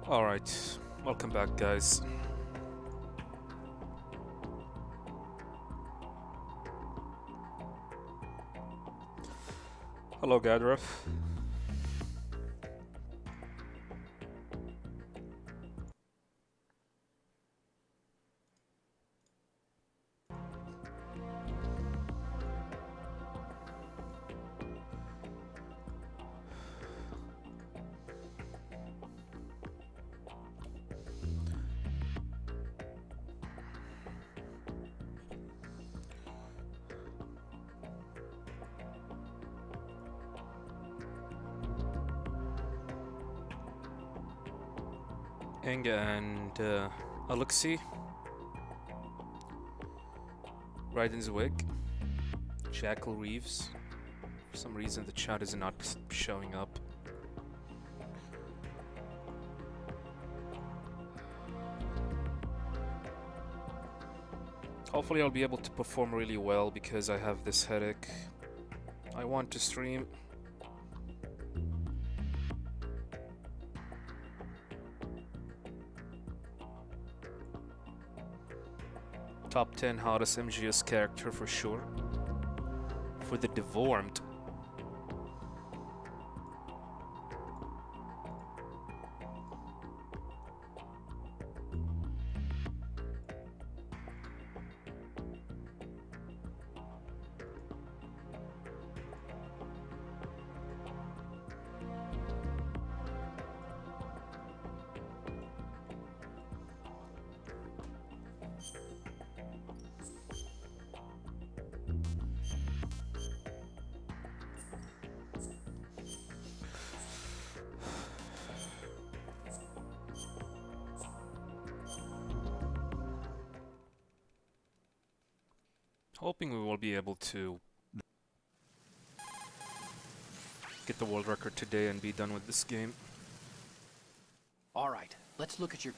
Alright, welcome back, guys. Hello, Gadref. And Alexei, Ryden's Jackal Reeves. For some reason the chat is not showing up. Hopefully I'll be able to perform really well because I have this headache. I want to stream. Top 10 hottest MGS character for sure. For the deformed. Hoping we will be able to get the world record today and be done with this game. All right, let's look at your...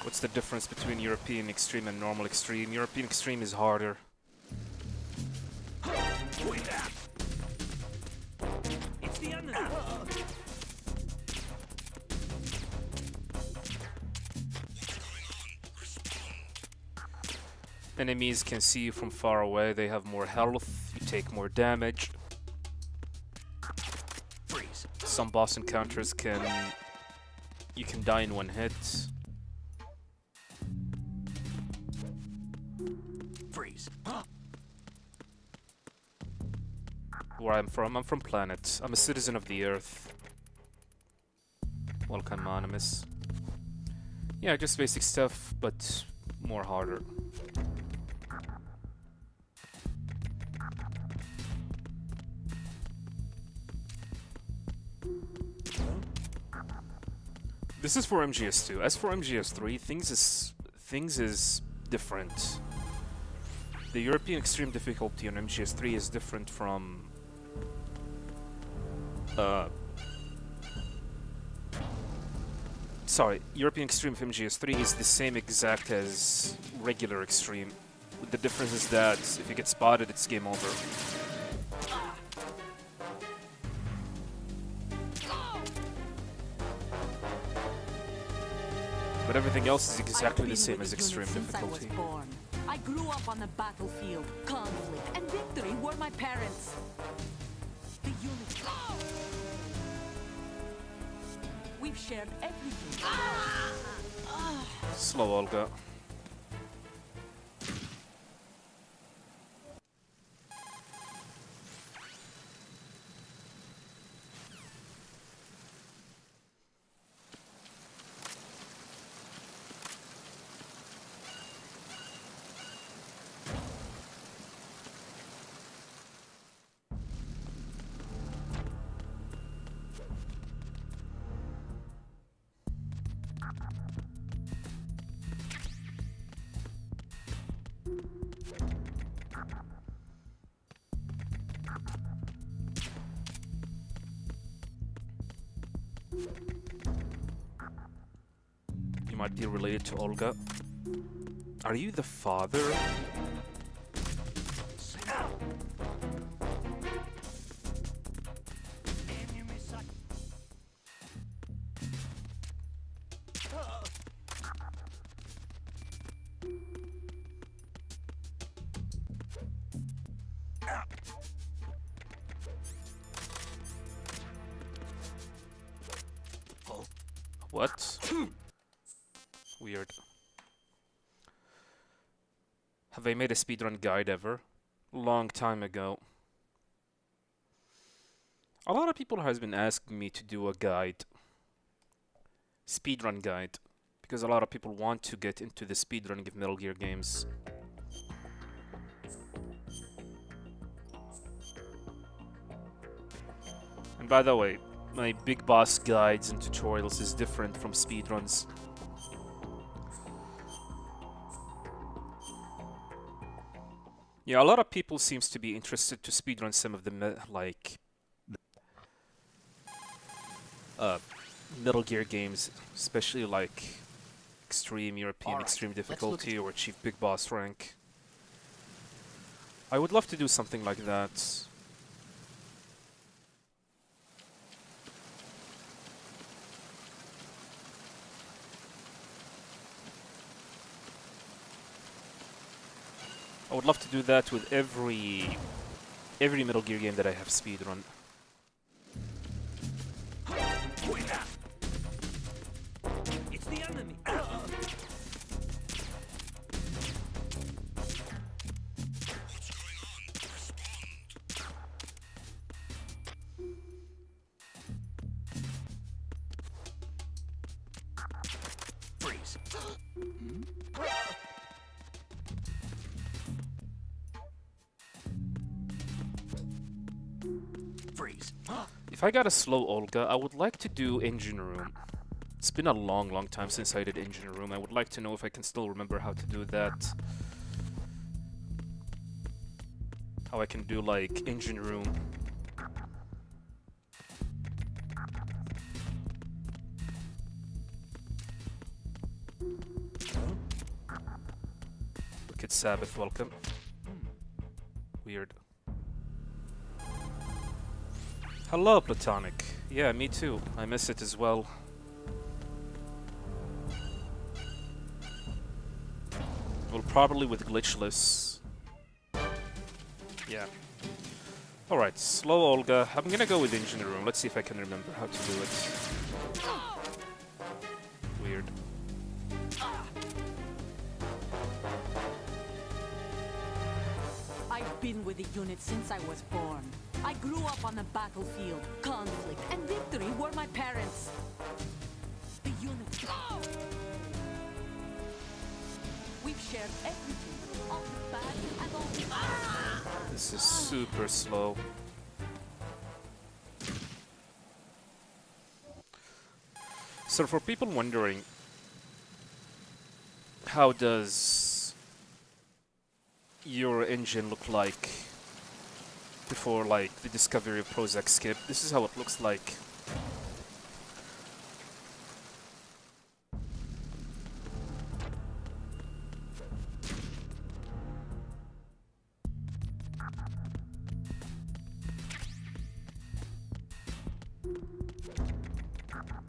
What's the difference between European Extreme and normal Extreme? European Extreme is harder. It's the end. Enemies can see you from far away, they have more health, you take more damage. Freeze. Some boss encounters you can die in one hit. Freeze. Where I'm from planet. I'm a citizen of the Earth. Welcome, Anonymous. Yeah, just basic stuff, but more harder. This is for MGS2. As for MGS3, things is different. The European Extreme difficulty on MGS3 is different from sorry, European Extreme of MGS3 is the same exact as regular Extreme. The difference is that if you get spotted, it's game over. But everything else is exactly the same as Extreme difficulty. I grew up on the battlefield. Conflict and victory were my parents. The units. We've shared everything. Slow, Olga. You might be related to Olga. Are you the father? What? Weird. Have I made a speedrun guide ever? Long time ago. A lot of people has been asking me to do a guide. Speedrun guide. Because a lot of people want to get into the speedrunning of Metal Gear games. And by the way, my big boss guides and tutorials is different from speedruns. Yeah, a lot of people seems to be interested to speedrun some of the Metal Gear games, especially like extreme European extreme difficulty or achieve big boss rank. I would love to do something like that. I would love to do that with every Metal Gear game that I have speedrun. It's the enemy. Freeze. Freeze. If I got a slow Olga, I would like to do engine room. It's been a long time since I did engine room. I would like to know if I can still remember how to do that. How I can do like engine room. Wicked Sabbath, welcome. Weird. Hello, Platonic. Yeah, me too. I miss it as well. Well, probably with glitchless. Yeah. Alright, slow Olga. I'm gonna go with engine room. Let's see if I can remember how to do it. Weird. I've been with the unit since I was born. I grew up on the battlefield. Conflict and victory were my parents. The unit. We've shared everything. All the bad and all the... This is super slow. So for people wondering, how does your engine look like before like the discovery of Prozac skip? This is how it looks like.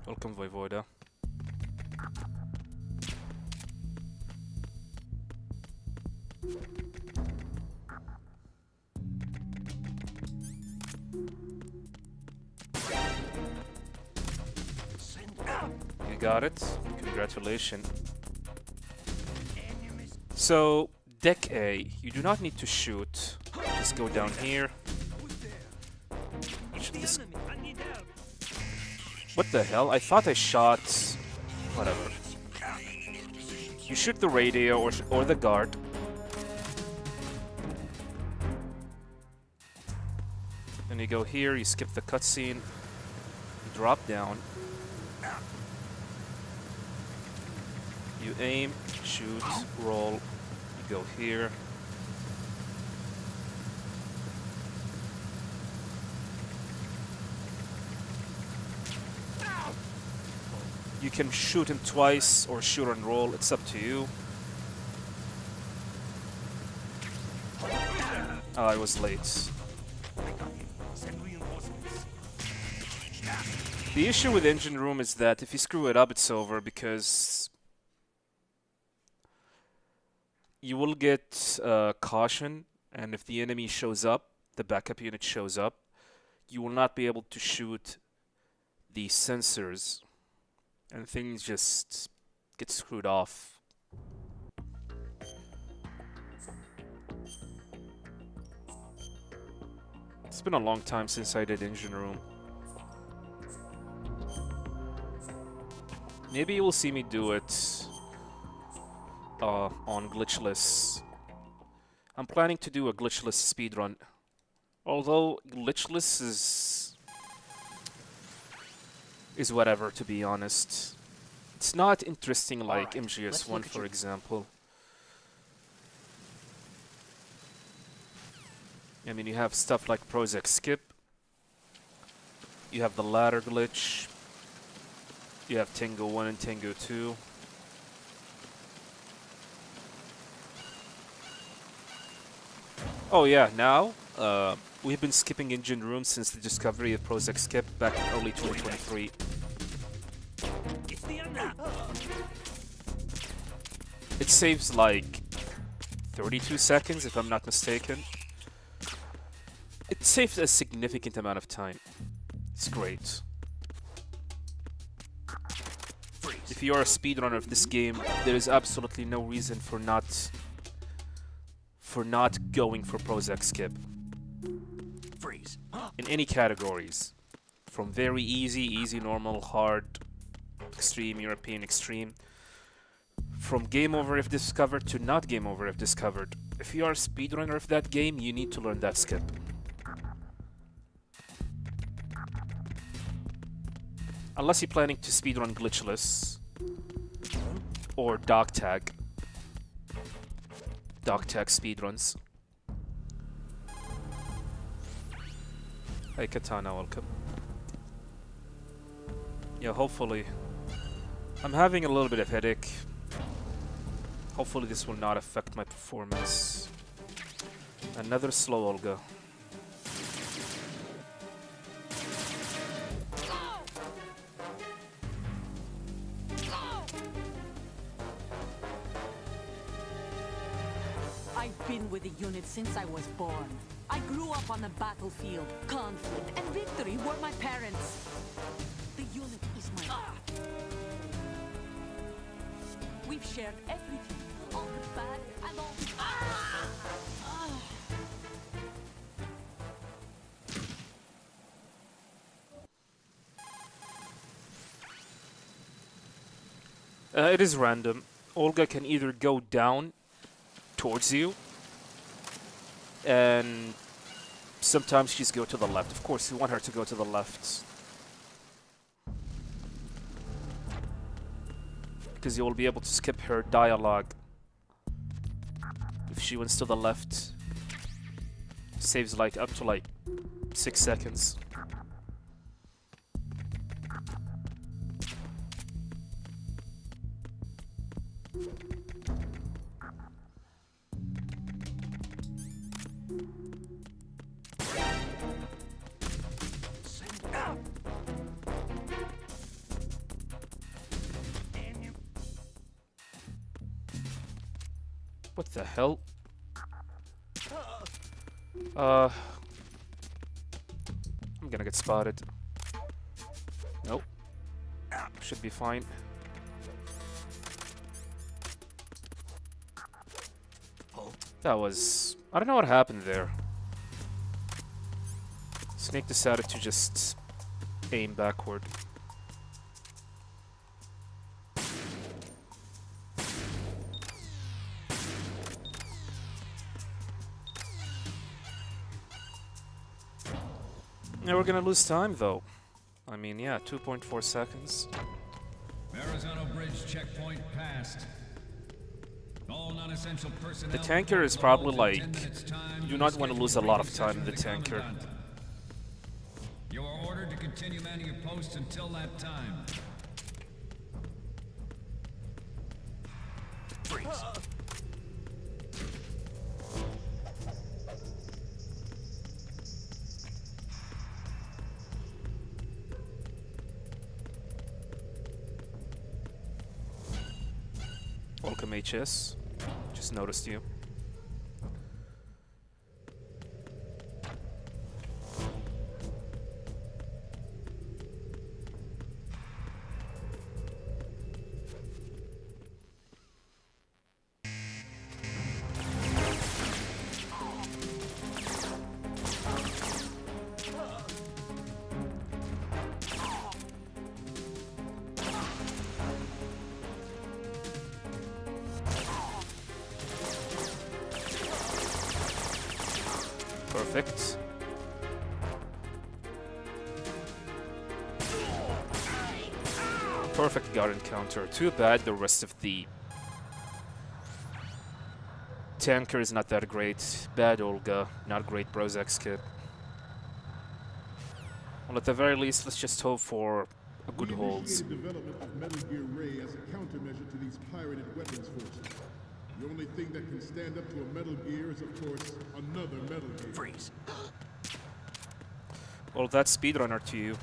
Welcome, Voivoda. You got it. Congratulations. So, deck A, you do not need to shoot. Just go down here. It's the enemy. I need help. What the hell? I thought I shot... Whatever. You shoot the radio or the guard. Then you go here, you skip the cutscene. You drop down. You aim, shoot, roll. You go here. You can shoot him twice or shoot and roll. It's up to you. Oh, I was late. Send reinforcements. The issue with engine room is that if you screw it up, it's over, because you will get caution, and if the enemy shows up, the backup unit shows up, you will not be able to shoot the sensors, and things just get screwed off. It's been a long time since I did engine room. Maybe you will see me do it on glitchless. I'm planning to do a glitchless speedrun. Although glitchless is whatever, to be honest. It's not interesting like Alright, MGS1, for example. I mean, you have stuff like Prozac skip. You have the ladder glitch. You have Tango 1 and Tango 2. Oh yeah, now we've been skipping engine room since the discovery of Prozac skip back in early 2023. It's the enemy. It saves like 32 seconds, if I'm not mistaken. It saves a significant amount of time. It's great. If you are a speedrunner of this game, there is absolutely no reason for not going for Prozac skip. Freeze. In any categories. From very easy, easy, normal, hard, extreme, European, extreme. From game over if discovered to not game over if discovered. If you are a speedrunner of that game, you need to learn that skip. Unless you're planning to speedrun glitchless or dog tag speedruns. Hey Katana, welcome. Yeah, hopefully. I'm having a little bit of headache. Hopefully this will not affect my performance. Another slow Olga. I've been with the unit since I was born. I grew up on the battlefield. Conflict and victory were my parents. The unit is my life. We've shared everything, all the bad and all the... It is random. Olga can either go down towards you, and sometimes she's go to the left. Of course, you want her to go to the left, because you will be able to skip her dialogue. If she went to the left, saves like up to like 6 seconds. What the hell? I'm gonna get spotted. Nope. Should be fine. That was... I don't know what happened there. Snake decided to just aim backward. Yeah, we're gonna lose time though. I mean, yeah, 2.4 seconds. Arizona Bridge checkpoint passed. All non-essential personnel. The tanker is probably like, you do not want to lose a lot of time in the tanker. You are ordered to continue manning your posts until that time. Freeze. Welcome, HS. Just noticed you. Perfect. Perfect guard encounter. Too bad the rest of the tanker is not that great. Bad Olga, not great Prozac skip. Well, at the very least, let's just hope for a good holds. Development of Metal Gear Ray as a countermeasure to these pirated weapons forces. The only thing that can stand up to a Metal Gear is, of course, another Metal Gear. Freeze. Well, that's speedrunner to you.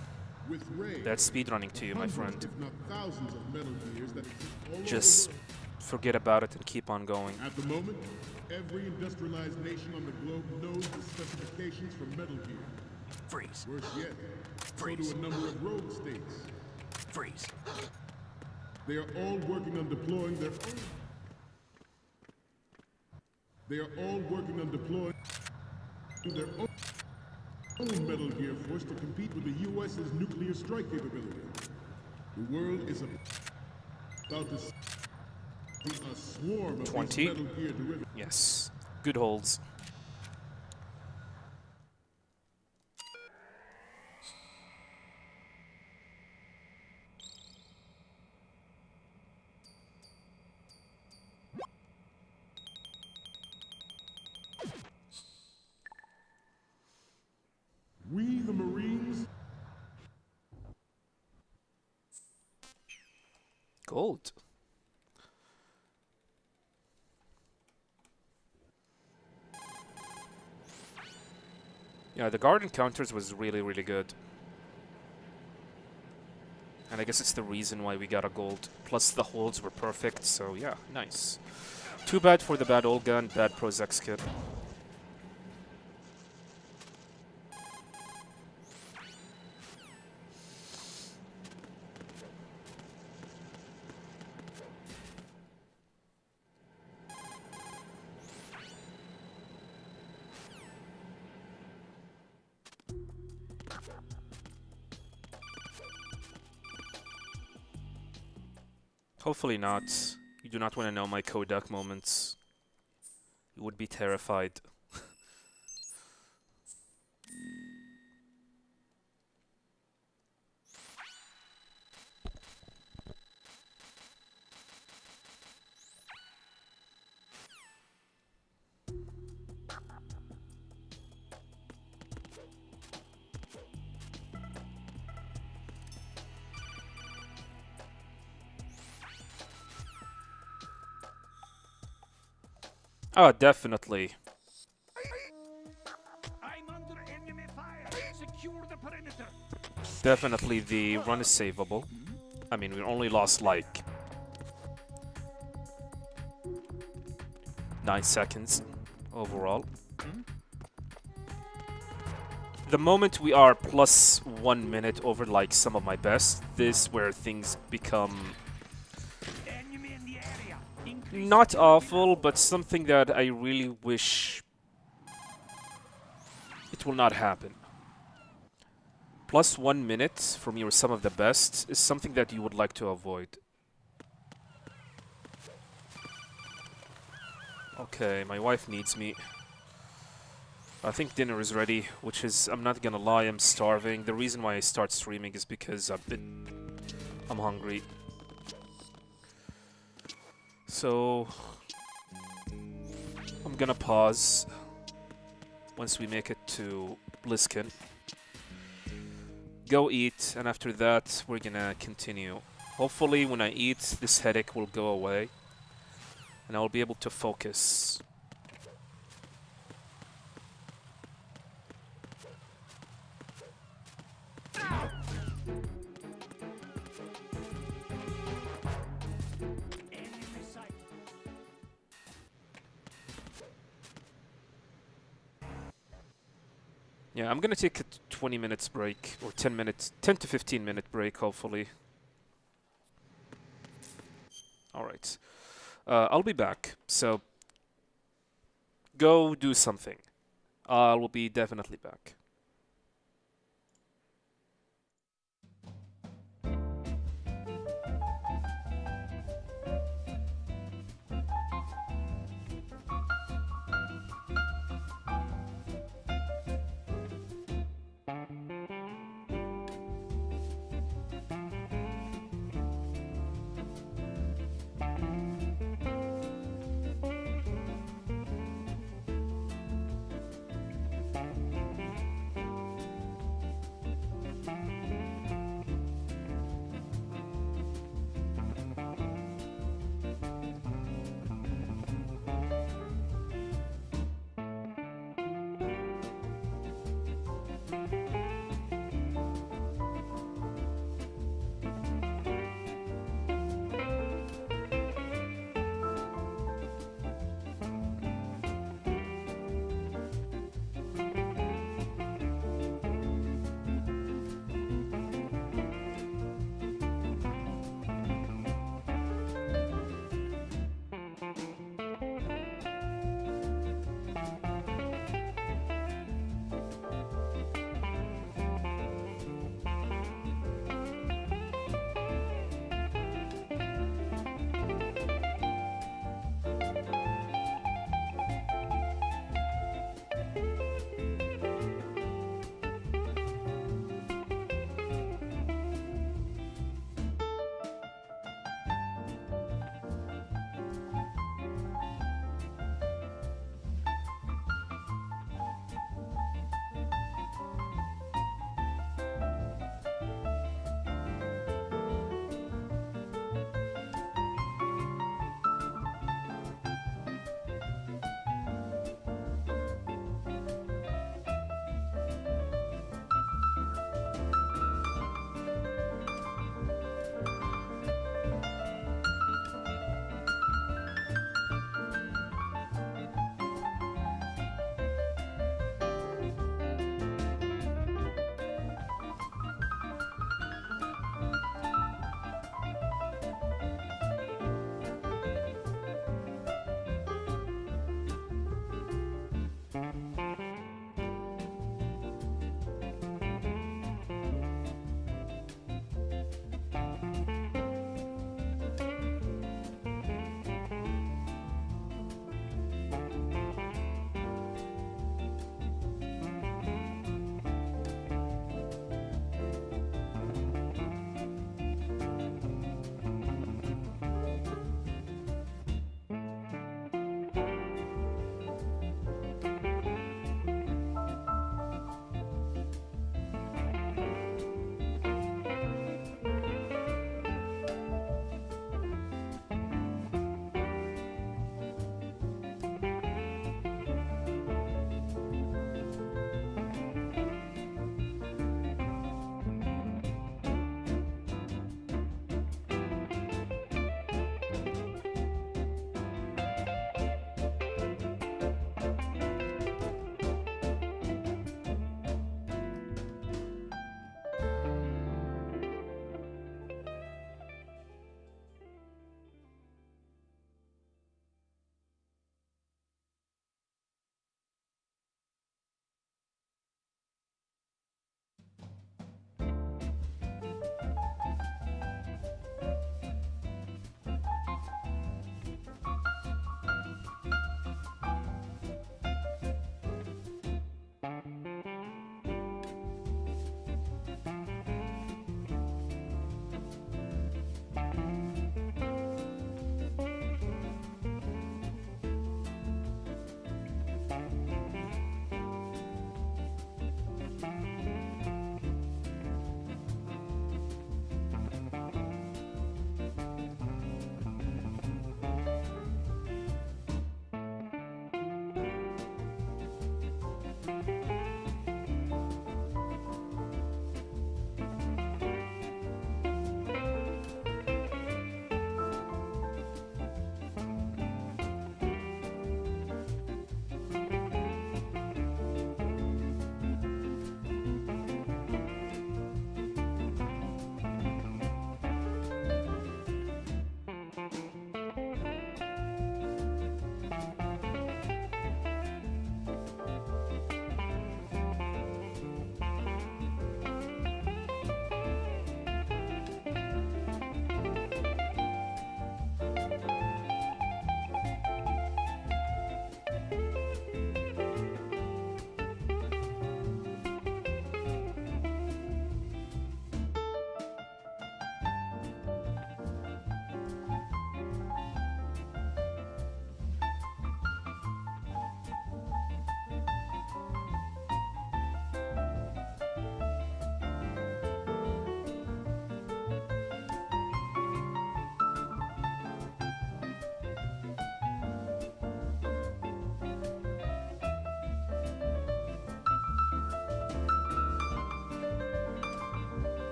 With Ray, That's speedrunning to you, my friend. hundreds, if not thousands of Metal Gears that exist all Just over the world. forget about it and keep on going. At the moment, every industrialized nation on the globe knows the specifications for Metal Gear. Freeze. Worse yet, so Freeze. do a number of rogue states. Freeze. They are all working on deploying their own. They are all working on deploying their own Metal Gear force to compete with the U.S.'s nuclear strike capability. The world is about to see a swarm of 20. these Metal Gear derivatives. Yes. Good holds. We, the Marines, Gold. Yeah, the guard encounters was really, really good. And I guess it's the reason why we got a gold. Plus the holds were perfect, so yeah, nice. Too bad for the bad Olga and bad Prozac skip. Hopefully not. You do not want to know my Kodak moments. You would be terrified. Oh, definitely. I'm under enemy fire. Secure the perimeter. Definitely the run is savable. I mean, we only lost like 9 seconds overall. The moment we are plus 1 minute over like some of my best, this where things become Enemy in the area. Increase not awful, but something that I really wish it will not happen. Plus 1 minute from your some of the best is something that you would like to avoid. Okay, my wife needs me. I think dinner is ready, which is, I'm not gonna lie, I'm starving. The reason why I start streaming is because I'm hungry. So, I'm gonna pause once we make it to Bliskin. Go eat, and after that, we're gonna continue. Hopefully, when I eat, this headache will go away. and I'll be able to focus. Enemy sight. Yeah, I'm gonna take a 20 minutes break, or 10 minutes, 10 to 15 minute break, hopefully. Alright. I'll be back, so go do something. I will be definitely back.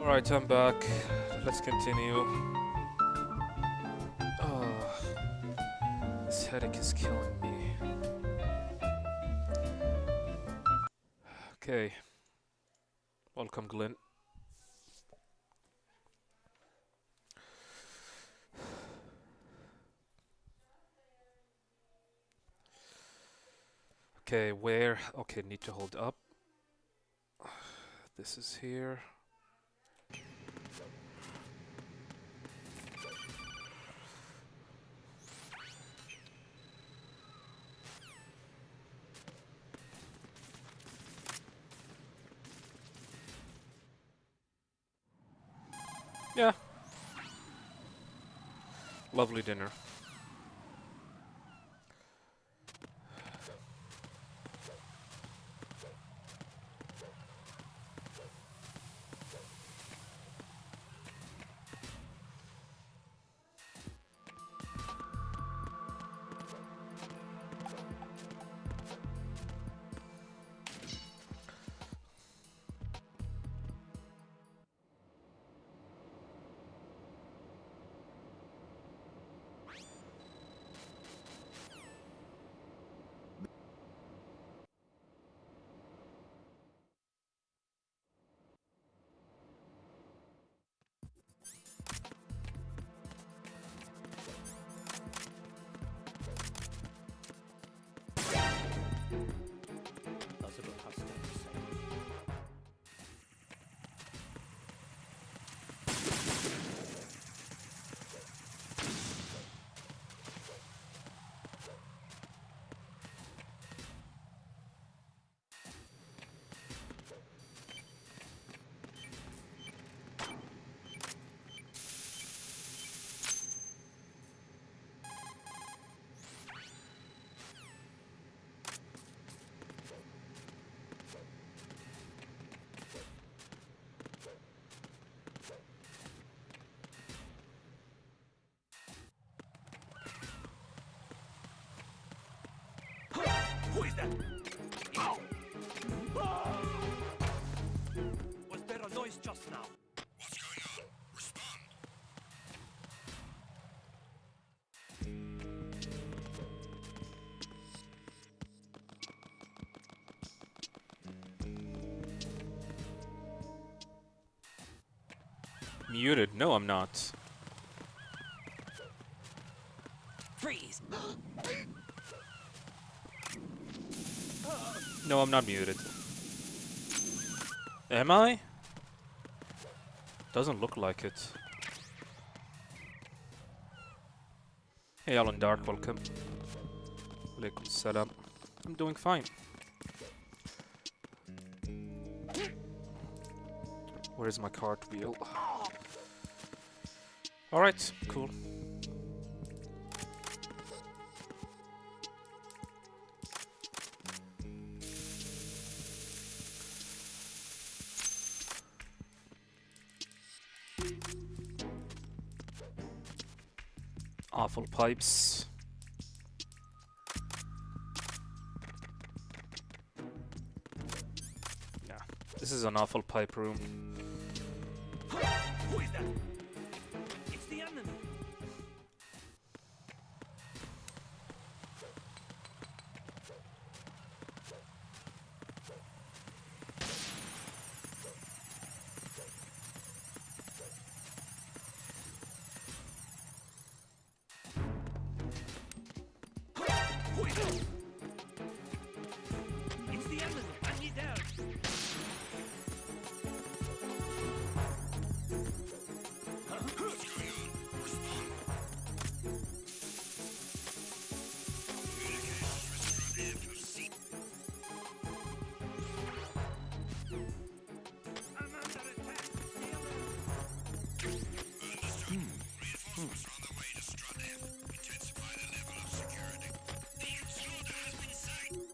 Alright, I'm back. Let's continue. Oh, this headache is killing me. Okay. Welcome, Glenn. Okay, where? Okay, need to hold up. This is here. Yeah. Lovely dinner. Who is that? Was there a noise just now? What's going on? Respond. Muted? No, I'm not. Freeze! No, I'm not muted. Am I? Doesn't look like it. Hey, Alan Dark, welcome. Alaikum salam. I'm doing fine. Where's my cartwheel? Alright, cool. Awful pipes. Yeah, this is an awful pipe room. Who is that? It's the enemy. Who is that? It's the enemy. I need help. I'm under attack. Reinforcements are on the way to Strudhead. Intensify the level of security. The intruder has been sighted.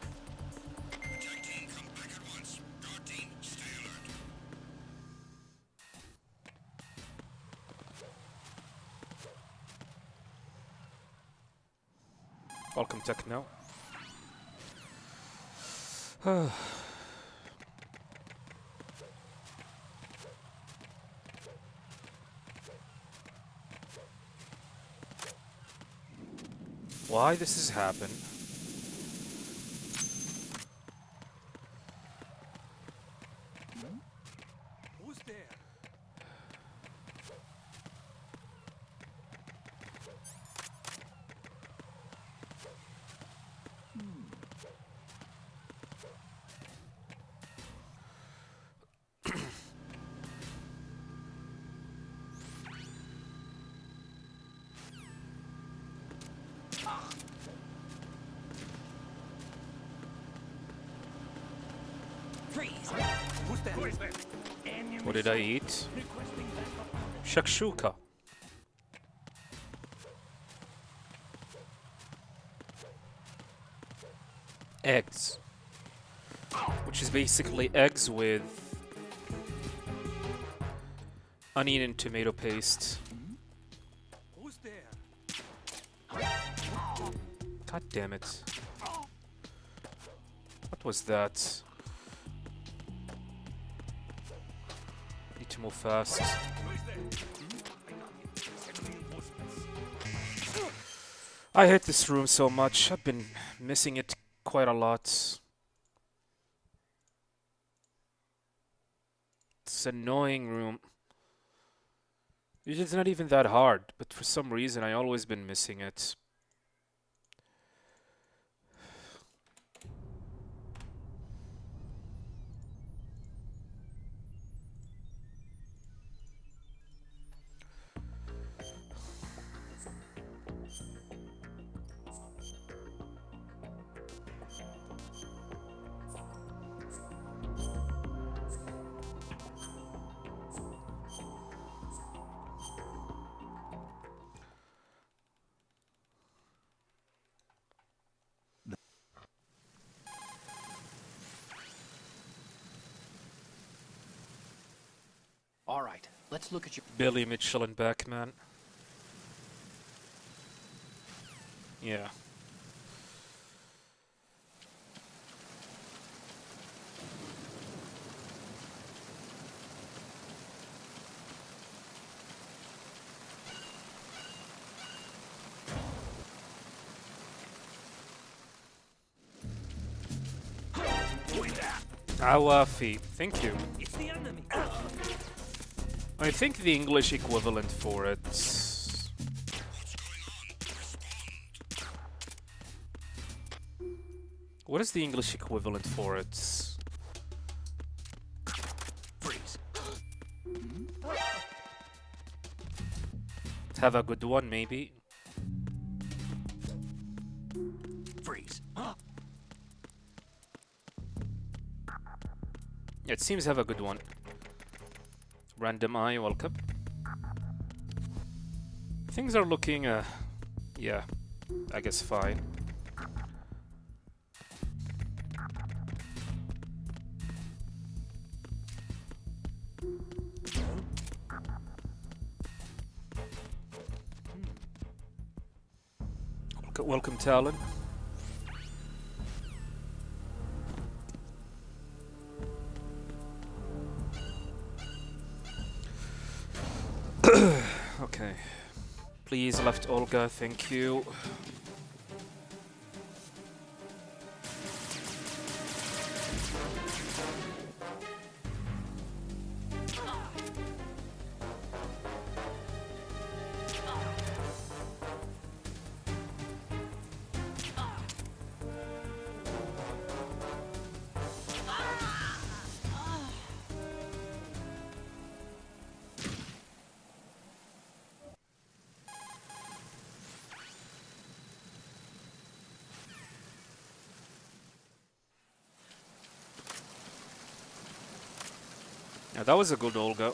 Attack team, come back at once. Guard team, stay alert. Welcome, Techno. Why this has happened? Who's there? Freeze! Who's there? Who is there? Enemy What did I eat? requesting backup. Shakshuka. Eggs. Which is basically eggs with onion and tomato paste. Who's there? God damn it. What was that? Need to move fast. Who is there? I got it. Send reinforcements. I hate this room so much. I've been missing it quite a lot. It's an annoying room. It's not even that hard, but for some reason I always been missing it. All right, let's look at your... Billy Mitchell and Backman. Yeah. Awafi, thank you. It's the enemy. I think the English equivalent for it. What's going on? Respond. What is the English equivalent for it? Freeze. Have a good one, maybe. Freeze. It seems have a good one. Random Eye, welcome. Things are looking, yeah, I guess fine. Welcome, Talon. Okay. Please, left Olga, thank you. Yeah, that was a good Olga.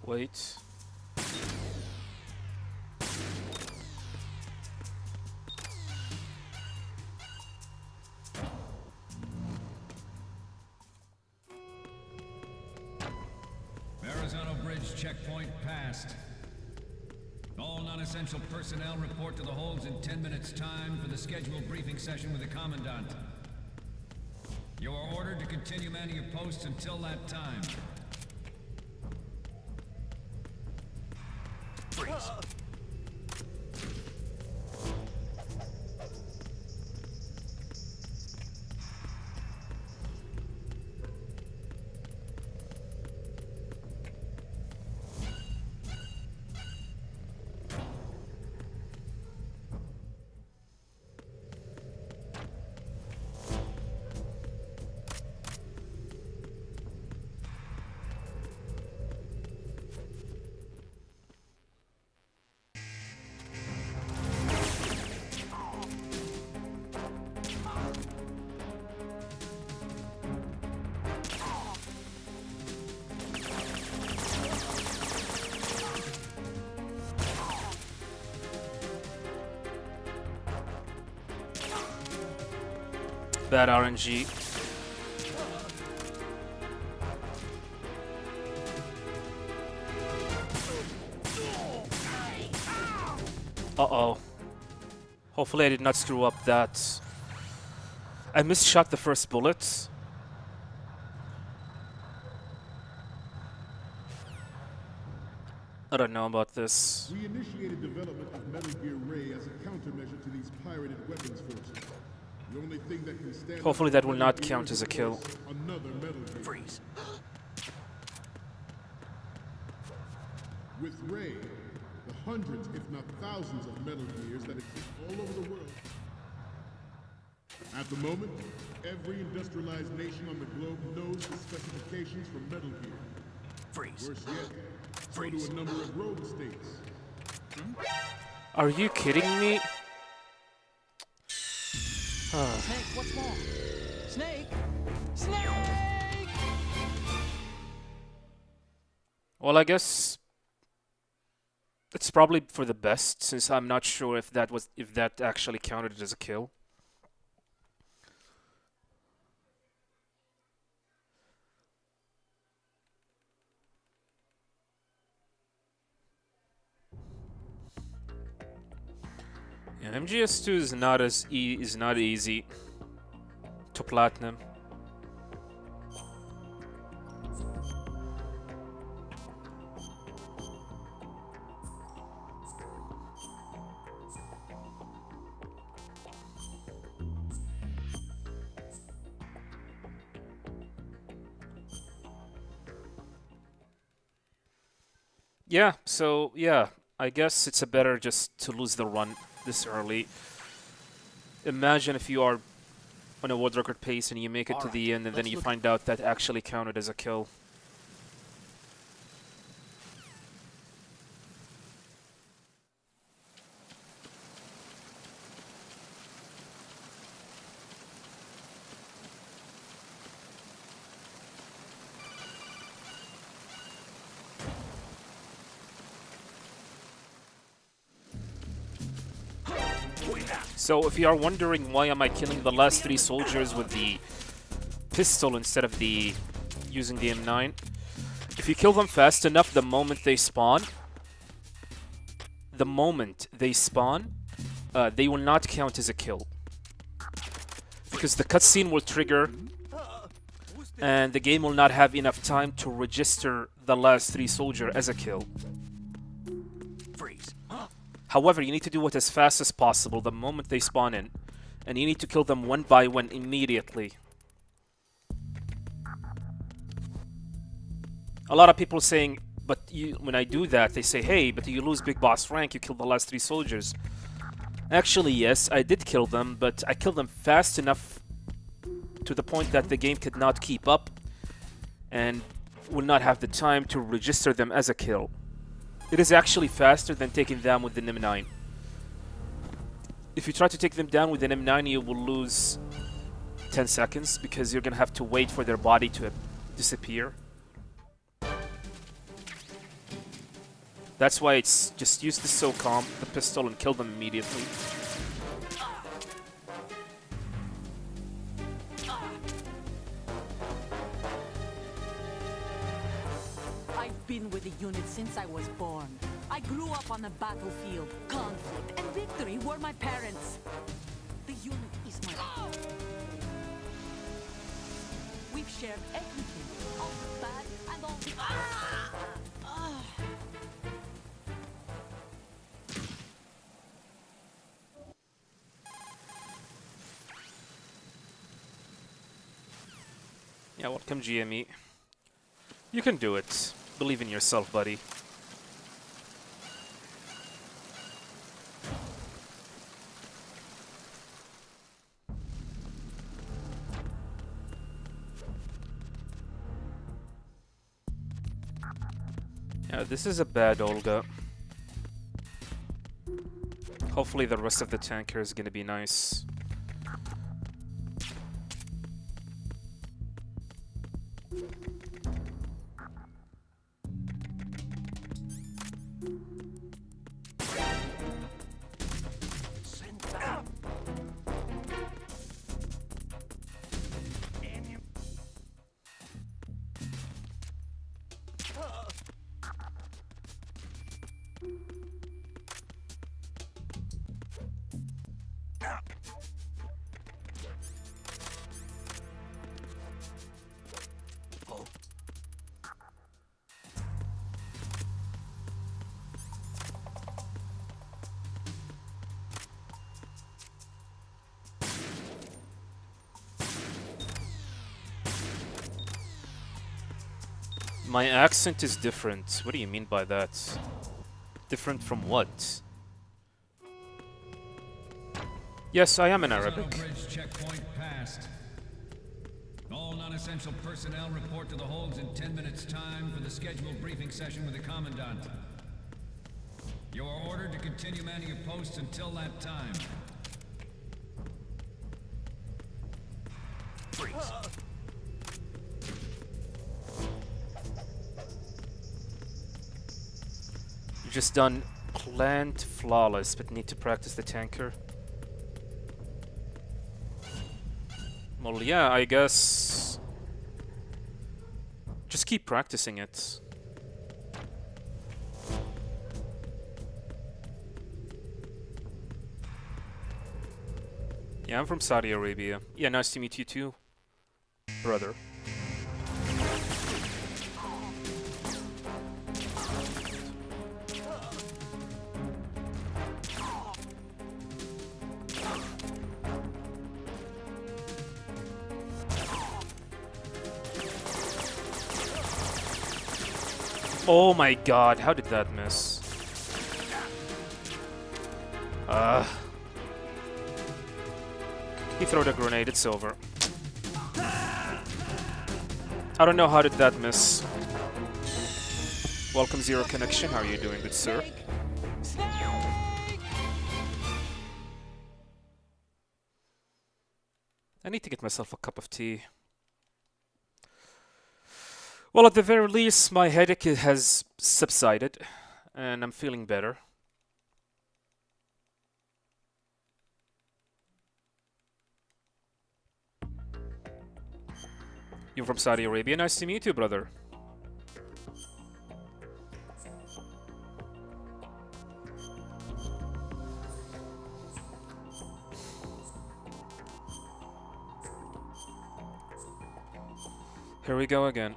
Wait. Verrazano Bridge checkpoint passed. All non-essential personnel report to the holds in 10 minutes' time for the scheduled briefing session with the Commandant. You are ordered to continue manning your posts until that time. Freeze. Bad RNG. Uh-oh. Hopefully I did not screw up that. I misshot the first bullet. I don't know about this. We initiated development of Metal Gear Ray as a countermeasure to these pirated weapons forces. The only thing that can stand Hopefully up that to will Metal not Gear count is, as a of kill. course, Another Metal Gear. Freeze. With Ray, the hundreds, if not thousands, of Metal Gears that exist all over the world. At the moment, every industrialized nation on the globe knows the specifications for Metal Gear. Freeze. Worse yet, so do a number of rogue states. Are you kidding me? Snake, what's more? Snake! Snake! Well, I guess it's probably for the best, since I'm not sure if that actually counted as a kill. Yeah, MGS2 is not easy to platinum. Yeah, so yeah, I guess it's a better just to lose the run this early. Imagine if you are on a world record pace and you make it to the end and then you find out that actually counted as a kill. So if you are wondering why am I killing the last 3 soldiers with the pistol instead of using the M9, if you kill them fast enough the moment they spawn, they will not count as a kill. Because the cutscene will trigger and the game will not have enough time to register the last 3 soldiers as a kill. However, you need to do it as fast as possible the moment they spawn in. And you need to kill them one by one immediately. A lot of people saying, but when I do that, they say, hey, but you lose big boss rank, you killed the last 3 soldiers. Actually, yes, I did kill them, but I killed them fast enough to the point that the game could not keep up and will not have the time to register them as a kill. It is actually faster than taking them with the M9. If you try to take them down with an M9, you will lose 10 seconds because you're going to have to wait for their body to disappear. That's why it's just use the SOCOM, the pistol, and kill them immediately. I've been with the unit since I was born. I grew up on the battlefield. Conflict and victory were my parents. The unit is my home. We've shared everything, all the bad and all the... Yeah, welcome GME. You can do it. Believe in yourself, buddy. Yeah, this is a bad Olga. Hopefully the rest of the tanker is gonna be nice. My accent is different. What do you mean by that? Different from what? Yes, I am in Arabic. Bridge checkpoint passed. All non-essential personnel report to the holds in 10 minutes' time for the scheduled briefing session with the Commandant. You are ordered to continue manning your posts until that time. Freeze. You've just done plant flawless, but need to practice the tanker. Well, yeah, I guess... just keep practicing it. Yeah, I'm from Saudi Arabia. Yeah, nice to meet you too, brother. Oh my god, how did that miss? He threw the grenade, it's over. I don't know how did that miss. Welcome Zero Connection, how are you doing, good sir? I need to get myself a cup of tea. Well, at the very least, my headache has subsided, and I'm feeling better. You're from Saudi Arabia? Nice to meet you, brother. Here we go again.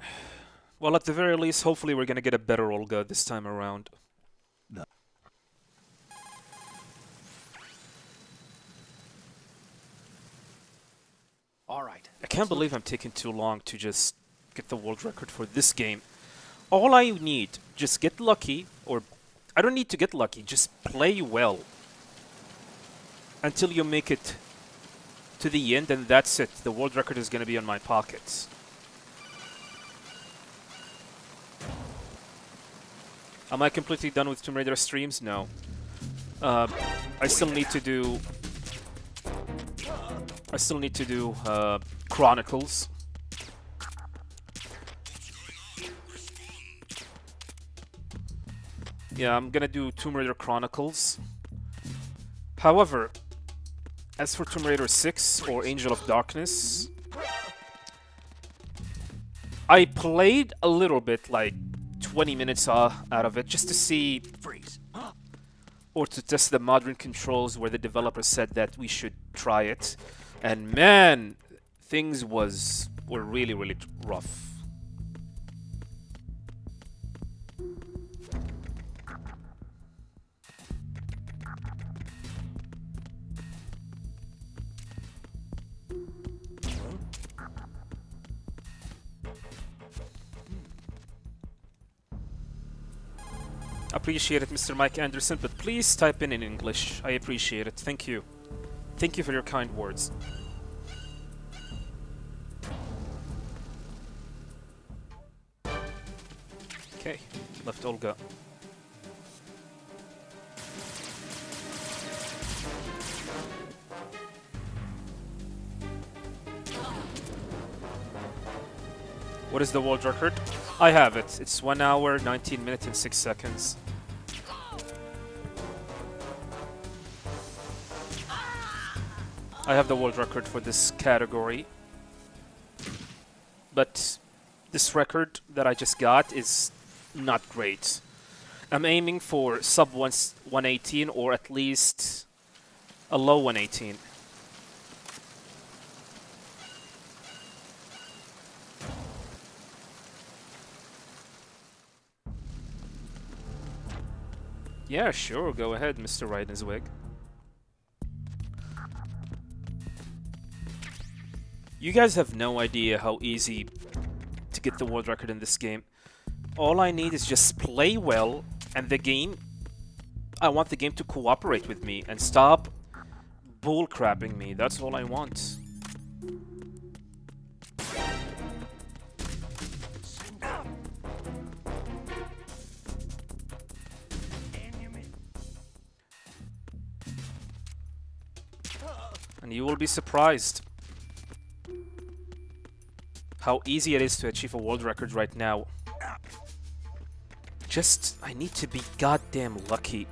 Well, at the very least, hopefully we're gonna get a better Olga this time around. No. All right. I can't believe I'm taking too long to just get the world record for this game. All I need, just get lucky, or I don't need to get lucky, just play well. Until you make it to the end, and that's it. The world record is gonna be on my pockets. Am I completely done with Tomb Raider streams? No. I still need to do... Chronicles. Yeah, I'm gonna do Tomb Raider Chronicles. However, as for Tomb Raider 6 or Angel of Darkness, I played a little bit, like 20 minutes out of it, just to see... Freeze. Or to test the modern controls where the developer said that we should try it. And man, things were really, really rough. Appreciate it, Mr. Mike Anderson, but please type in English. I appreciate it. Thank you. Thank you for your kind words. Okay, left Olga. What is the world record? I have it. It's 1 hour, 19 minutes, and 6 seconds. I have the world record for this category. But this record that I just got is not great. I'm aiming for sub 118 or at least A low 118. Yeah, sure, go ahead, Mr. Wig. You guys have no idea how easy to get the world record in this game. All I need is just play well, and the game... I want the game to cooperate with me and stop bullcrapping me. That's all I want. And you will be surprised how easy it is to achieve a world record right now. Just, I need to be goddamn lucky.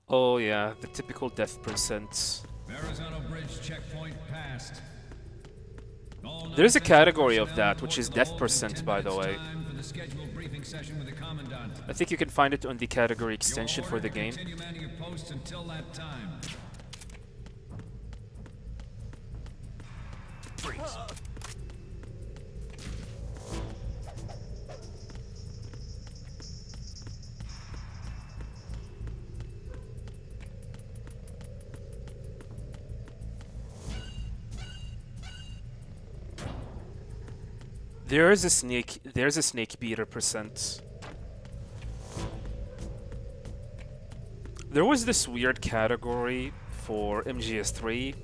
Oh yeah, the typical death percent. Verrazano Bridge checkpoint passed. There's a category of that, which is death percent, by the way. I think you can find it on the category extension for the game. Freeze. There's a snake beater percent. There was this weird category for MGS3.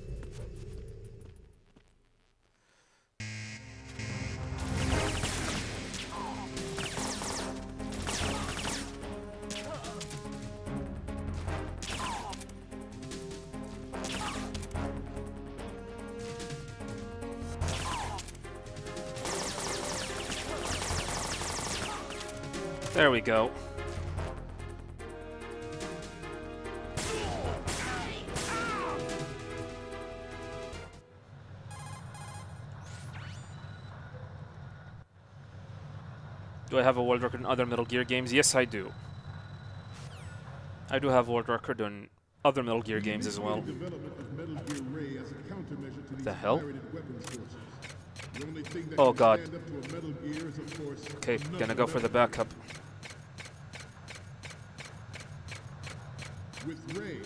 There we go. Do I have a world record in other Metal Gear games? Yes, I do. I do have a world record on other Metal Gear games as well. The hell? Oh god. Okay, gonna go for the backup. With Ray,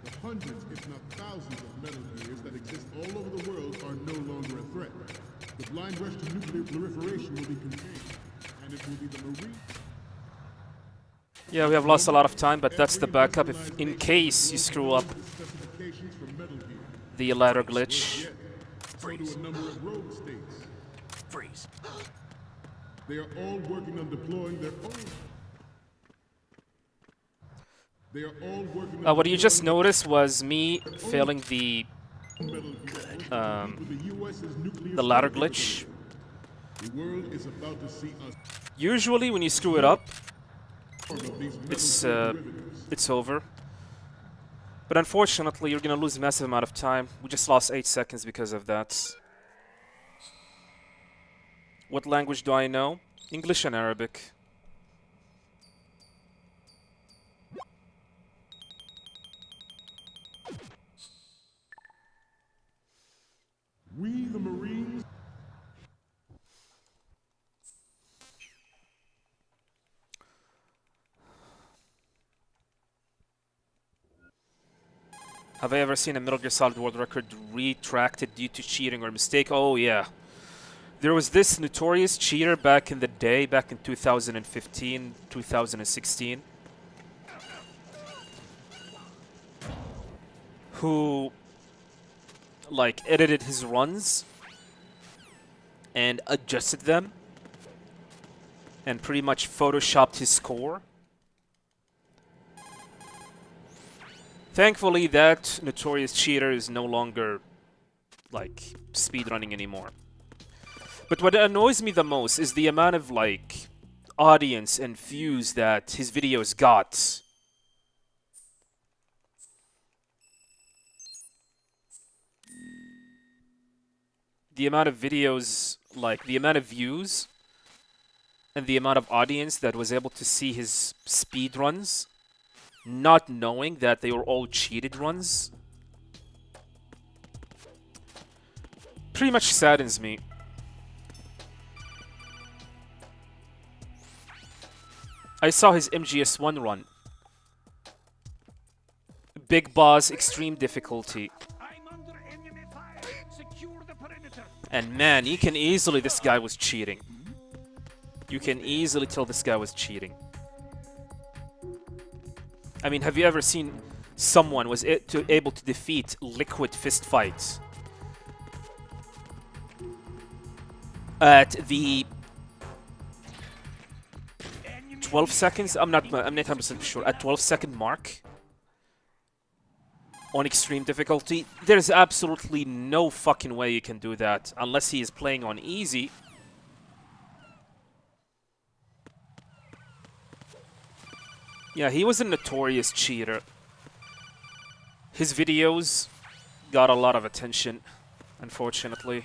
the hundreds, if not thousands of Metal Gears that exist all over the world are no longer a threat. The blind rush to nuclear proliferation will be contained, and it will be the Marine... Yeah, we have lost a lot of time, but that's the backup if in case you screw up the ladder glitch. Freeze. A number of rogue states. Freeze. They are all working on deploying their own... They are all working on What you just noticed was me failing the ladder glitch. The world is about to see us. Usually when you screw it up, it's over. But unfortunately, you're gonna lose a massive amount of time. We just lost 8 seconds because of that. What language do I know? English and Arabic. We, the Marines, have I ever seen a Metal Gear Solid world record retracted due to cheating or mistake? Oh yeah. There was this notorious cheater back in the day, back in 2015, 2016, who like edited his runs and adjusted them and pretty much photoshopped his score. Thankfully, that notorious cheater is no longer like speedrunning anymore. But what annoys me the most is the amount of, like, audience and views that his videos got. The amount of videos, like, the amount of views and the amount of audience that was able to see his speedruns, not knowing that they were all cheated runs, pretty much saddens me. I saw his MGS1 run. Big boss, extreme difficulty. I'm under enemy fire. Secure the perimeter. And man, you can easily, this guy was cheating. You can easily tell this guy was cheating. I mean, have you ever seen someone was able to defeat Liquid Fist Fights at the 12 seconds? I'm not 100% sure. At 12-second mark on extreme difficulty, there's absolutely no fucking way you can do that unless he is playing on easy. Yeah, he was a notorious cheater. His videos got a lot of attention, unfortunately.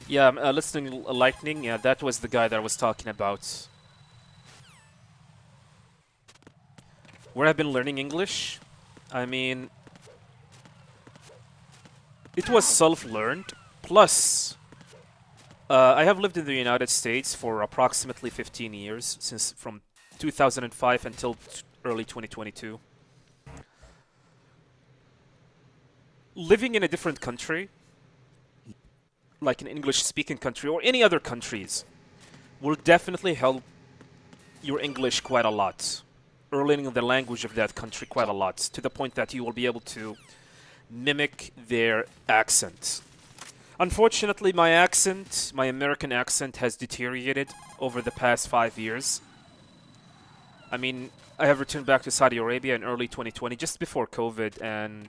Yeah, listening lightning. Yeah, that was the guy that I was talking about. Where I've been learning English, I mean, it was self-learned. Plus, I have lived in the United States for approximately 15 years, since from 2005 until early 2022. Living in a different country, like an English-speaking country or any other countries, will definitely help your English quite a lot. Or learning the language of that country quite a lot, to the point that you will be able to mimic their accent. Unfortunately, my accent, my American accent, has deteriorated over the past 5 years. I mean, I have returned back to Saudi Arabia in early 2020, just before COVID, and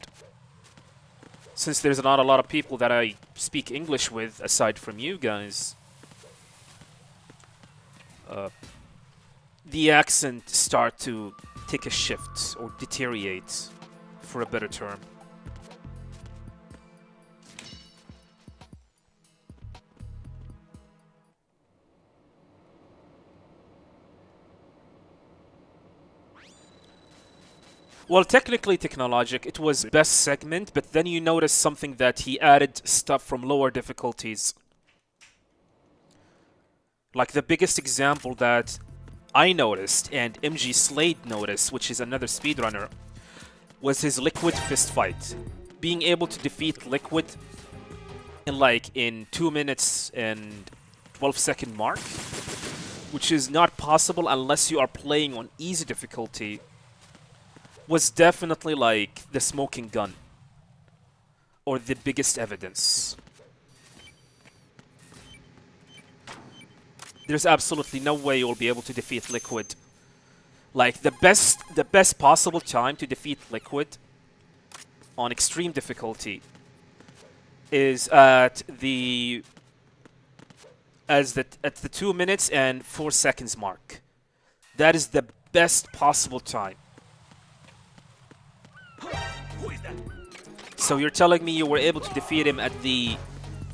since there's not a lot of people that I speak English with, aside from you guys, the accent start to take a shift or deteriorate, for a better term. Well, technically, Technologic, it was best segment, but then you notice something that he added stuff from lower difficulties. Like the biggest example that I noticed, and MG Slade noticed, which is another speedrunner, was his Liquid Fist Fight. Being able to defeat Liquid in 2 minutes and 12-second mark, which is not possible unless you are playing on easy difficulty, was definitely like the smoking gun, or the biggest evidence. There's absolutely no way you'll be able to defeat Liquid. Like, the best possible time to defeat Liquid on extreme difficulty is at the 2 minutes and 4 seconds mark. That is the best possible time. So you're telling me you were able to defeat him at the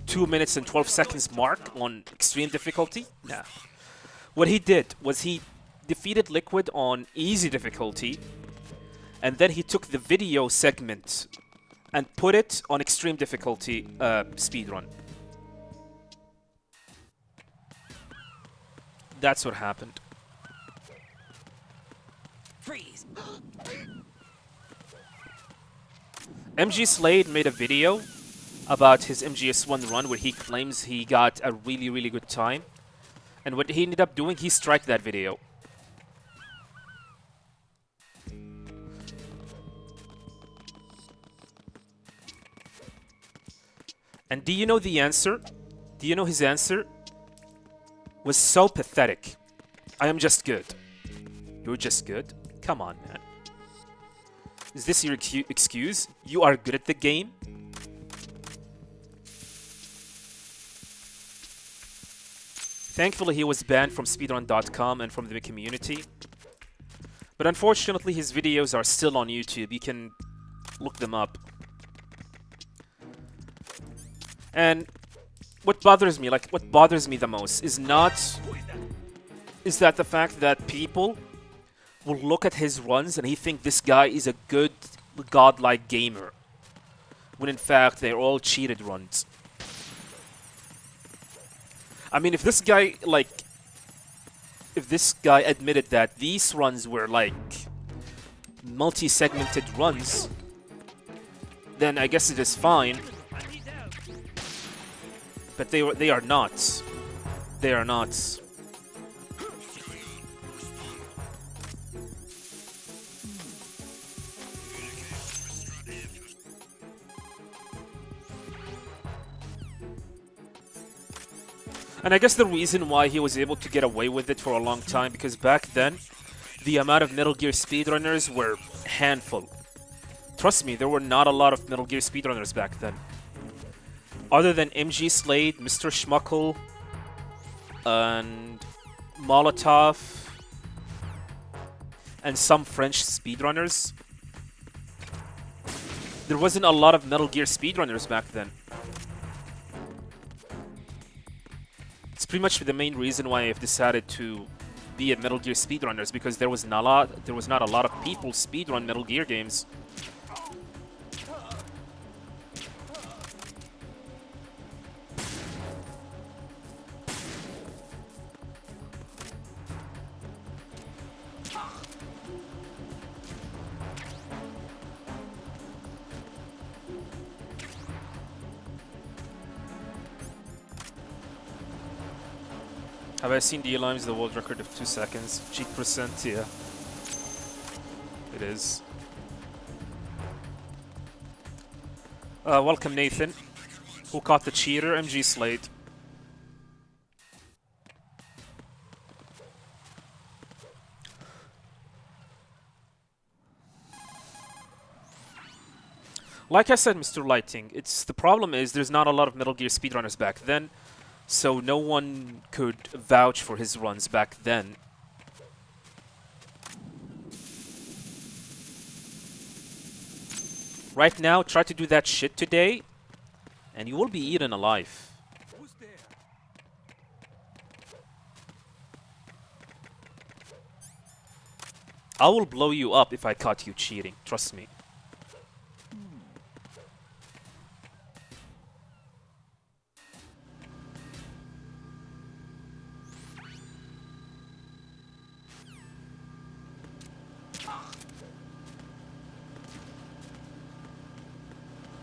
2 minutes and 12 seconds mark on extreme difficulty? Nah. What he did was he defeated Liquid on easy difficulty, and then he took the video segment and put it on extreme difficulty speedrun. That's what happened. Freeze. MG Slade made a video about his MGS1 run where he claims he got a really, really good time. And what he ended up doing, he striked that video. And do you know the answer? Do you know his answer? Was so pathetic. I am just good. You're just good? Come on, man. Is this your excuse? You are good at the game? Thankfully, he was banned from speedrun.com and from the community. But unfortunately, his videos are still on YouTube. You can look them up. And what bothers me, what bothers me the most is that the fact that people will look at his runs and he think this guy is a good, godlike gamer. When in fact, they're all cheated runs. I mean, if this guy admitted that these runs were multi-segmented runs, then I guess it is fine. But they are not. They are not. And I guess the reason why he was able to get away with it for a long time, because back then, the amount of Metal Gear speedrunners were a handful. Trust me, there were not a lot of Metal Gear speedrunners back then. Other than MG Slade, Mr. Schmuckle, and Molotov, and some French speedrunners, there wasn't a lot of Metal Gear speedrunners back then. It's pretty much the main reason why I've decided to be a Metal Gear speedrunners, because there was not a lot of people speedrun Metal Gear games. Have I seen the Ames the world record of 2 seconds? Cheat percent, yeah. It is. Welcome Nathan. Who caught the cheater? MG Slade. Like I said, Mr. Lighting, the problem is there's not a lot of Metal Gear speedrunners back then. So no one could vouch for his runs back then. Right now, try to do that shit today, and you will be eaten alive. Who's there? I will blow you up if I caught you cheating, trust me.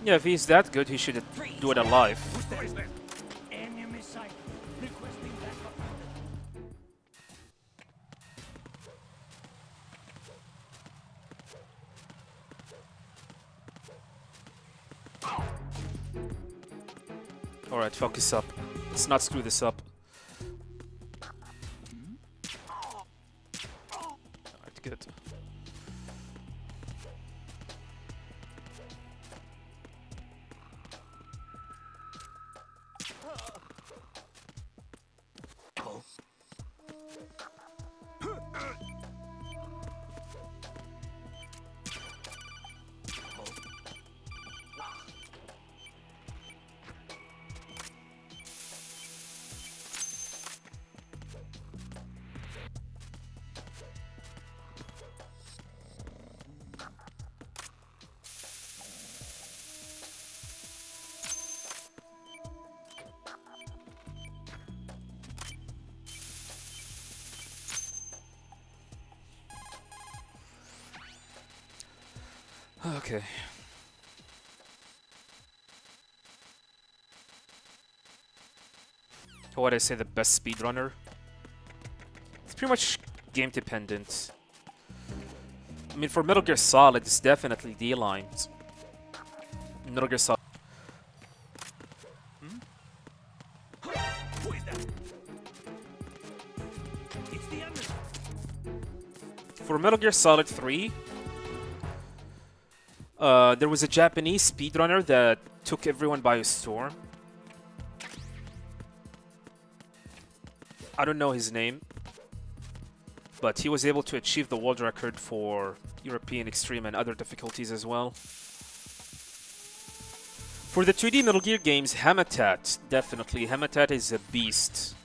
Yeah, if he's that good, he should do it alive. Where is that? Enemy sighted. Requesting backup. Alright, focus up. Let's not screw this up. Alright, good. Okay. What I say, the best speedrunner? It's pretty much game dependent. I mean, for Metal Gear Solid, it's definitely D-Lines. Metal Gear Solid. For Metal Gear Solid 3, there was a Japanese speedrunner that took everyone by storm. I don't know his name, but he was able to achieve the world record for European Extreme and other difficulties as well. For the 2D Metal Gear games, Hamatat, definitely. Hamatat is a beast.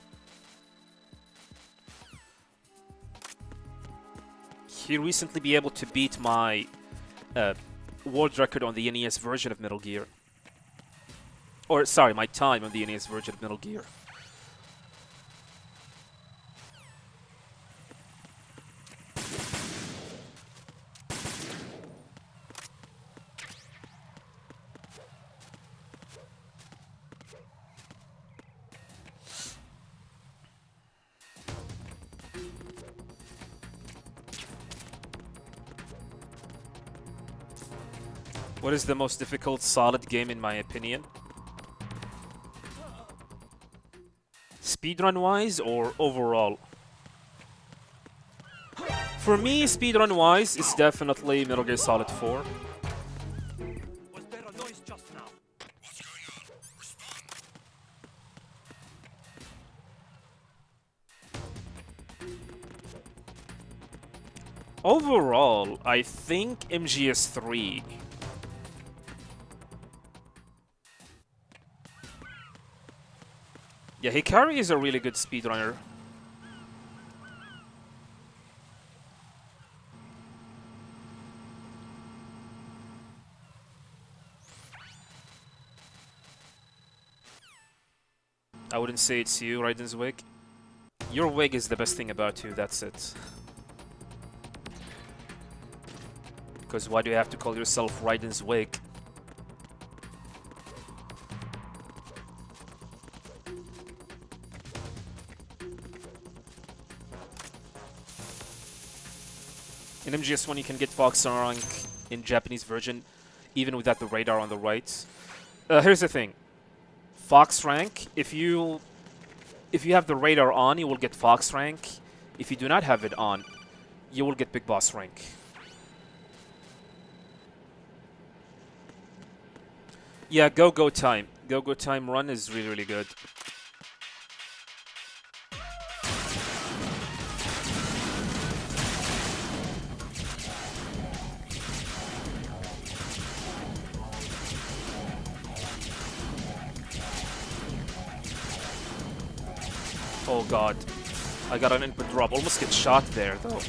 He recently be able to beat my world record on the NES version of Metal Gear. Or, sorry, my time on the NES version of Metal Gear. What is the most difficult Solid game in my opinion? Speedrun-wise or overall? For me, speedrun-wise, it's definitely Metal Gear Solid 4. Was there a noise just now? What's going on? Respond. Overall, I think MGS3. Yeah, Hikari is a really good speedrunner. I wouldn't say it's you, Raiden's wig. Your wig is the best thing about you, that's it. Because why do you have to call yourself Raiden's wig? In MGS1 you can get Fox rank in Japanese version even without the radar on the right. Here's the thing. Fox rank, if you have the radar on, you will get Fox rank. If you do not have it on, you will get Big Boss rank. Yeah, Go Time. Go Time run is really, really good. Oh god. I got an input drop. Almost get shot there though.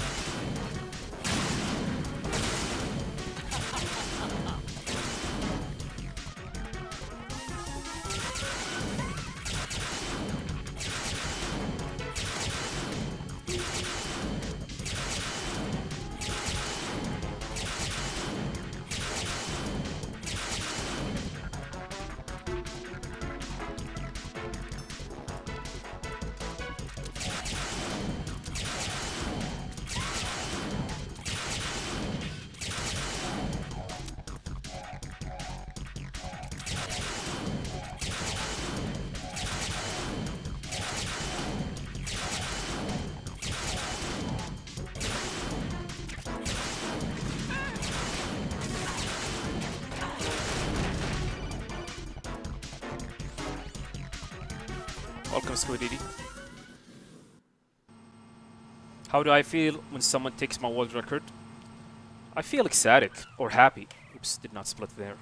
Welcome, Squiddy. How do I feel when someone takes my world record? I feel ecstatic or happy. Oops, did not split there.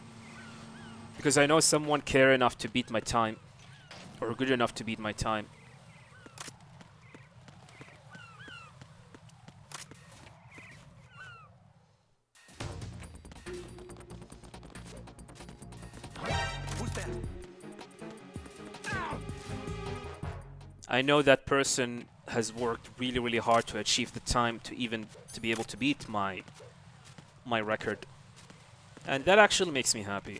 Because I know someone care enough to beat my time. Or good enough to beat my time. Who's there? I know that person has worked really, really hard to achieve the time to be able to beat my record. And that actually makes me happy.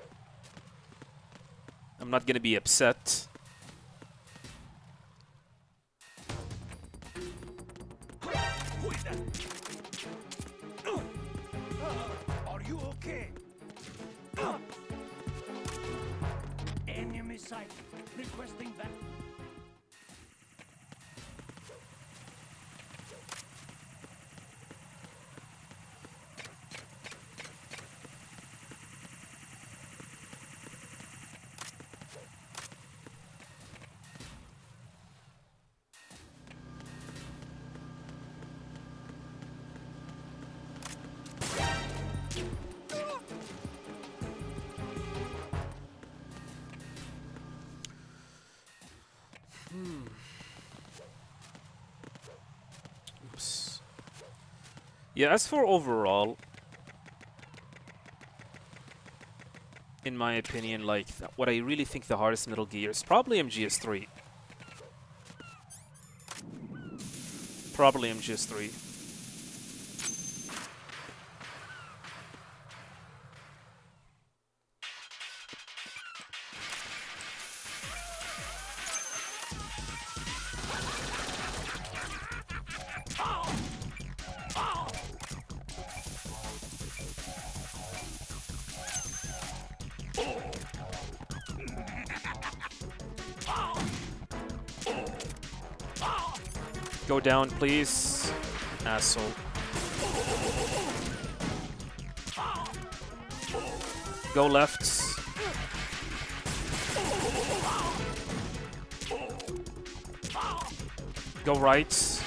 I'm not gonna be upset. Who is that? Are you okay? Enemy sight. Requesting that. Yeah, as for overall, in my opinion, like, what I really think the hardest Metal Gear is probably MGS3. Probably MGS3. Go down, please. Asshole. Go left. Go right.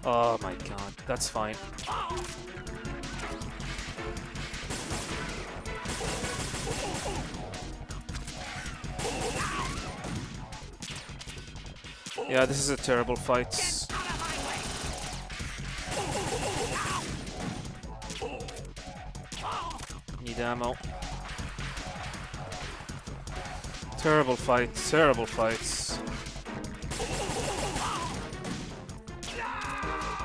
Oh my god, that's fine. Yeah, this is a terrible fight. Need ammo. Terrible fight, terrible fights.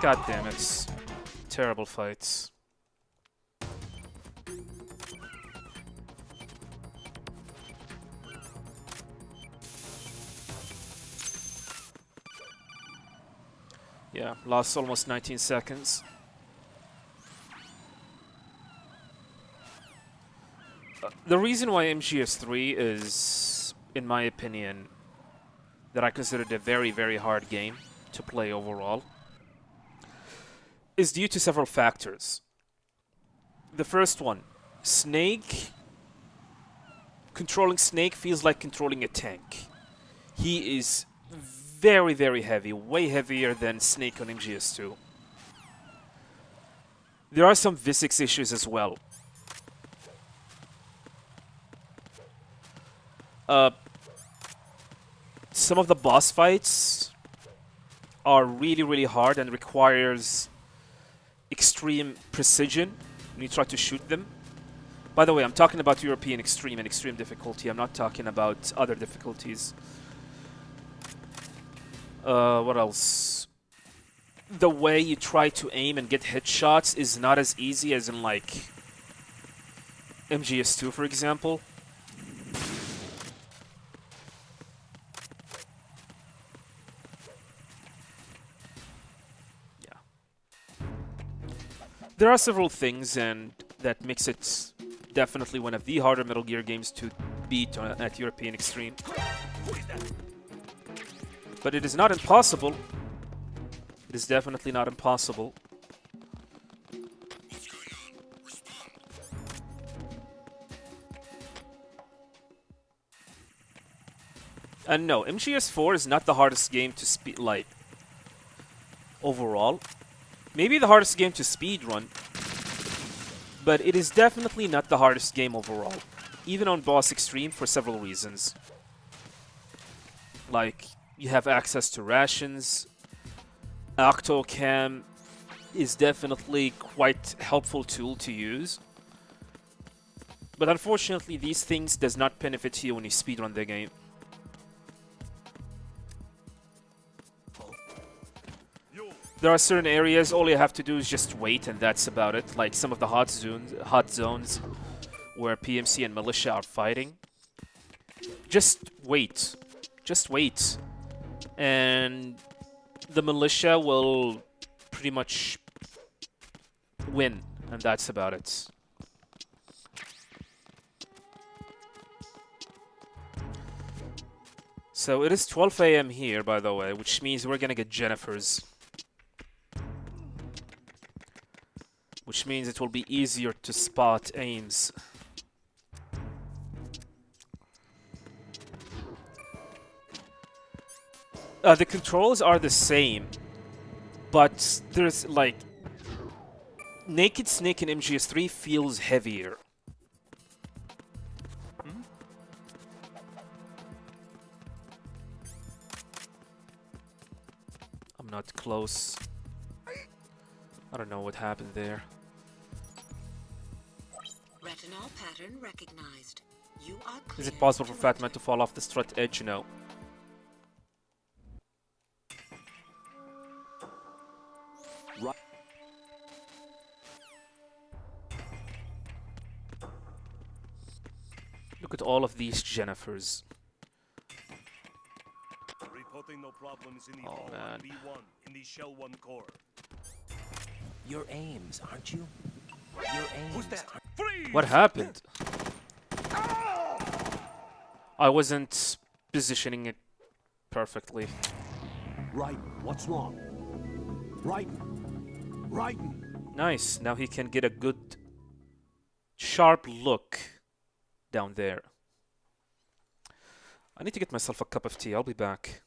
God damn it. Terrible fights. Yeah, lost almost 19 seconds. The reason why MGS3 is, in my opinion, that I consider it a very, very hard game to play overall, is due to several factors. The first one, Snake. Controlling Snake feels like controlling a tank. He is very, very heavy, way heavier than Snake on MGS2. There are some physics issues as well. Some of the boss fights are really, really hard and requires extreme precision when you try to shoot them. By the way, I'm talking about European extreme and extreme difficulty. I'm not talking about other difficulties. What else? The way you try to aim and get headshots is not as easy as in, like, MGS2, for example. Yeah. There are several things, and that makes it definitely one of the harder Metal Gear games to beat at European Extreme. But it is not impossible. It is definitely not impossible. What's going on? Respond. And no, MGS4 is not the hardest game to like overall. Maybe the hardest game to speedrun, but it is definitely not the hardest game overall. Even on Boss Extreme for several reasons. Like, you have access to rations. Octocam is definitely quite helpful tool to use. But unfortunately, these things does not benefit you when you speedrun the game. There are certain areas, all you have to do is just wait, and that's about it. Like some of the hot zones where PMC and militia are fighting. Just wait. Just wait. And the militia will pretty much win, and that's about it. So it is 12 AM here, by the way, which means we're gonna get Jennifer's. Which means it will be easier to spot Ames. The controls are the same, but there's like Naked Snake in MGS3 feels heavier. I'm not close. I don't know what happened there. Retinol pattern recognized. You are Is it clear possible for to Fat Man enter. to fall off the strut edge? No. Look at all of these Jennifers. Reporting no problems in the Oh, hall man. on B1 in the Shell 1 core. You're Ames, aren't you? You're Ames. Who's that? Freeze! What happened? I wasn't positioning it perfectly. Right. What's wrong? Right. Nice. Now he can get a good, sharp look down there. I need to get myself a cup of tea. I'll be back.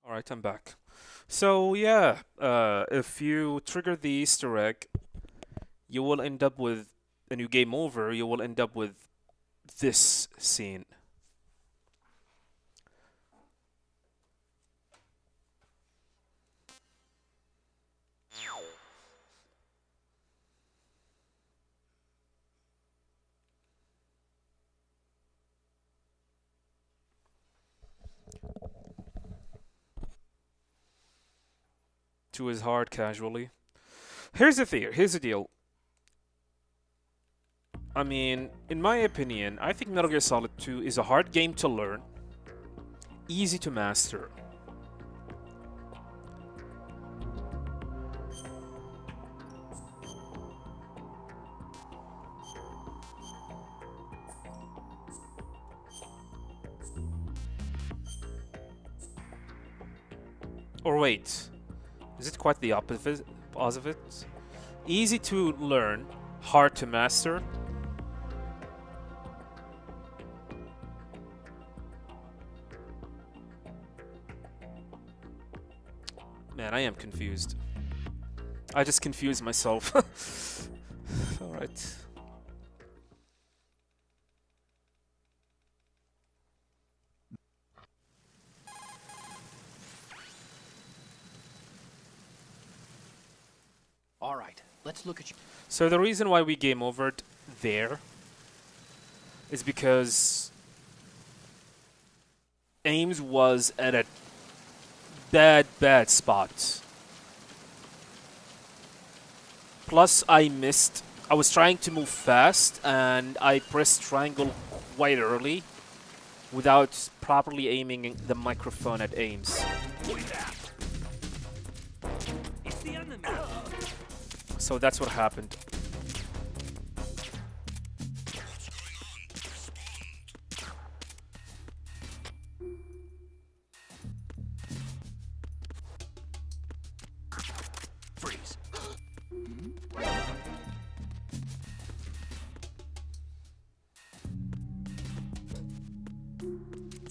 Alright, I'm back. So yeah, if you trigger the Easter egg, you will end up with, and you game over, you will end up with this scene. To his heart casually. Here's the deal. I mean, in my opinion, I think Metal Gear Solid 2 is a hard game to learn, easy to master. Or wait, is it quite the opposite? Easy to learn, hard to master. Man, I am confused. I just confused myself. Alright. All right, let's look at you. So the reason why we game overed there is because Ames was at a bad spot. Plus I missed. I was trying to move fast and I pressed triangle quite early without properly aiming the microphone at Ames. It's the enemy. So that's what happened. Freeze.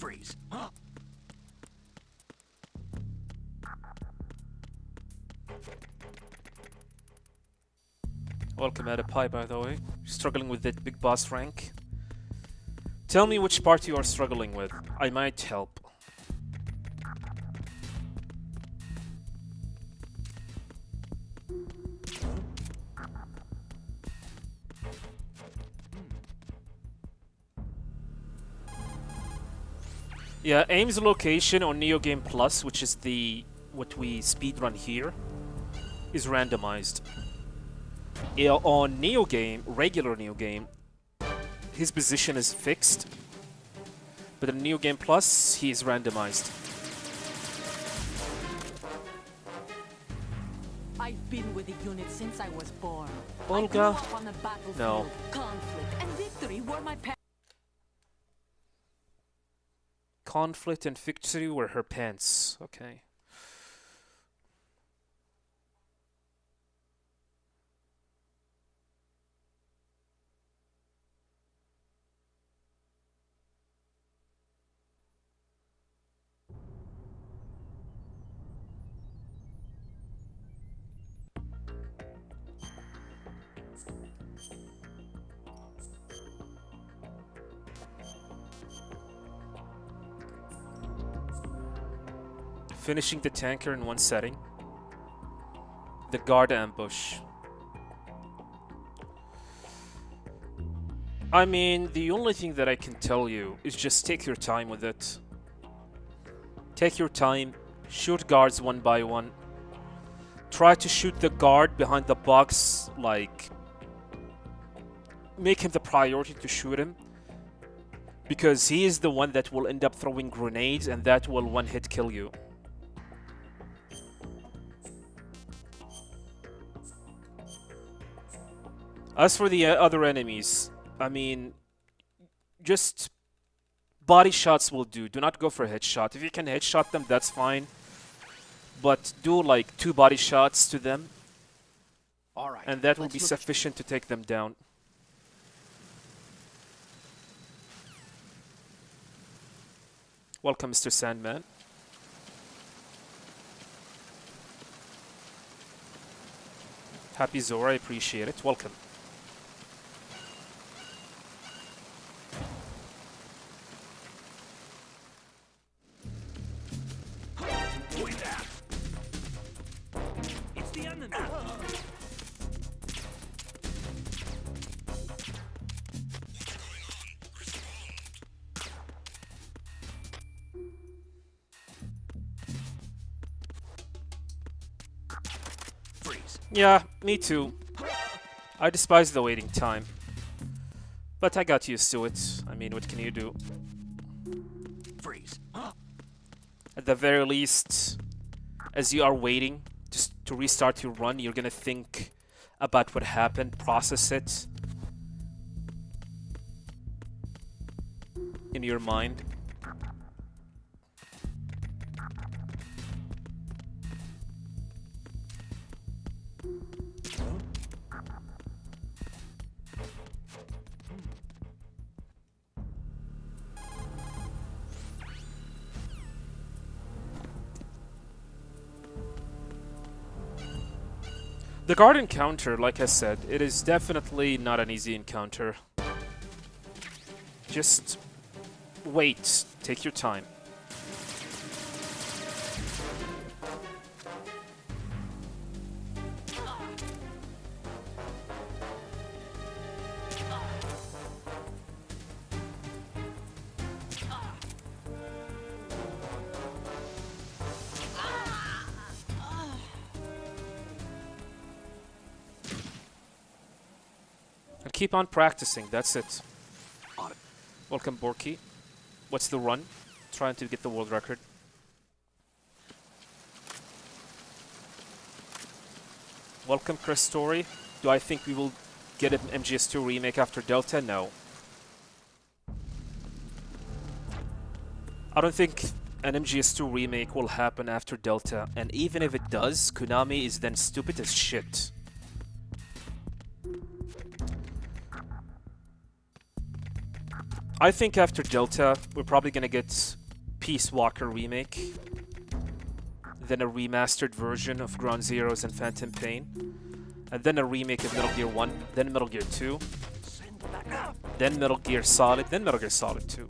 Freeze. Welcome at a pie, by the way. Struggling with that big boss rank. Tell me which part you are struggling with. I might help. Yeah, Ames location on Neo Game Plus, which is the what we speedrun here, is randomized. On Neo Game, regular Neo Game, his position is fixed, but in Neo Game Plus, he is randomized. I've been with the unit since I was born. Olga? I grew up on the battlefield. No. Conflict and victory were my parents. Conflict and victory were her pants. Okay. Finishing the tanker in one setting. The guard ambush. I mean, the only thing that I can tell you is just take your time with it. Take your time, shoot guards one by one. Try to shoot the guard behind the box, like, make him the priority to shoot him. Because he is the one that will end up throwing grenades and that will one-hit kill you. As for the other enemies, I mean, just body shots will do. Do not go for a headshot. If you can headshot them, that's fine. But do like 2 body shots to them, All right. and that will let's be look sufficient to take them down. Welcome, Mr. Sandman. Happy Zora, I appreciate it. Welcome. It's the enemy. Freeze. Yeah, me too. I despise the waiting time. But I got used to it. I mean, what can you do? Freeze. At the very least, as you are waiting just to restart your run, you're gonna think about what happened, process it in your mind. The guard encounter, like I said, it is definitely not an easy encounter. Just wait, take your time. And keep on practicing, that's it. Welcome, Borky. What's the run? Trying to get the world record. Welcome, Chris Story. Do I think we will get an MGS2 remake after Delta? No. I don't think an MGS2 remake will happen after Delta, and even if it does, Konami is then stupid as shit. I think after Delta, we're probably gonna get Peace Walker remake, then a remastered version of Ground Zeroes and Phantom Pain, and then a remake of Metal Gear 1, then Metal Gear 2, then Metal Gear Solid, then Metal Gear Solid 2.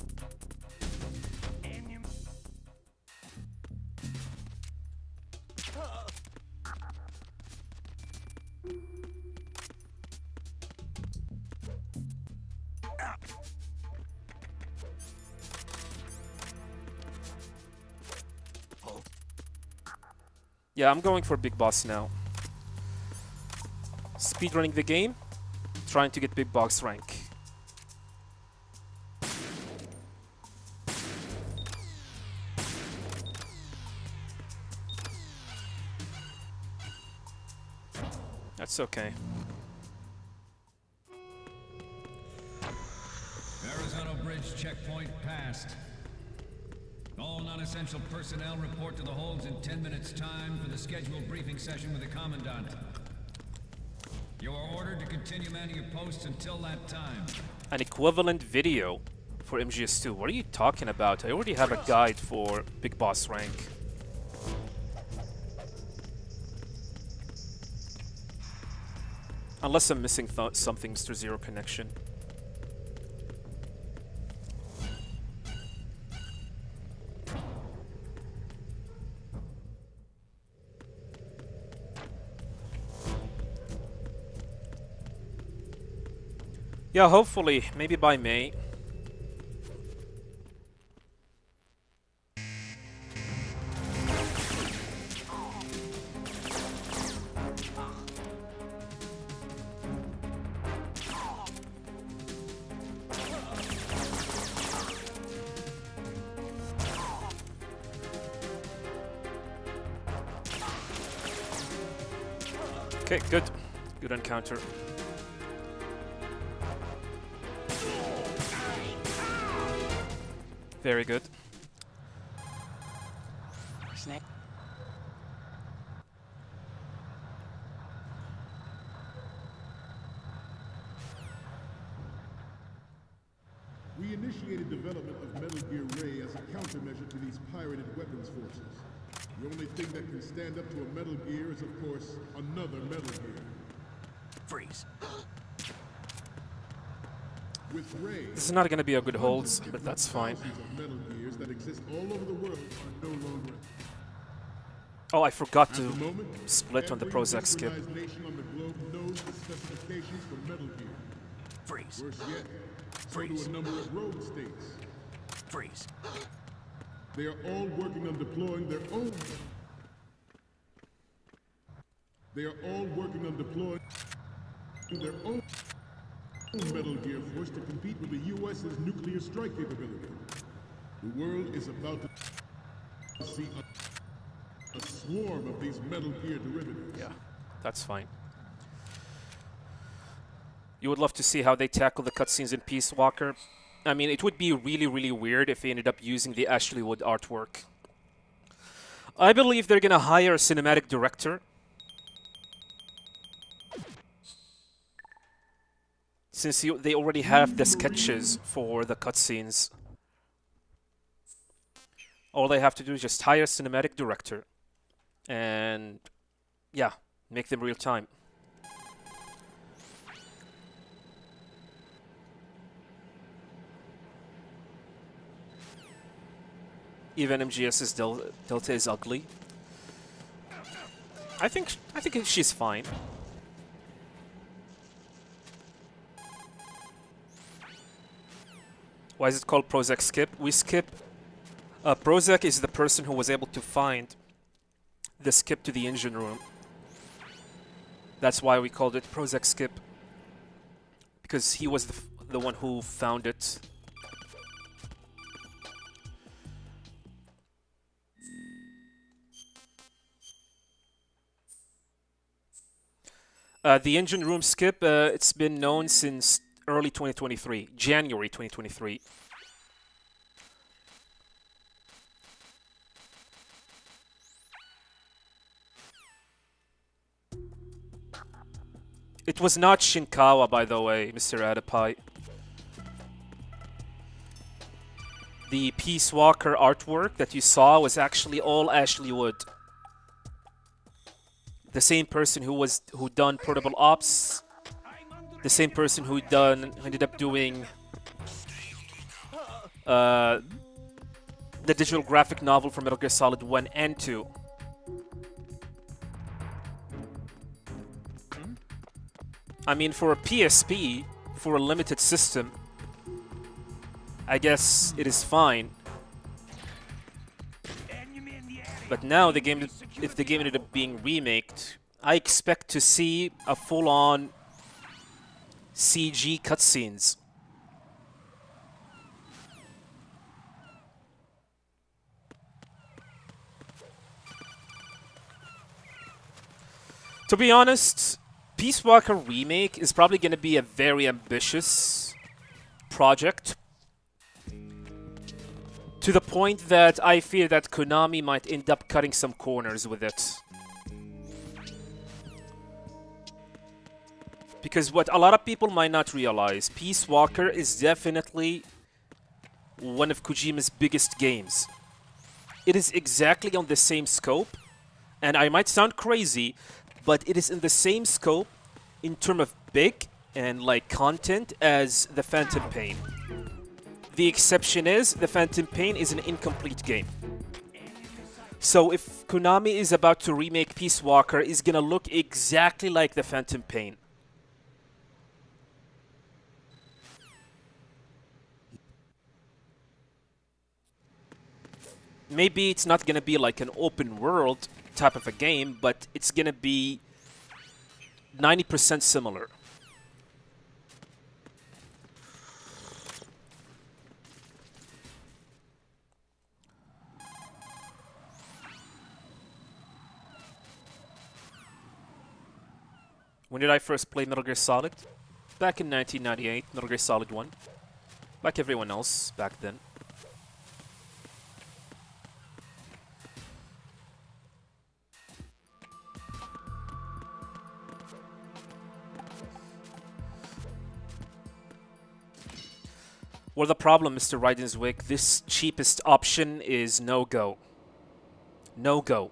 Yeah, I'm going for Big Boss now. Speedrunning the game, trying to get Big Boss rank. That's okay. Arizona Bridge checkpoint passed. All non-essential personnel report to the holds in 10 minutes' time for the scheduled briefing session with the Commandant. You are ordered to continue manning your posts until that time. An equivalent video for MGS2. What are you talking about? I already have a guide for Big Boss rank. Unless I'm missing something, Mr. Zero Connection. Yeah, hopefully, maybe by May. Okay, good. Good encounter. Very good. Snake. We initiated development of Metal Gear Ray as a countermeasure to these pirated weapons forces. The only thing that can stand up to a Metal Gear is, of course, another Metal Gear. Freeze. With Ray, This is not going to be a good hold, but that's fine. thousands of Metal Gears that exist all over the world are no longer. Oh, I forgot At the to moment, split on the every Prozac skip. synchronized nation on the globe knows the specifications for Metal Gear. Freeze. Worse yet, so do a number of rogue states. Freeze. They are all working on deploying their own. They are all working on deploying their own Metal Gear force to compete with the U.S.'s nuclear strike capability. The world is about to see a swarm of these Metal Gear derivatives. Yeah, that's fine. You would love to see how they tackle the cutscenes in Peace Walker. I mean, it would be really, really weird if they ended up using the Ashley Wood artwork. I believe they're gonna hire a cinematic director. Since they already have the sketches for the cutscenes. All they have to do is just hire a cinematic director. And yeah, make them real time. Even MGS's Delta is ugly. I think she's fine. Why is it called Prozac skip? We skip. Prozac is the person who was able to find the skip to the engine room. That's why we called it Prozac skip. Because he was the one who found it. The engine room skip, it's been known since early 2023, January 2023. It was not Shinkawa, by the way, Mr. Adapai. The Peace Walker artwork that you saw was actually all Ashley Wood. The same person who done Portable Ops, the same person who ended up doing the digital graphic novel for Metal Gear Solid 1 and 2. I mean, for a PSP, for a limited system, I guess it is fine. But now the game, if the game ended up being remaked, I expect to see a full-on CG cutscenes. To be honest, Peace Walker Remake is probably going to be a very ambitious project. To the point that I fear that Konami might end up cutting some corners with it. Because what a lot of people might not realize, Peace Walker is definitely one of Kojima's biggest games. It is exactly on the same scope, and I might sound crazy, but it is in the same scope in terms of big and like content as the Phantom Pain. The exception is the Phantom Pain is an incomplete game. So if Konami is about to remake Peace Walker, it's gonna look exactly like the Phantom Pain. Maybe it's not gonna be like an open world type of a game, but it's gonna be 90% similar. When did I first play Metal Gear Solid? Back in 1998, Metal Gear Solid 1. Like everyone else back then. Well, the problem, Mr. Raidenswick, this cheapest option is no-go. No-go.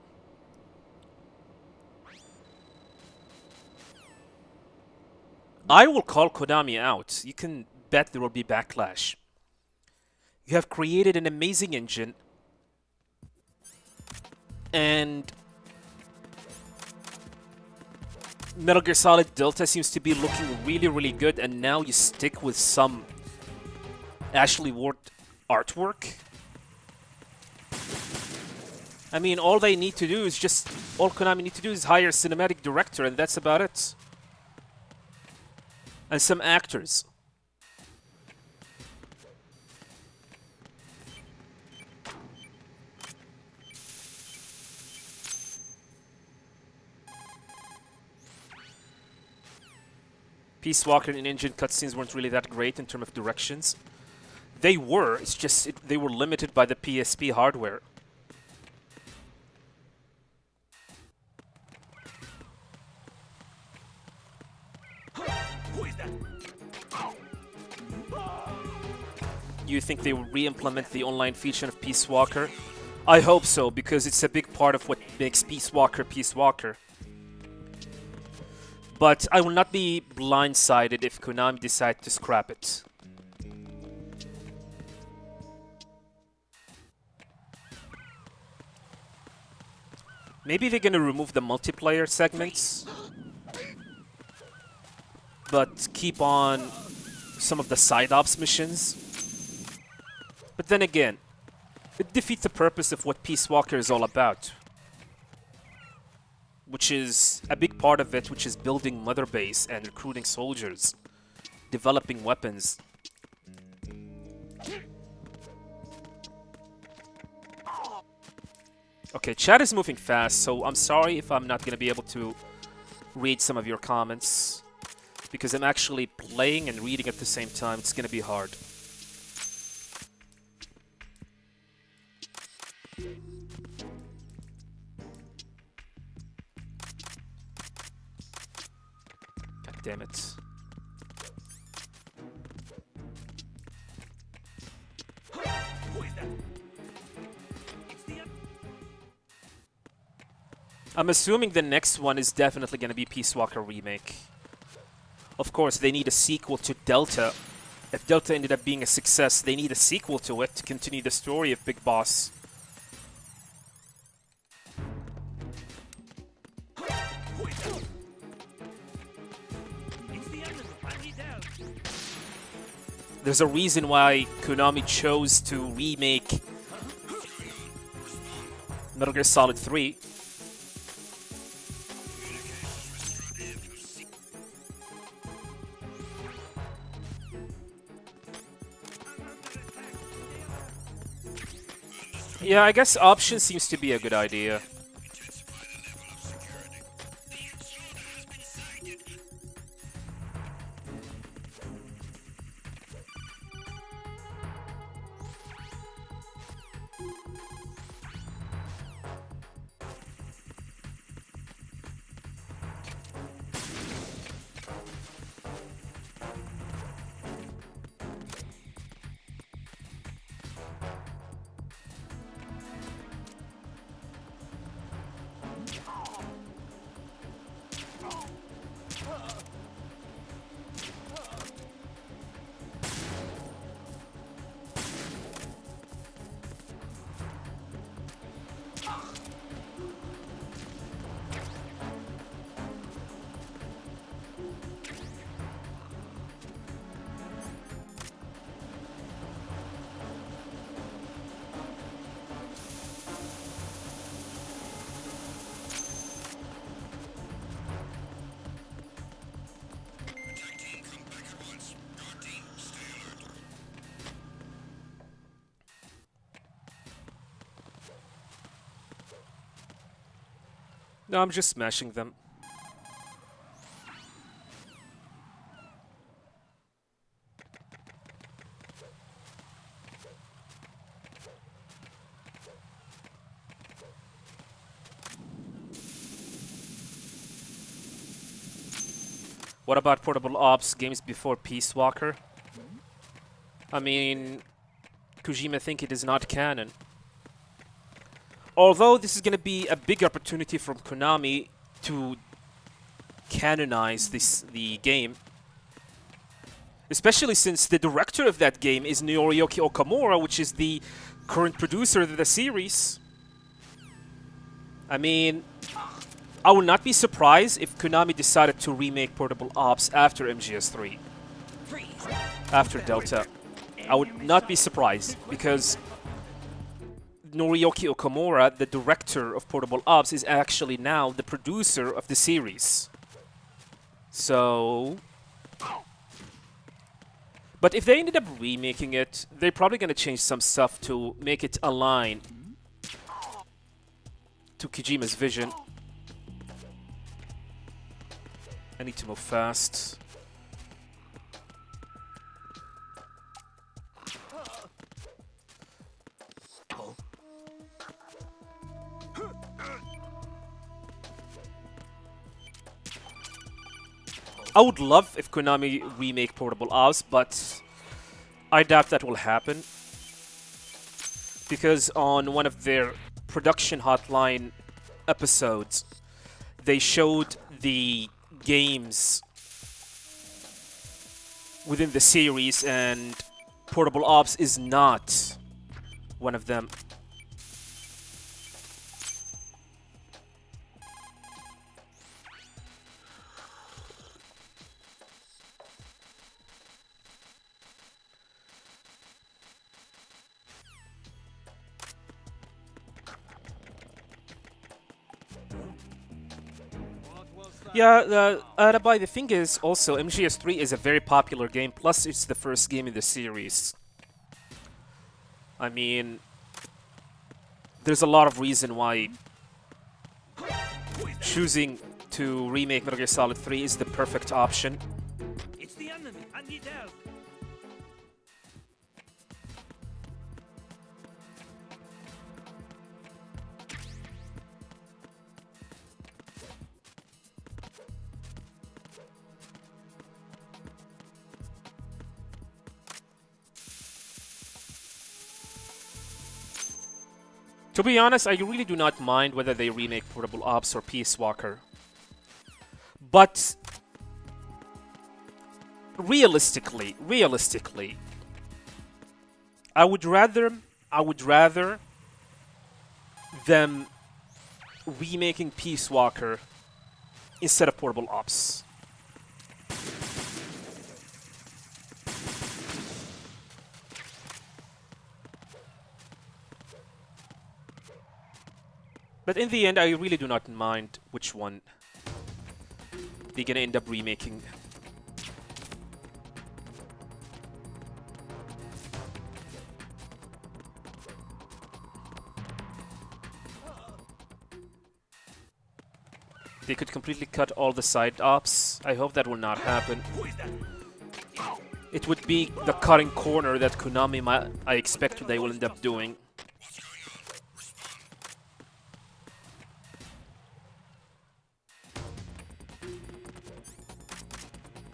I will call Konami out. You can bet there will be backlash. You have created an amazing engine, and Metal Gear Solid Delta seems to be looking really, really good, and now you stick with some Ashley Ward artwork. I mean, all Konami need to do is hire a cinematic director, and that's about it. And some actors. Peace Walker and engine cutscenes weren't really that great in terms of directions. They were, it's just they were limited by the PSP hardware. Who is that? You think they will re-implement the online feature of Peace Walker? I hope so, because it's a big part of what makes Peace Walker Peace Walker. But I will not be blindsided if Konami decide to scrap it. Maybe they're gonna remove the multiplayer segments, but keep on some of the side ops missions. But then again, it defeats the purpose of what Peace Walker is all about, which is a big part of it, which is building mother base and recruiting soldiers, developing weapons. Okay, chat is moving fast, so I'm sorry if I'm not gonna be able to read some of your comments, because I'm actually playing and reading at the same time. It's gonna be hard. God damn it. Who is that? It's the... I'm assuming the next one is definitely going to be Peace Walker Remake. Of course, they need a sequel to Delta. If Delta ended up being a success, they need a sequel to it to continue the story of Big Boss. Who is that? It's the enemy. I need help. There's a reason why Konami chose to remake Metal Gear Solid 3. Yeah, I guess option seems to be a good idea. No, I'm just smashing them. What about Portable Ops games before Peace Walker? I mean, Kojima think it is not canon. Although this is going to be a big opportunity from Konami to canonize the game, Especially since the director of that game is Noriyuki Okamura, which is the current producer of the series. I mean, I would not be surprised if Konami decided to remake Portable Ops after MGS3. After Delta. I would not be surprised, because Noriyuki Okamura, the director of Portable Ops, is actually now the producer of the series. So... But if they ended up remaking it, they're probably going to change some stuff to make it align to Kojima's vision. I need to move fast. I would love if Konami remake Portable Ops, but I doubt that will happen. Because on one of their production hotline episodes, they showed the games within the series, and Portable Ops is not one of them. Yeah, Arabai, the thing is also MGS3 is a very popular game, plus it's the first game in the series. I mean, there's a lot of reason why choosing to remake Metal Gear Solid 3 is the perfect option. It's the enemy. I need help. To be honest, I really do not mind whether they remake Portable Ops or Peace Walker. But realistically, I would rather them remaking Peace Walker instead of Portable Ops. But in the end, I really do not mind which one they're gonna end up remaking. They could completely cut all the side ops. I hope that will not happen. It would be the cutting corner that Konami I expect they will end up doing.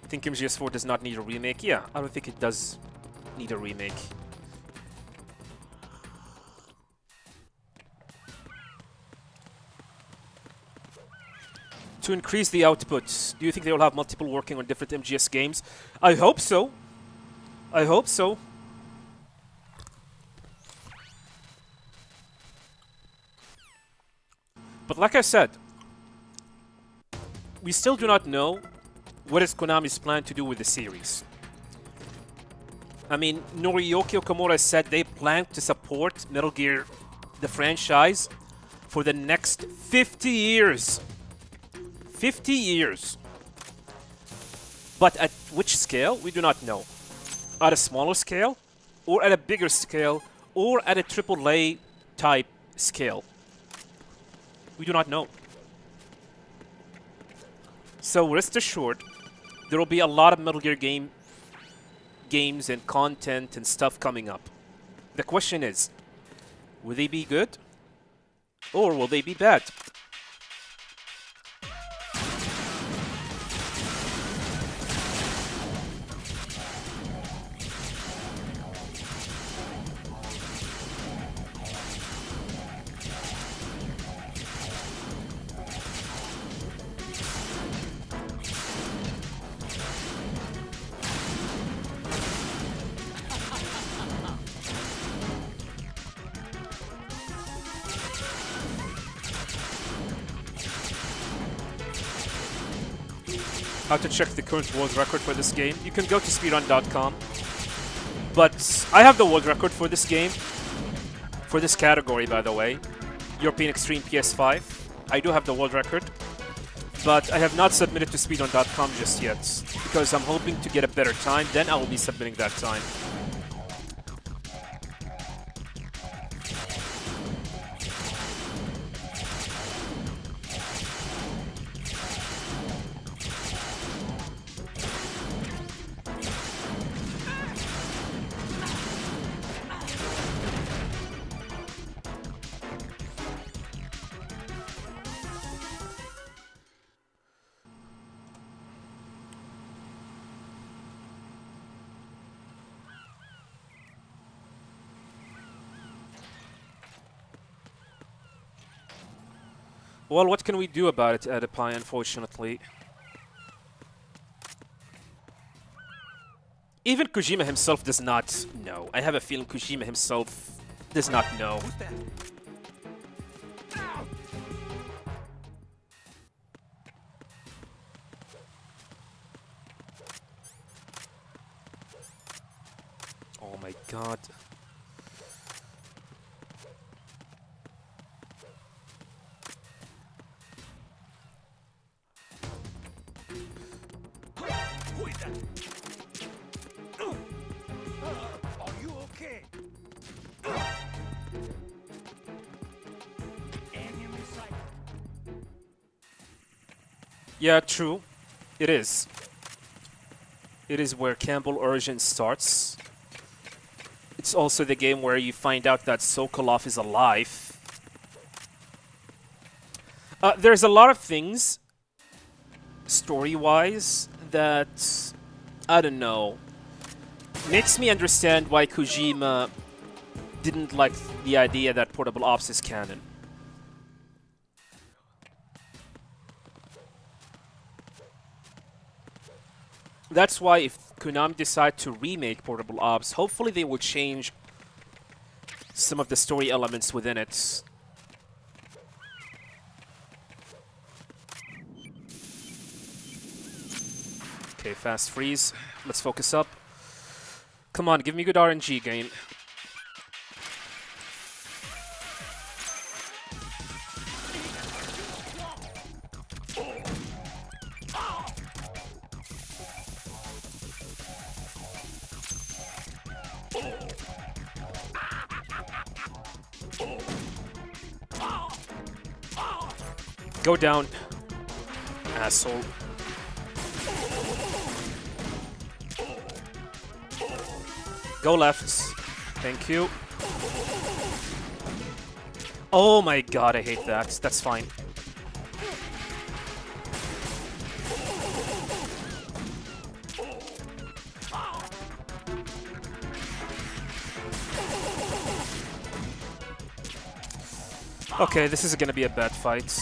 Think MGS4 does not need a remake? Yeah, I don't think it does need a remake. To increase the output, do you think they will have multiple working on different MGS games? I hope so. I hope so. But like I said, we still do not know what is Konami's plan to do with the series. I mean, Noriyuki Okamura said they plan to support Metal Gear, the franchise, for the next 50 years. 50 years. But at which scale, we do not know. At a smaller scale, or at a bigger scale, or at a AAA type scale. We do not know. So rest assured, there will be a lot of Metal Gear games and content and stuff coming up. The question is, will they be good? Or will they be bad? how to check the current world record for this game, you can go to speedrun.com. But I have the world record for this game, for this category, by the way, European Extreme PS5. I do have the world record, but I have not submitted to speedrun.com just yet, because I'm hoping to get a better time, then I will be submitting that time. Well, what can we do about it, Edipi, unfortunately? Even Kojima himself does not know. I have a feeling Kojima himself does not know. Who's that? Oh my god. Who is that? Are you okay? Enemy sight. Yeah, true. It is. It is where Campbell Origin starts. It's also the game where you find out that Sokolov is alive. There's a lot of things, story-wise, that, I don't know, makes me understand why Kojima didn't like the idea that Portable Ops is canon. That's why if Konami decide to remake Portable Ops, hopefully they will change some of the story elements within it. Okay, fast freeze. Let's focus up. Come on, give me good RNG gain. Go down, asshole. Go left. Thank you. Oh my god, I hate that. That's fine. Okay, this is gonna be a bad fight.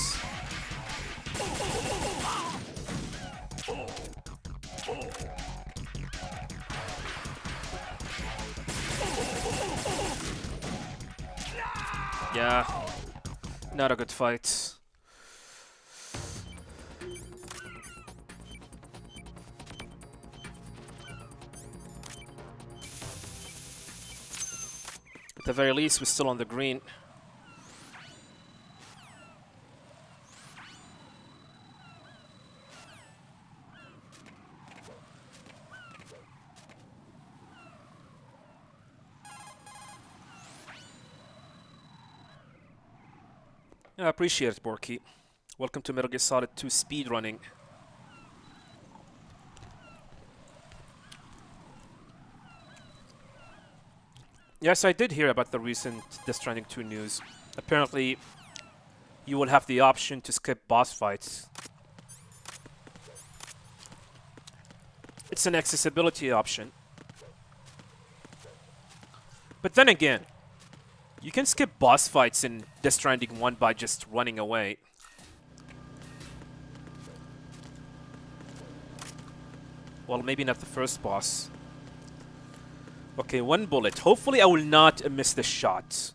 Yeah, not a good fight. At the very least, we're still on the green. I appreciate it, Borky. Welcome to Metal Gear Solid 2 Speedrunning. Yes, I did hear about the recent Death Stranding 2 news. Apparently, you will have the option to skip boss fights. It's an accessibility option. But then again, you can skip boss fights in Death Stranding 1 by just running away. Well, maybe not the first boss. Okay, one bullet. Hopefully I will not miss the shot.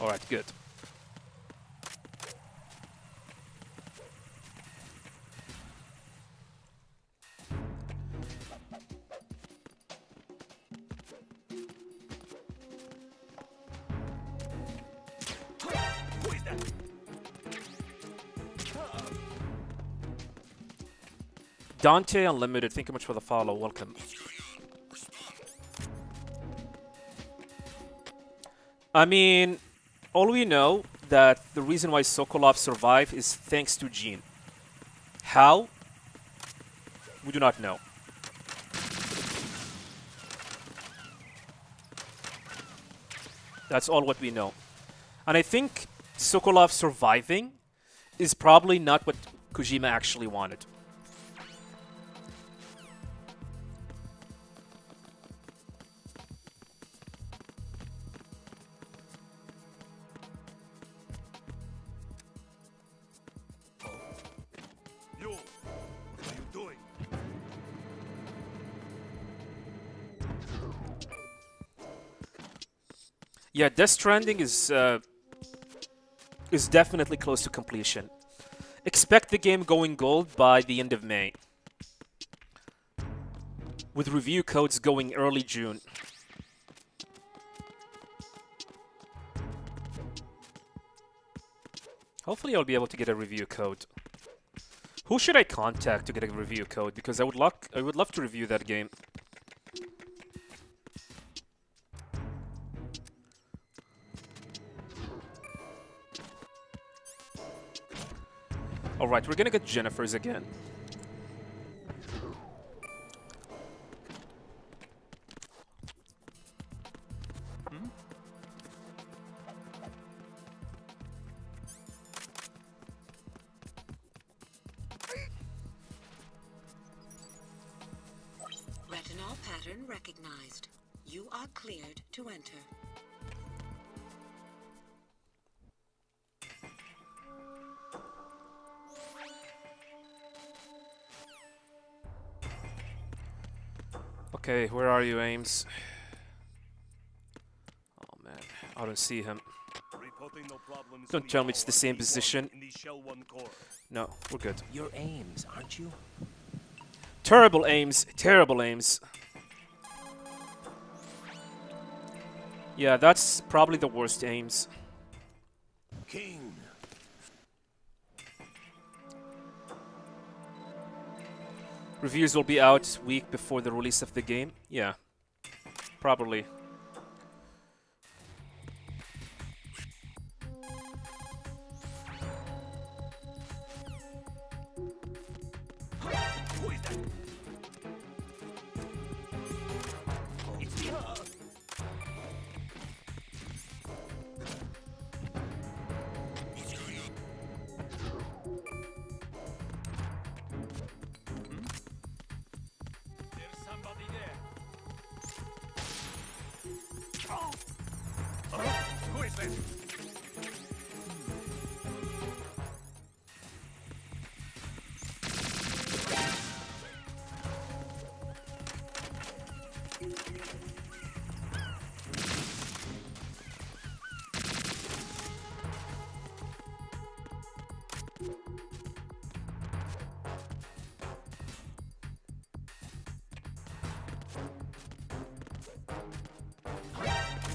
Alright, good. Who is that? Dante Unlimited, thank you much for the follow. Welcome. I mean, all we know that the reason why Sokolov survived is thanks to Gene. How? We do not know. That's all what we know. And I think Sokolov surviving is probably not what Kojima actually wanted. You. What are you doing? Yeah, Death Stranding is definitely close to completion. Expect the game going gold by the end of May, with review codes going early June. Hopefully I'll be able to get a review code. Who should I contact to get a review code? Because I would love to review that game. Alright, we're gonna get Jennifer's again. Retinol pattern recognized. You are cleared to enter. Okay, where are you, Ames? Oh man, I don't see him. Reporting no problems. Don't tell me it's the same position. In the Shell 1 core. No, we're good. You're Ames, aren't you? Terrible Ames, terrible Ames. Yeah, that's probably the worst Ames. King. Reviews will be out week before the release of the game. Yeah, probably. Who is that? It's the There's somebody there. Who is this?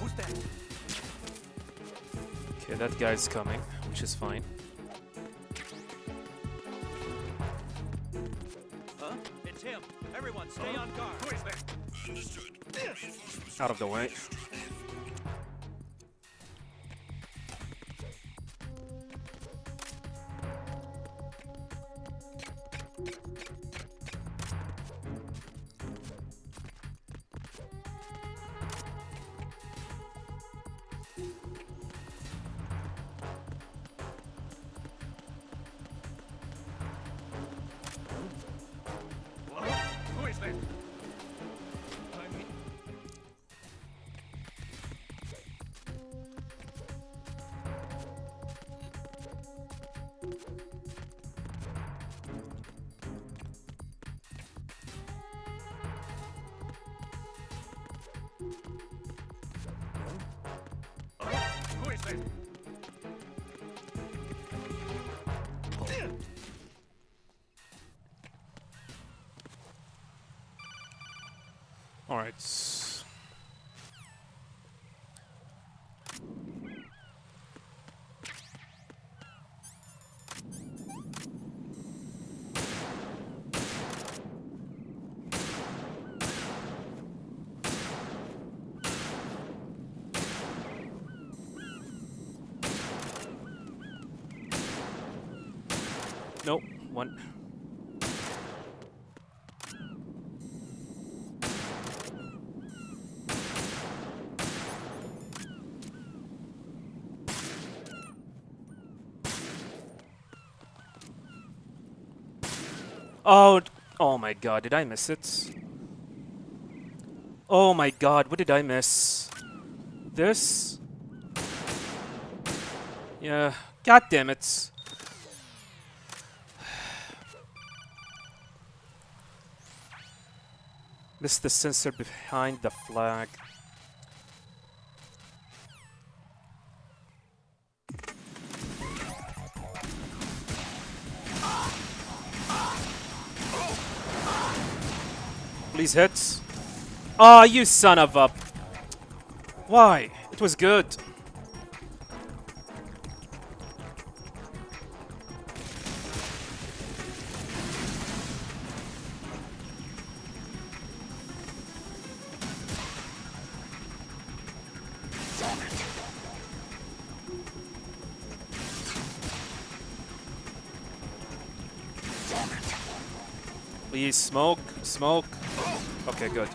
Who's that? Okay, that guy's coming, which is fine. Huh? It's him. Everyone, stay on guard. Who is that? Understood. Reinforcements Out of the way. Who is that? Who is that? Alright. Nope, one. Oh my god, did I miss it? Oh my god, what did I miss? This? Yeah, god damn it. Missed the sensor behind the flag. Please hit. Ah, you son of a... Why? It was good. Please smoke, smoke. Okay, good.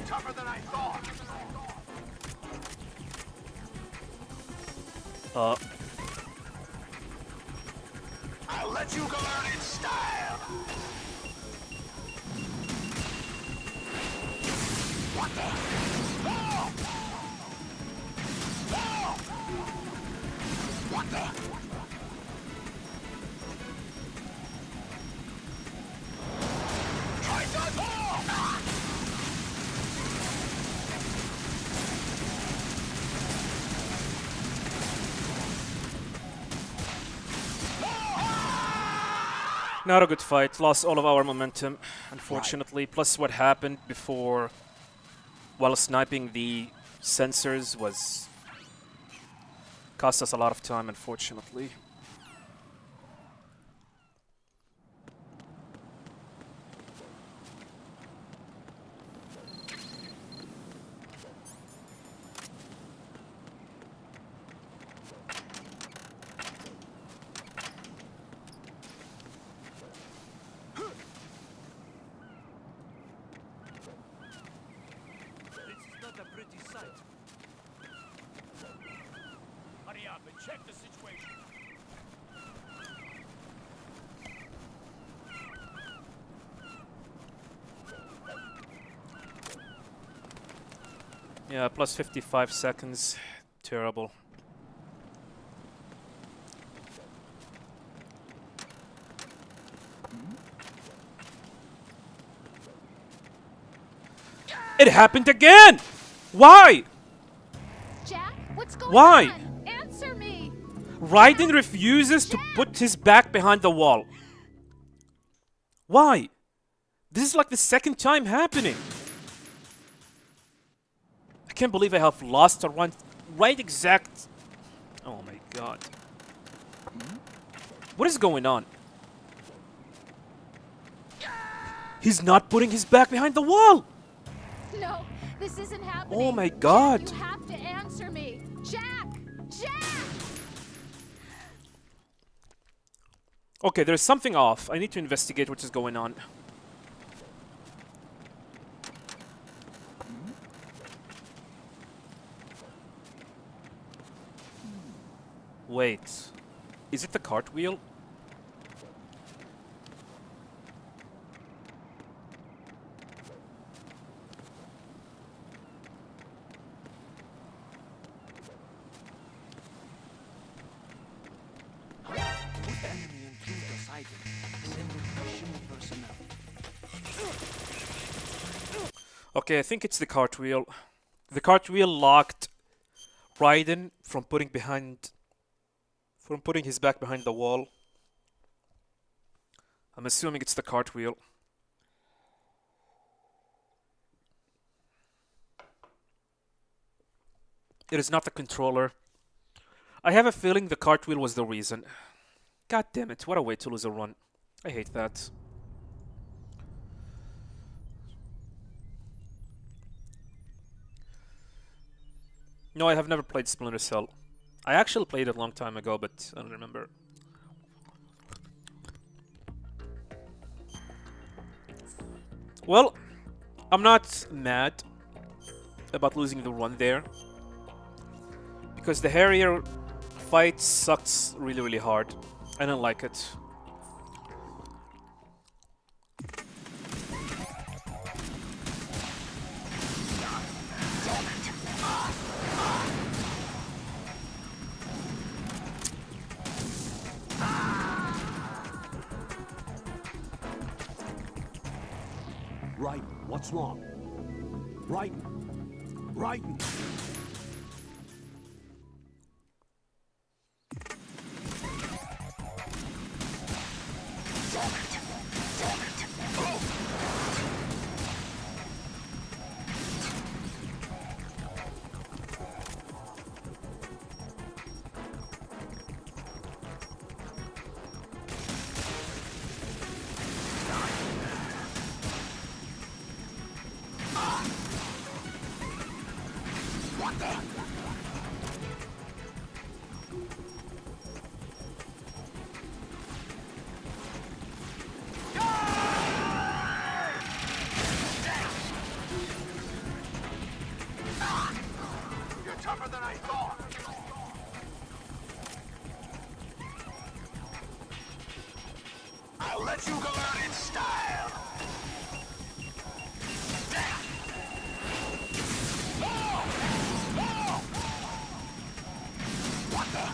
Tougher than I thought. I'll let you go out in style. What the? Oh! Oh! What the? Try to ah! Not a good fight. Lost all of our momentum, unfortunately. Plus what happened before while sniping the sensors was... cost us a lot of time, unfortunately. Hurry up and check the situation. Yeah, plus 55 seconds. Terrible. It happened again! Why? Jack, what's going Why? on? Answer me. Raiden refuses to put his back behind the wall. Why? This is like the second time happening. I can't believe I have lost a run right exact... Oh my god. What is going on? He's not putting his back behind the wall! No, this isn't happening. Oh my god. Jack, you have to answer me. Jack! Jack! Okay, there's something off. I need to investigate what is going on. Wait. Is it the cartwheel? Raiden. Assemble machine personnel. Okay, I think it's the cartwheel. The cartwheel locked Raiden from putting his back behind the wall. I'm assuming it's the cartwheel. It is not the controller. I have a feeling the cartwheel was the reason. God damn it, what a way to lose a run. I hate that. No, I have never played Splinter Cell. I actually played it a long time ago, but I don't remember. Well, I'm not mad about losing the run there, because the Harrier fight sucks really, really hard. I don't like it. Raiden, what's wrong? Raiden! Raiden! Tougher than I thought. I'll let you go out in style. What the?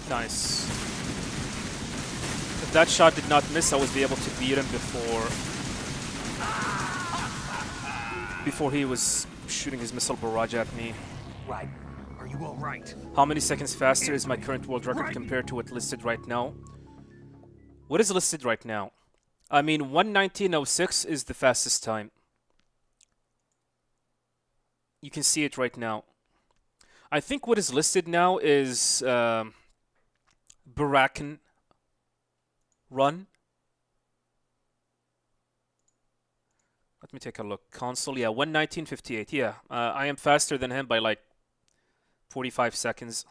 Nice. If that shot did not miss, I would be able to beat him before he was shooting his missile barrage at me. Raiden, are you all right? How many seconds faster is my current world record compared to what's listed right now? What is listed right now? I mean, 1:19:06 is the fastest time. You can see it right now. I think what is listed now is Barakan run. Let me take a look. Console, yeah, 1:19:58. Yeah, I am faster than him by like 45 seconds.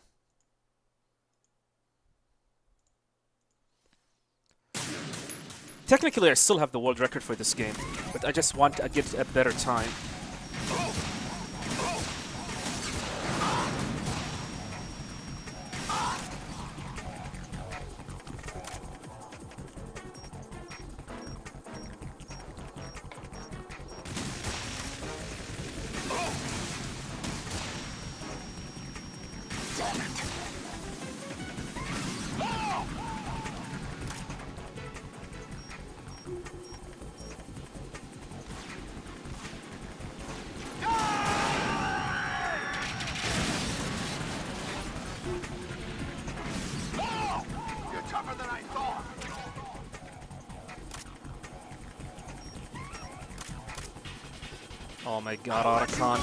Technically, I still have the world record for this game, but I just want to get a better time. Oh my god, Otacon.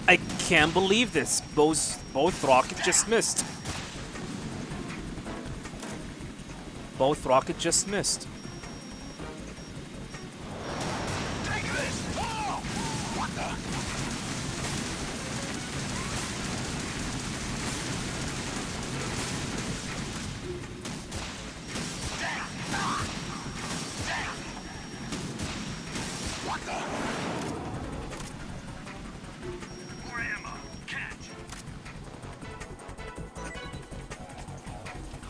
I can't believe this. Both rockets just missed. Both rockets just missed.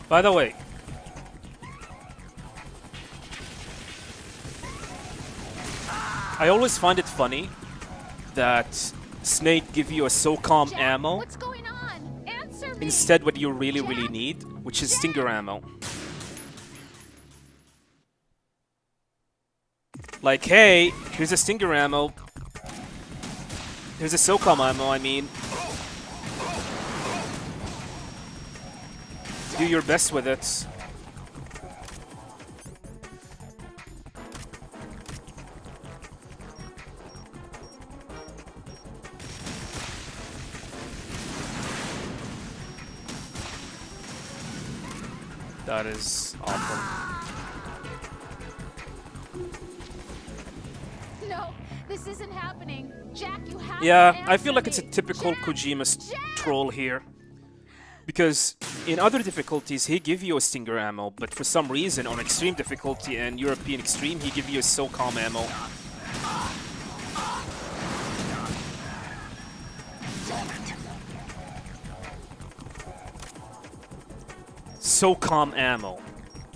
By the way, I always find it funny that Snake give you a SOCOM Jack, ammo what's going on? Answer me. instead what you really Jack? need, which is Stinger ammo. Like, hey, here's a Stinger ammo. Here's a SOCOM ammo, I mean. Do your best with it. That is awful. No, this isn't happening. Jack, you have to Yeah, I feel answer like it's a me. typical Jack! Kojima Jack! troll here. Because in other difficulties, he give you a Stinger ammo, but for some reason, on Extreme difficulty and European Extreme, he give you a SOCOM ammo. SOCOM ammo.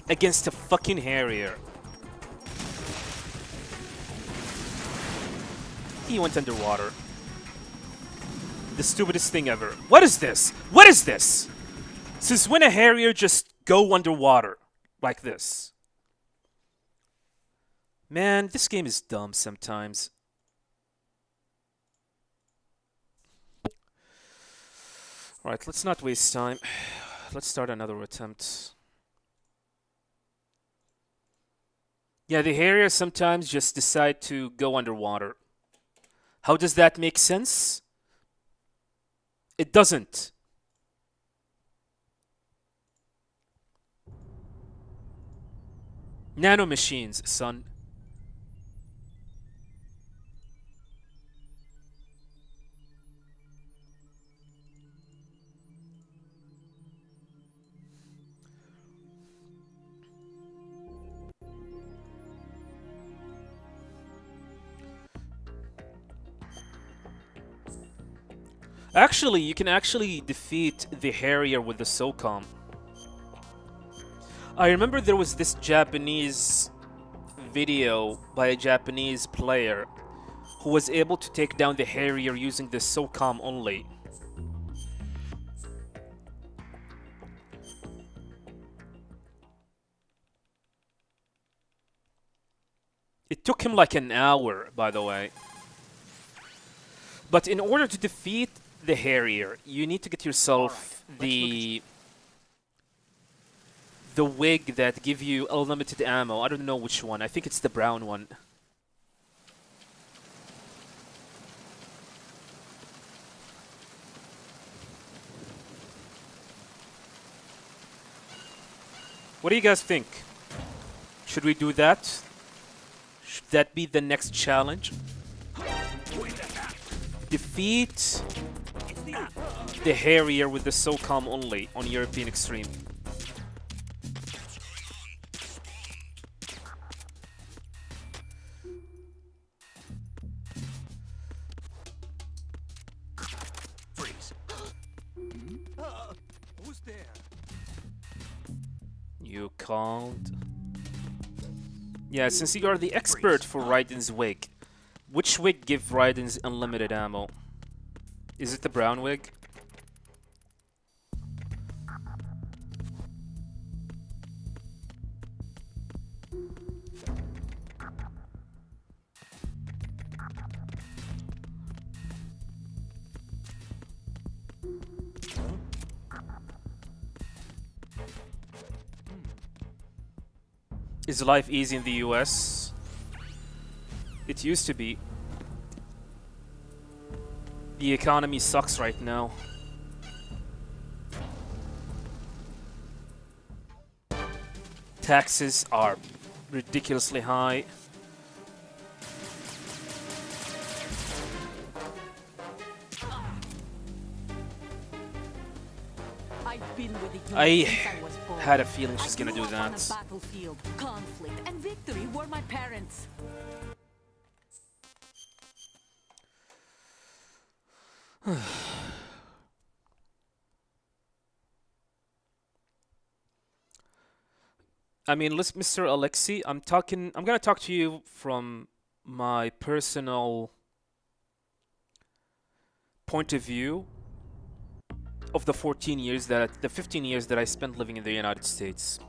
Against a fucking Harrier. He went underwater. The stupidest thing ever. What is this? What is this? Since when a Harrier just go underwater like this? Man, this game is dumb sometimes. Alright, let's not waste time. Let's start another attempt. Yeah, the Harrier sometimes just decide to go underwater. How does that make sense? It doesn't. Nanomachines, son. Actually, you can actually defeat the Harrier with the SOCOM. I remember there was this Japanese video by a Japanese player who was able to take down the Harrier using the SOCOM only. It took him like an hour, by the way. But in order to defeat the Harrier, you need to get yourself the wig that give you unlimited ammo. I don't know which one. I think it's the brown one. What do you guys think? Should we do that? Should that be the next challenge? Defeat the Harrier with the SOCOM only on European Extreme. Freeze. Who's there? You called. Yeah, since you are the expert for Raiden's wig, which wig give Raiden's unlimited ammo? Is it the brown wig? Is life easy in the US? It used to be. The economy sucks right now. Taxes are ridiculously high. I've been with the unit I since I was born. had a feeling she's I gonna grew do up on a that. battlefield. Conflict and victory were my parents. I mean, Mr. Alexei, I'm gonna talk to you from my personal point of view of the 15 years that I spent living in the United States.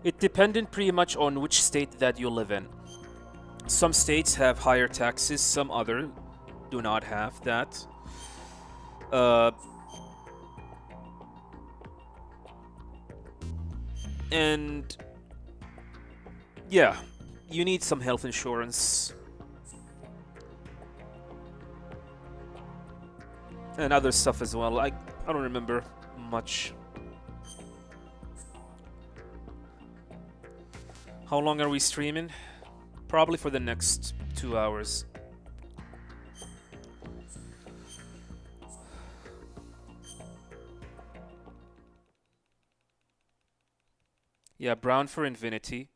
It depended pretty much on which state that you live in. Some states have higher taxes, some other do not have that. And yeah, you need some health insurance and other stuff as well. I don't remember much. How long are we streaming? Probably for the next 2 hours. Yeah, brown for Infinity.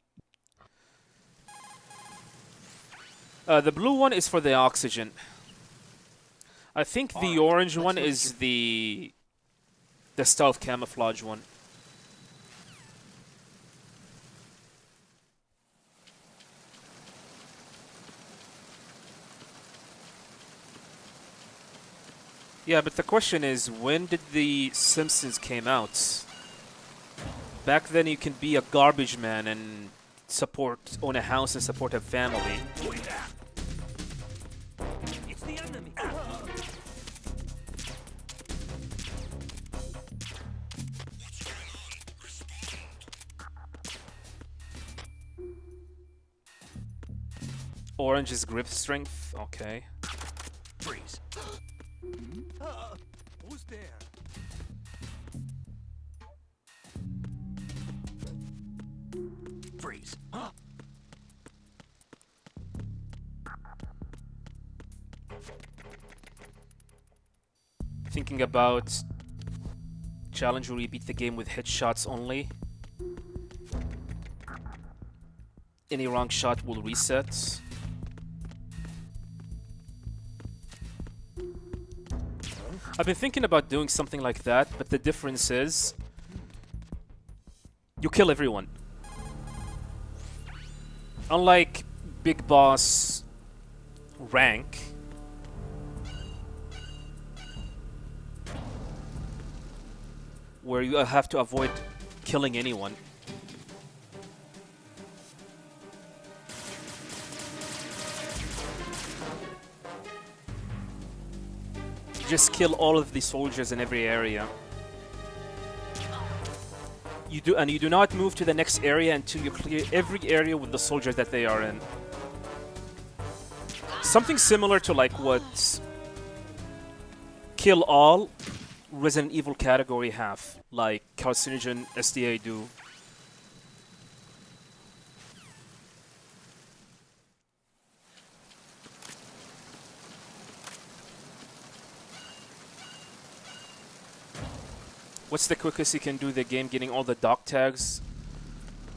The blue one is for the oxygen. I think the orange one is the stealth camouflage one. Yeah, but the question is, when did the Simpsons came out? Back then you can be a garbage man and own a house and support a family. It's the enemy. Orange is grip strength, okay. Freeze. Who's there? Freeze. Thinking about challenge where you beat the game with headshots only. Any wrong shot will reset. I've been thinking about doing something like that, but the difference is you kill everyone. Unlike Big Boss rank, where you have to avoid killing anyone. Just kill all of the soldiers in every area. You do not move to the next area until you clear every area with the soldiers that they are in. Something similar to like what Kill All Resident Evil category have, like Carcinogen SDA do. What's the quickest you can do the game getting all the dog tags?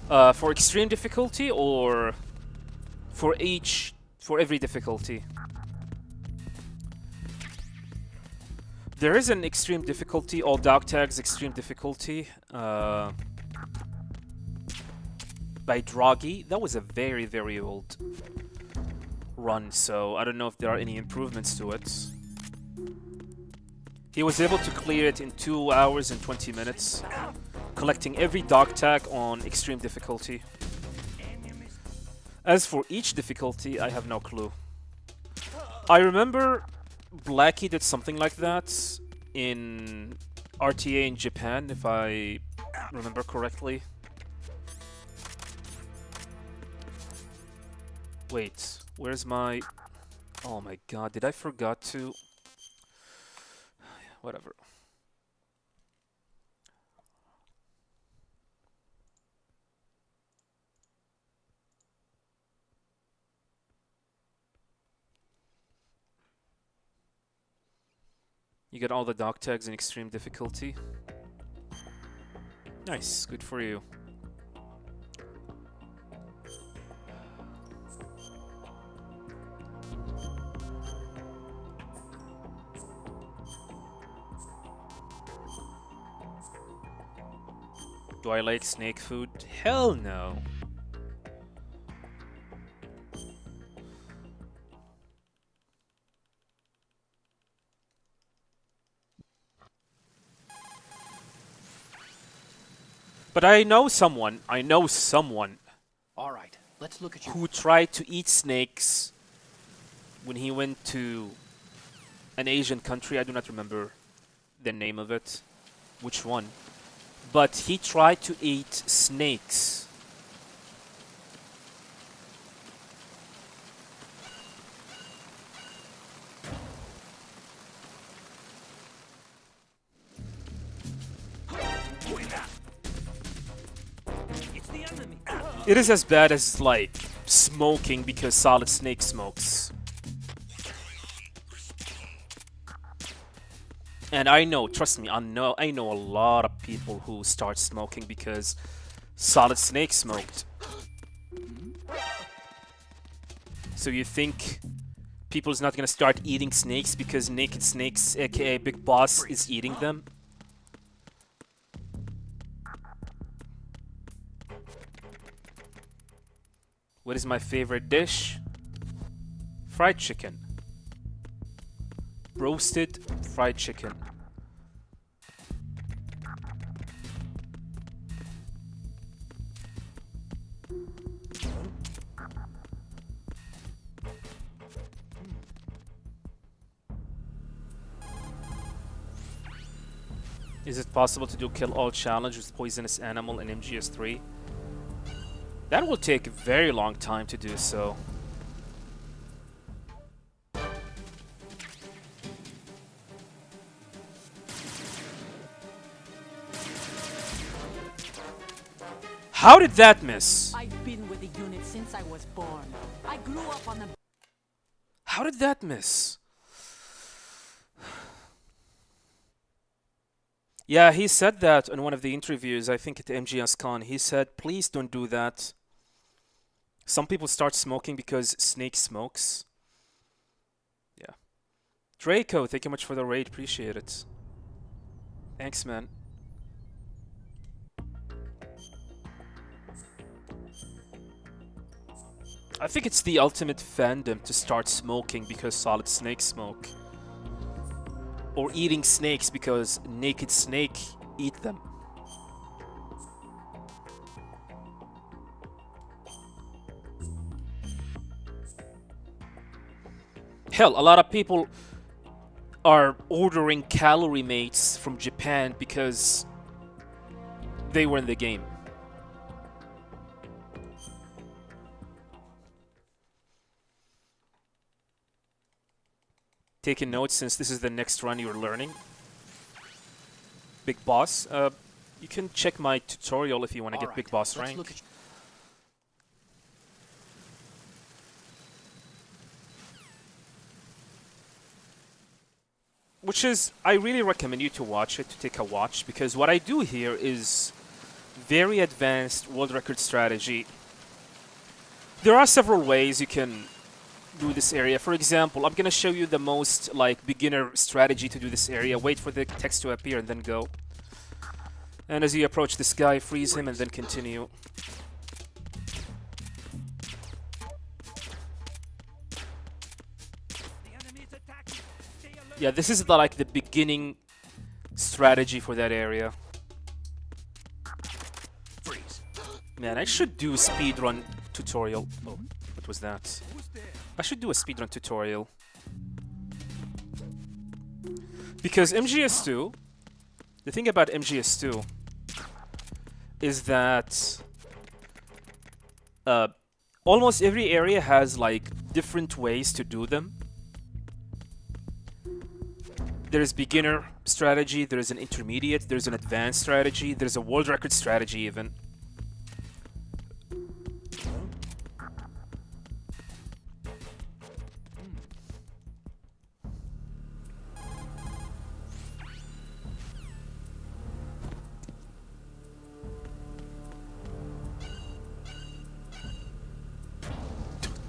For extreme difficulty or for every difficulty? There is an extreme difficulty, all dog tags extreme difficulty by Droggy. That was a very, very old run, so I don't know if there are any improvements to it. He was able to clear it in 2 hours and 20 minutes, collecting every dog tag on extreme difficulty. As for each difficulty, I have no clue. I remember Blackie did something like that in RTA in Japan, if I remember correctly. Wait, where's my... Oh my god, did I forgot to... Whatever. You get all the dog tags in extreme difficulty. Nice, good for you. Do I like snake food? Hell no. But I know someone All right, let's look at your... who tried to eat snakes when he went to an Asian country. I do not remember the name of it, which one. But he tried to eat snakes. It is as bad as like smoking because Solid Snake smokes. And I know, trust me, I know a lot of people who start smoking because Solid Snake smoked. So you think people's not gonna start eating snakes because Naked Snakes, aka Big Boss, is eating them? What is my favorite dish? Fried chicken. Roasted fried chicken. Is it possible to do kill all challenge with poisonous animal in MGS3? That will take a very long time to do so. How did that miss? I've been with the unit since I was born. I grew up on the... How did that miss? Yeah, he said that in one of the interviews, I think at MGS1. He said, please don't do that. Some people start smoking because Snake smokes. Yeah. Draco, thank you much for the raid. Appreciate it. Thanks, man. I think it's the ultimate fandom to start smoking because Solid Snake smoke. Or eating snakes because Naked Snake eat them. Hell, a lot of people are ordering calorie mates from Japan because they were in the game. Taking notes since this is the next run you're learning. Big Boss. You can check my tutorial if you want to get Big Boss rank. Which is, I really recommend you to watch it, to take a watch, because what I do here is very advanced world record strategy. There are several ways you can do this area. For example, I'm gonna show you the most like beginner strategy to do this area. Wait for the text to appear and then go. And as you approach this guy, freeze him and then continue. Yeah, this is the, like the beginning strategy for that area. Man, I should do a speedrun tutorial. Oh, what was that? I should do a speedrun tutorial. Because MGS2, the thing about MGS2 is that almost every area has like different ways to do them. There's beginner strategy, there's an intermediate, there's an advanced strategy, there's a world record strategy even.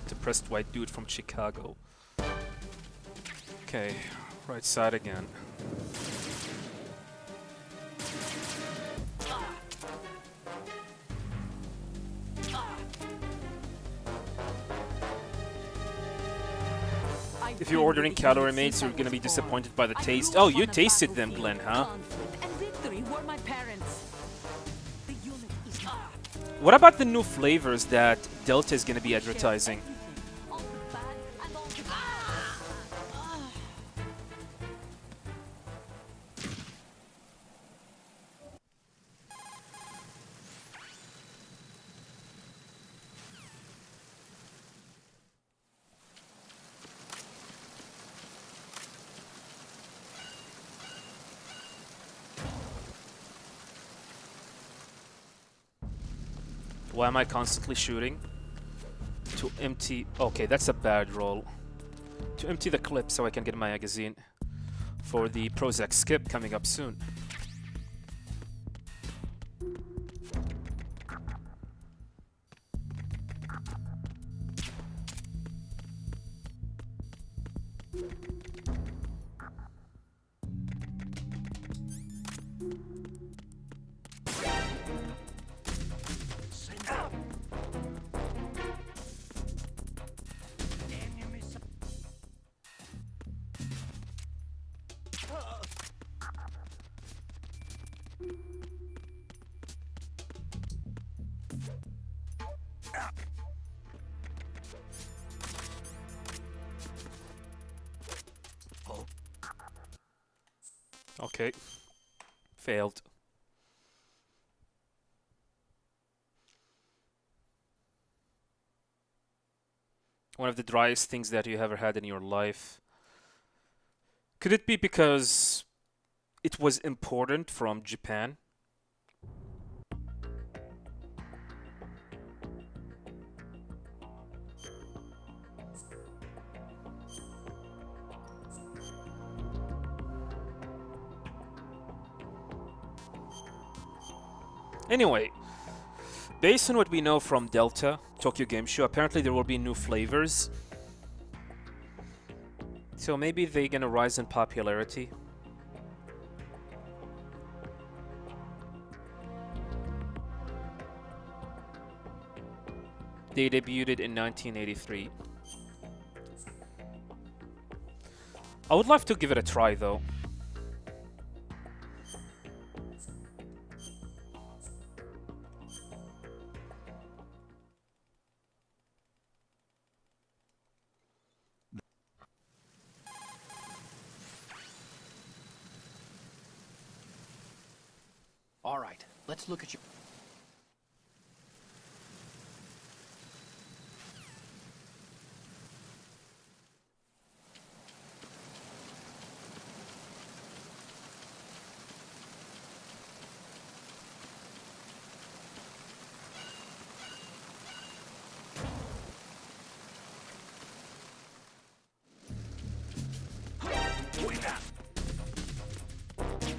Depressed white dude from Chicago. Okay, right side again. If you're ordering calorie mates, you're gonna be disappointed by the taste. Oh, you tasted them, Glenn, huh? And victory were my parents. The unit What about the new flavors that Delta is going to be advertising? All the bad and all the Why am I constantly shooting? To empty... Okay, that's a bad roll. To empty the clip so I can get my magazine for the Prozac skip coming up soon. Okay. Failed. One of the driest things that you ever had in your life. Could it be because it was important from Japan? Anyway, based on what we know from Delta, Tokyo Game Show, apparently there will be new flavors. So maybe they're gonna rise in popularity. They debuted in 1983. I would love to give it a try though. All right, let's look at your...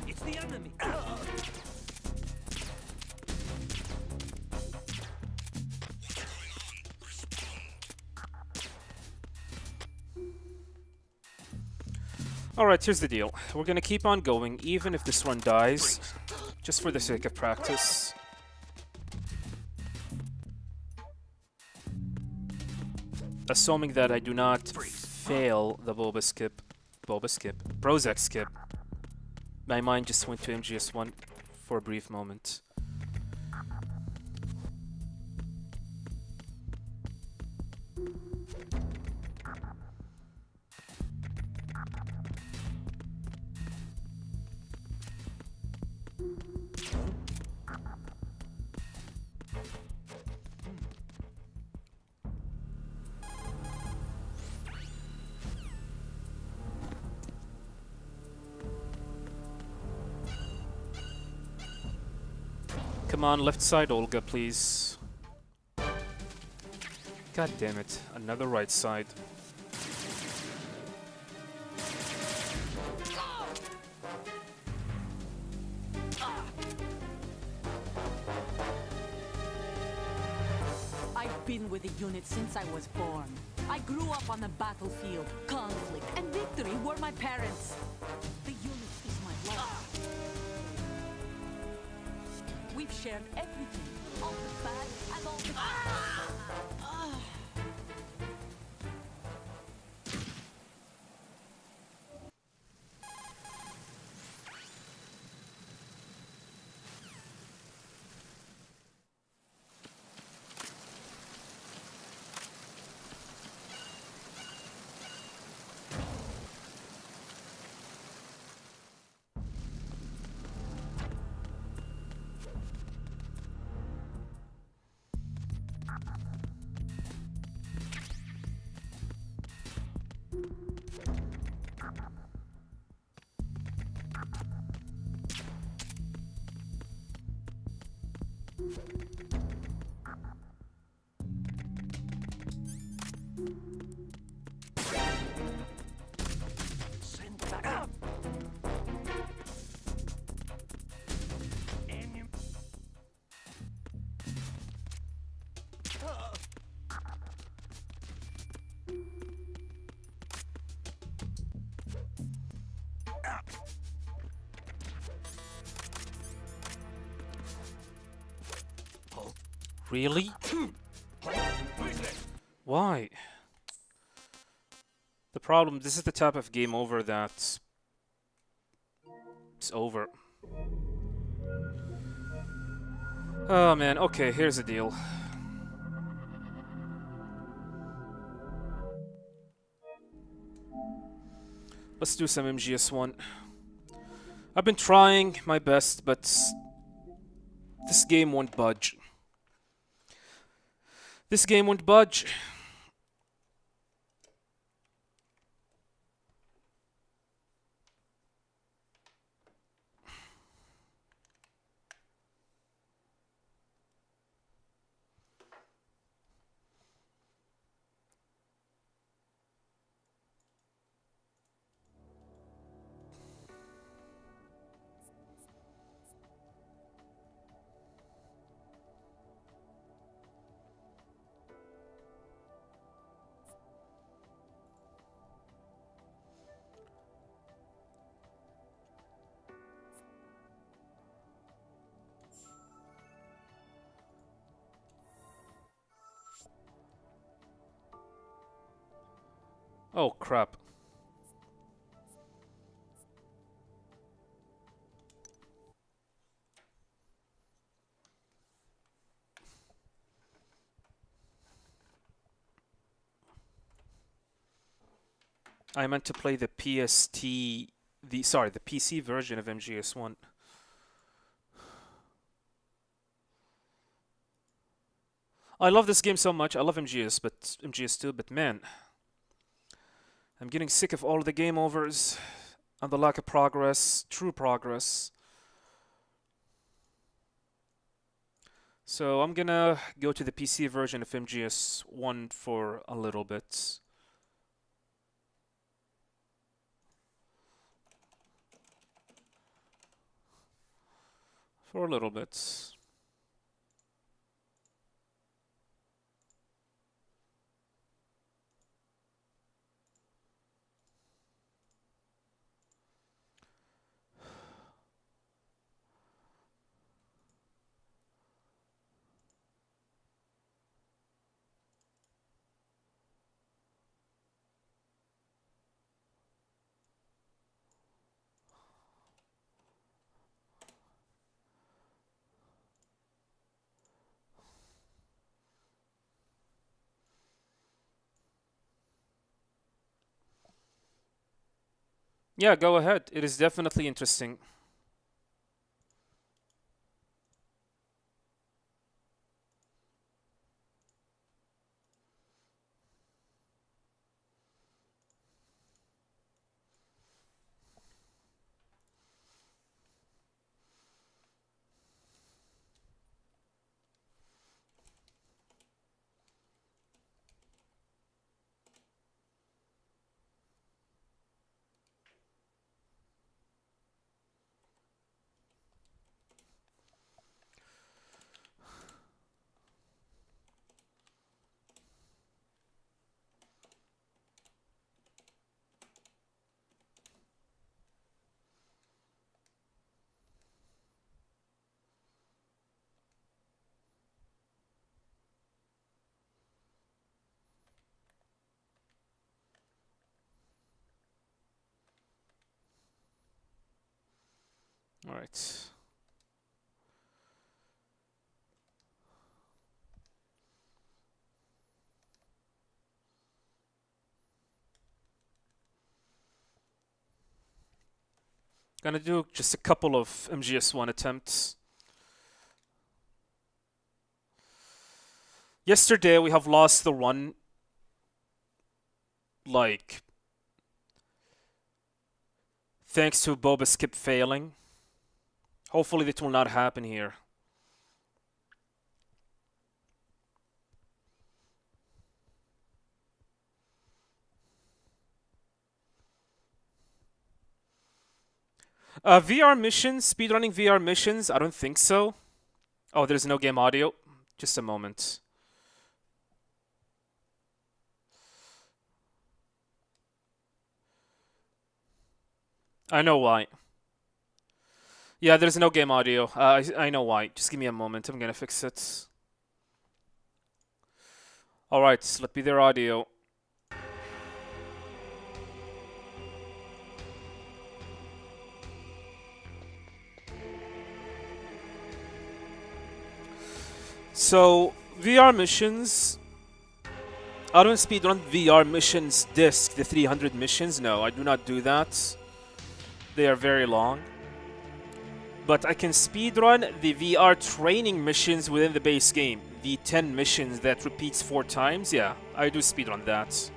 It's the enemy. Alright, here's the deal. We're gonna keep on going, even if this one dies, just for the sake of practice. Assuming that I do not fail the Prozac skip. My mind just went to MGS1 for a brief moment. Come on, left side, Olga, please. God damn it, another right side. I've been with the unit since I was born. I grew up on the battlefield. Conflict and victory were my parents. The unit is my life. We've shared everything. All the bad and all the... Really? Why? The problem, this is the type of game over that it's over. Oh man, okay, here's the deal. Let's do some MGS1. I've been trying my best, but this game won't budge. This game won't budge. Oh crap. I meant to play the the PC version of MGS1. I love this game so much. I love MGS2, but man, I'm getting sick of all the game overs and the lack of progress, true progress. So I'm gonna go to the PC version of MGS1 for a little bit. For a little bit. Yeah, go ahead. It is definitely interesting. All right. Gonna do just a couple of MGS1 attempts. Yesterday we have lost the run. Like, thanks to Boba skip failing. Hopefully that will not happen here. VR missions, speedrunning VR missions, I don't think so. Oh, there's no game audio. Just a moment. I know why. Yeah, there's no game audio. I know why. Just give me a moment. I'm gonna fix it. Alright, let me their audio. So, VR missions. I don't speedrun VR missions disc, the 300 missions. No, I do not do that. They are very long. But I can speedrun the VR training missions within the base game. The 10 missions that repeats 4 times. Yeah, I do speedrun that.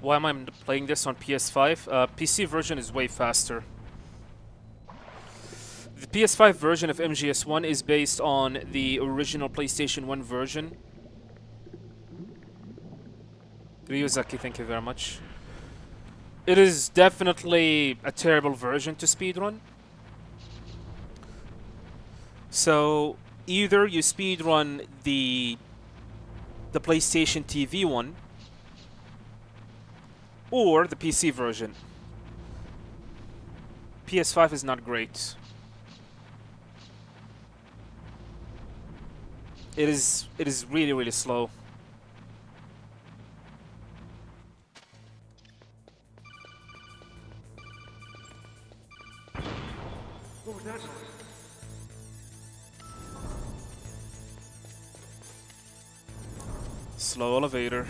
Why am I playing this on PS5? PC version is way faster. The PS5 version of MGS1 is based on the original PlayStation 1 version. Ryuzaki, thank you very much. It is definitely a terrible version to speedrun. So either you speedrun the PlayStation TV one or the PC version. PS5 is not great. It is really, really slow. Slow elevator.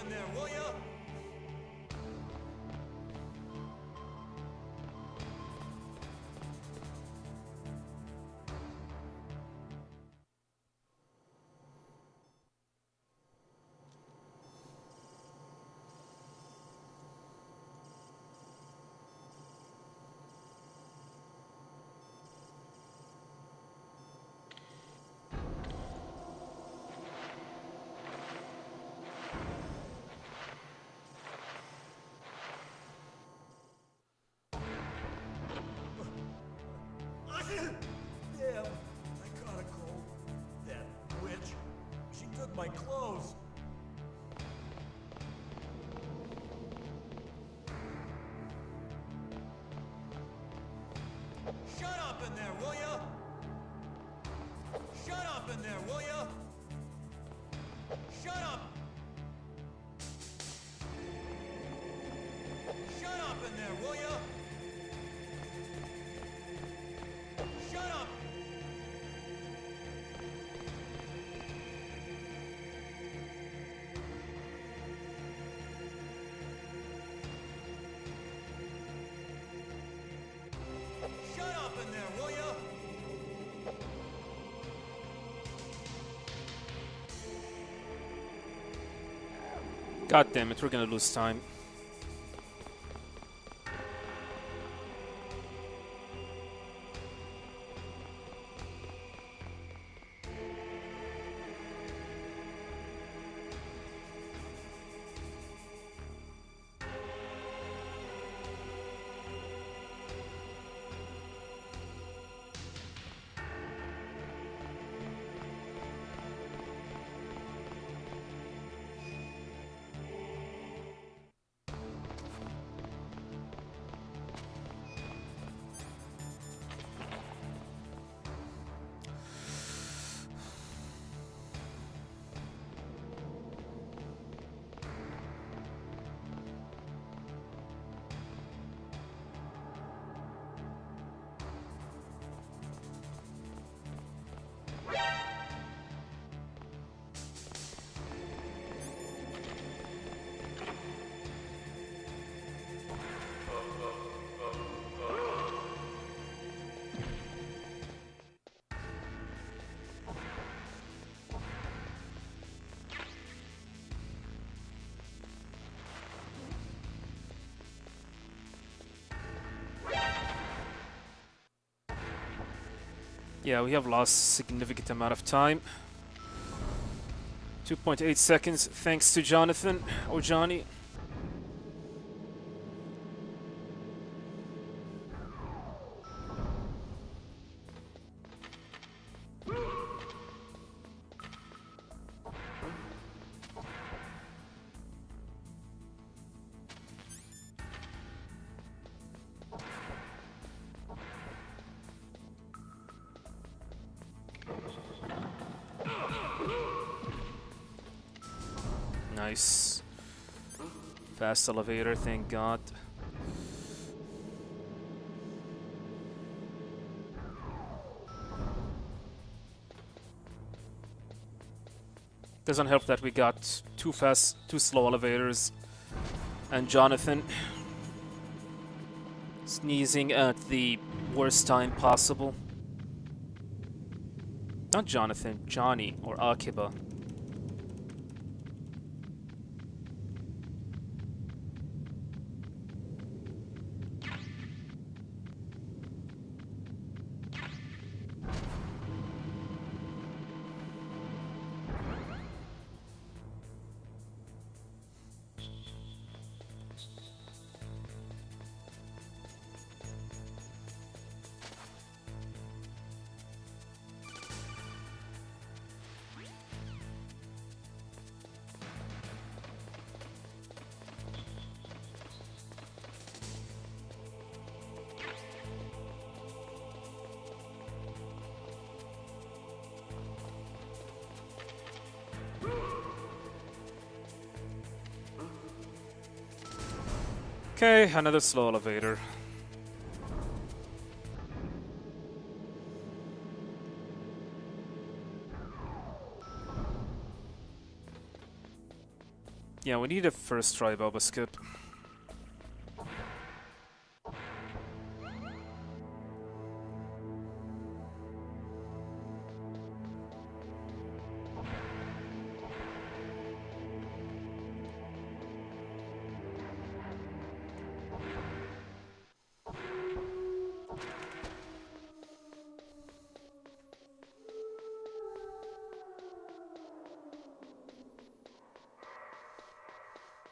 in there, will ya? Damn, I caught a cold. That witch. She took my clothes. Shut up in there, will ya? Shut up in there, will ya? Shut up! Shut up in there, will ya? Shut up! Shut up in there, will ya? God damn it, we're gonna lose time. Yeah, we have lost significant amount of time. 2.8 seconds, thanks to Jonathan, or Johnny. Nice. Fast elevator, thank God. Doesn't help that we got too slow elevators. And Jonathan sneezing at the worst time possible. Not Jonathan, Johnny or Akiba. Okay, another slow elevator. Yeah, we need a first try Boba skip.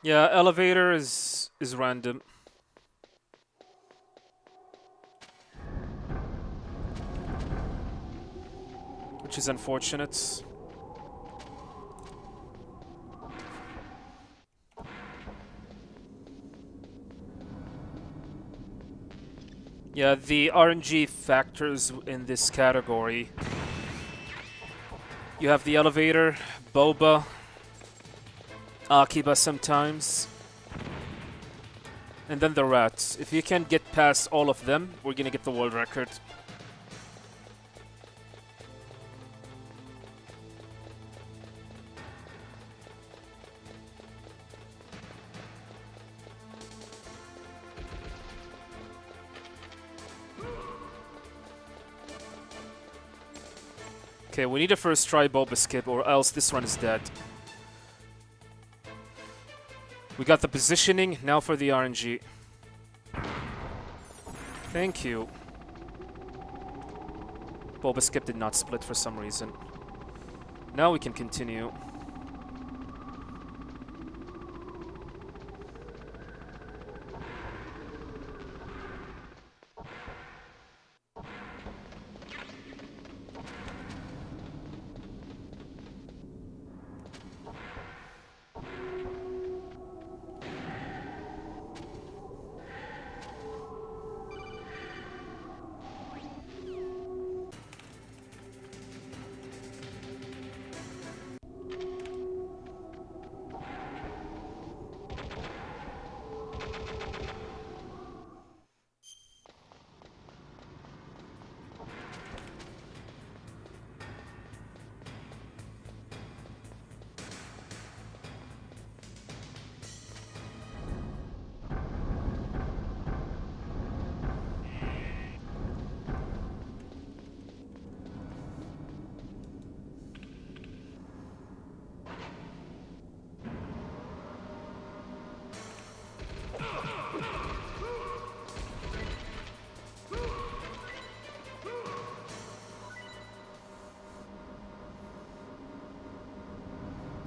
Yeah, elevator is random. Which is unfortunate. Yeah, the RNG factors in this category. You have the elevator, Boba, Akiba sometimes, and then the rats. If you can get past all of them, we're gonna get the world record. Okay, we need a first try Boba skip or else this run is dead. We got the positioning, now for the RNG. Thank you. Boba skip did not split for some reason. Now we can continue.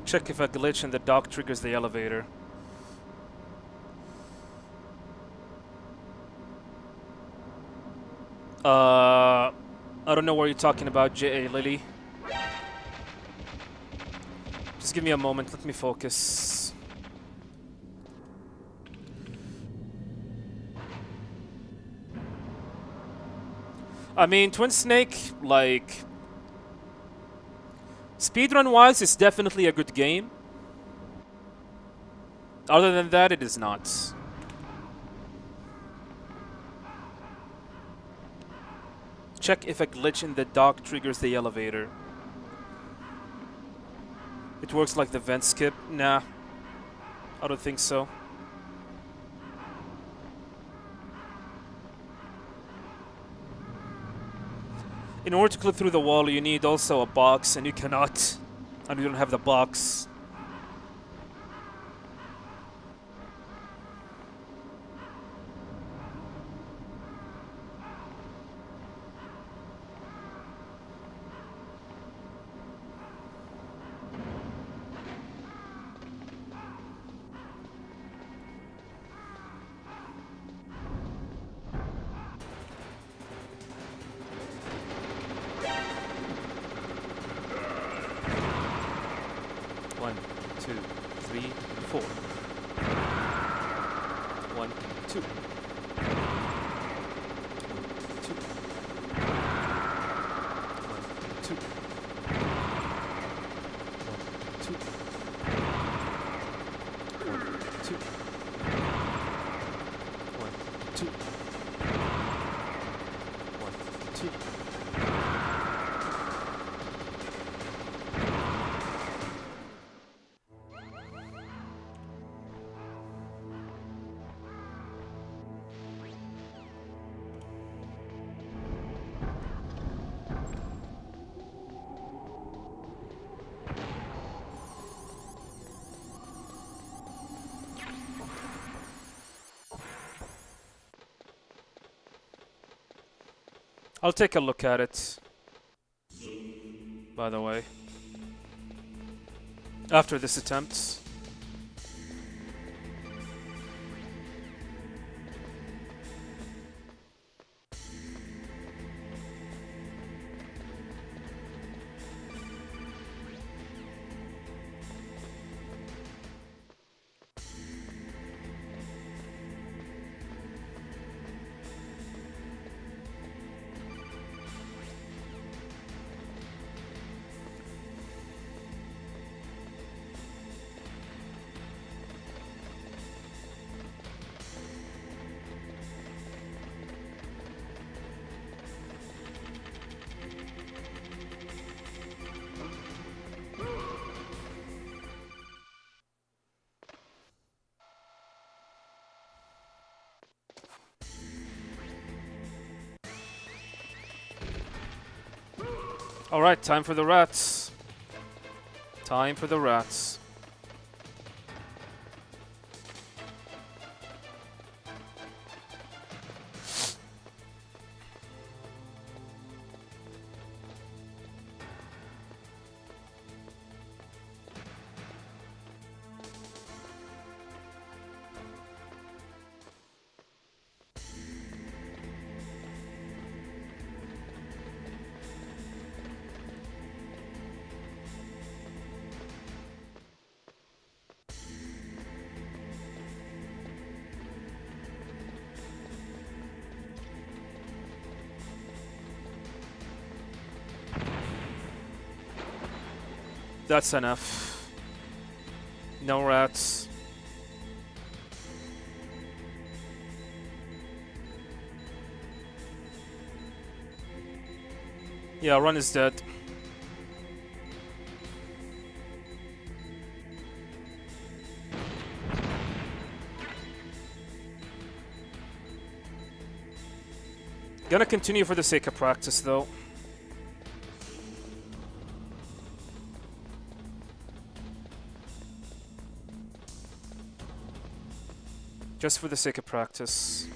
Check if a glitch in the dock triggers the elevator. I don't know what you're talking about, J.A. Lily. Just give me a moment, let me focus. I mean, Twin Snake, like... speedrun-wise, it's definitely a good game. Other than that, it is not. Check if a glitch in the dock triggers the elevator. It works like the vent skip. Nah, I don't think so. In order to clip through the wall, you need also a box, and you cannot. And we don't have the box. One, two, three, four. One, two. Two. One, two. One, two. One, two. One, two. One, two. I'll take a look at it. By the way. After this attempt. Alright, time for the rats. Time for the rats. That's enough. No rats. Yeah, Run is dead. Gonna continue for the sake of practice, though. Just for the sake of practice.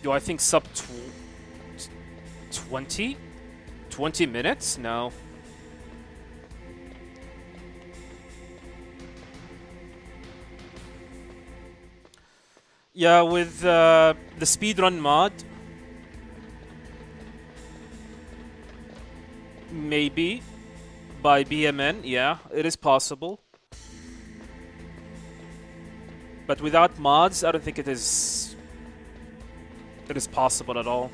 Do I think sub 20? 20 minutes? No. Yeah, with the speedrun mod, maybe by BMN, yeah, it is possible. But without mods, I don't think it is possible at all.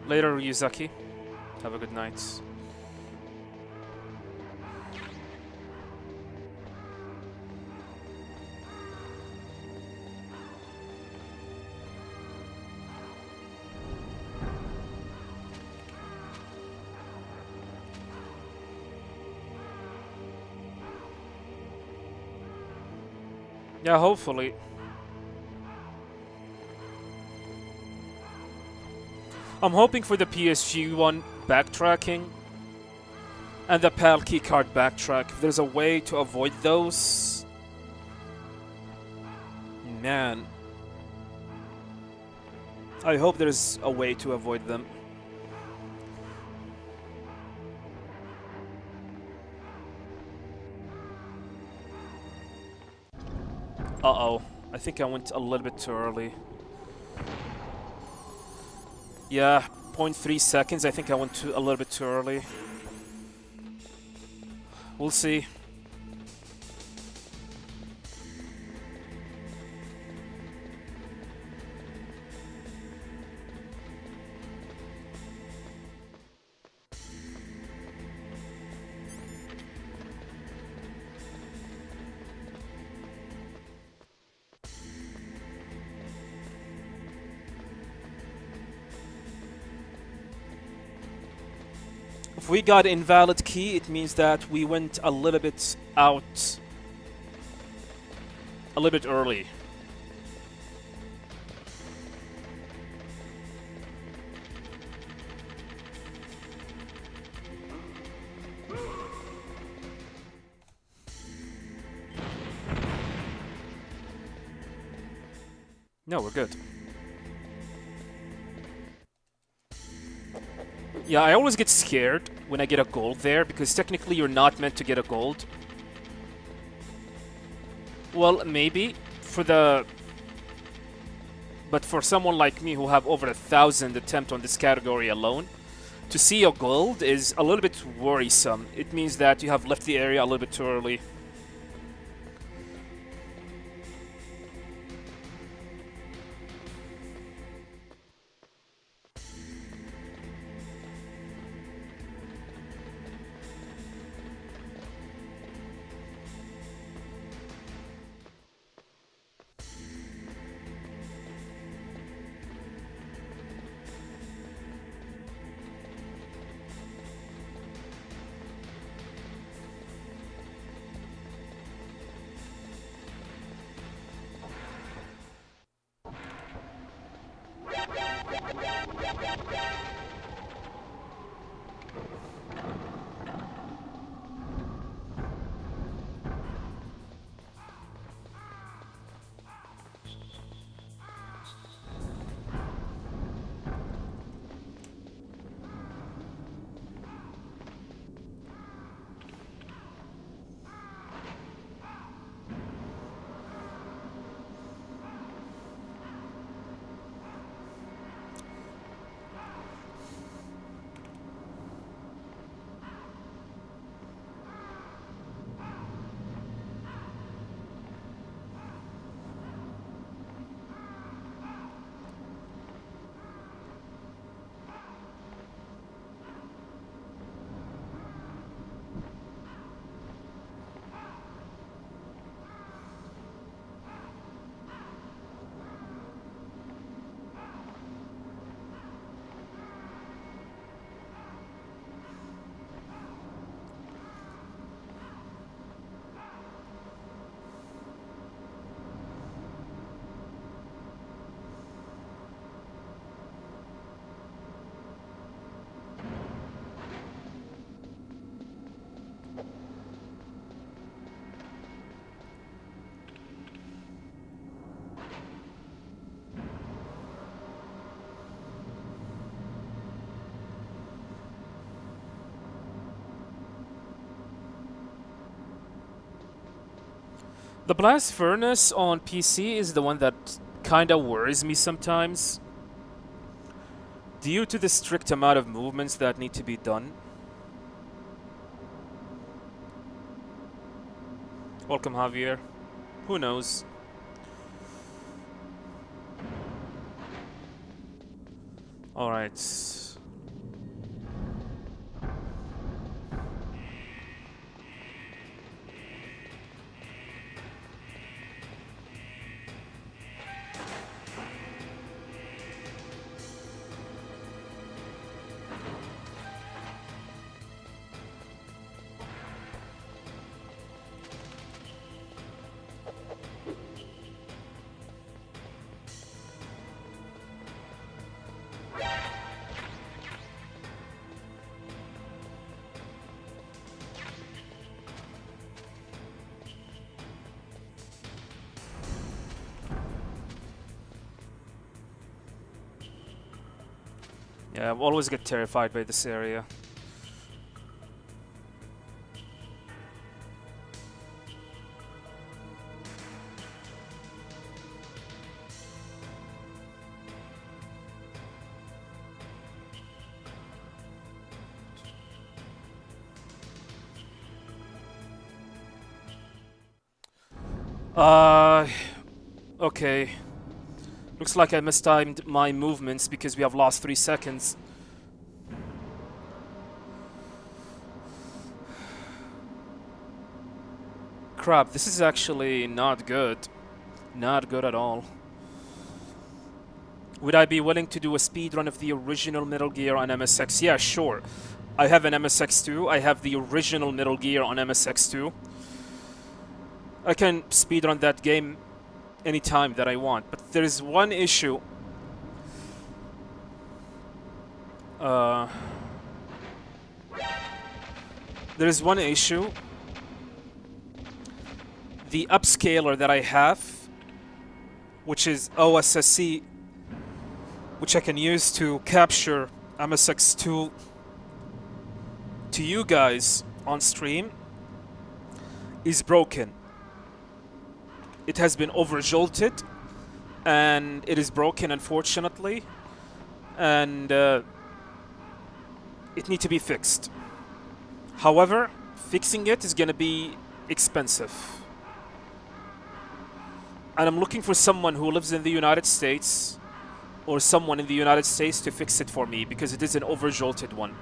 Later, Ryuzaki. Have a good night. Yeah, hopefully. I'm hoping for the PSG1 backtracking and the PAL keycard backtrack. If there's a way to avoid those, Man. I hope there's a way to avoid them. Uh-oh. I think I went a little bit too early. Yeah, 0.3 seconds. I think I went a little bit too early. We'll see. If we got invalid key, it means that we went a little bit out, a little bit early. No, we're good. Yeah, I always get scared when I get a gold there, because technically you're not meant to get a gold. Well, maybe for the... But for someone like me who have over 1,000 attempts on this category alone, to see a gold is a little bit worrisome. It means that you have left the area a little bit too early. The blast furnace on PC is the one that kinda worries me sometimes, due to the strict amount of movements that need to be done. Welcome, Javier. Who knows? Alright. Yeah, I always get terrified by this area. Okay. Looks like I mistimed my movements because we have lost 3 seconds. Crap, this is actually not good. Not good at all. Would I be willing to do a speedrun of the original Metal Gear on MSX? Yeah, sure. I have an MSX2. I have the original Metal Gear on MSX2. I can speedrun that game anytime that I want, but there is one issue. There is one issue. The upscaler that I have, which is OSSC, which I can use to capture MSX2 to you guys on stream, is broken. It has been overjolted and it is broken, unfortunately, and it needs to be fixed. However, fixing it is gonna be expensive, and I'm looking for someone who lives in the United States or someone in the United States to fix it for me because it is an overjolted one.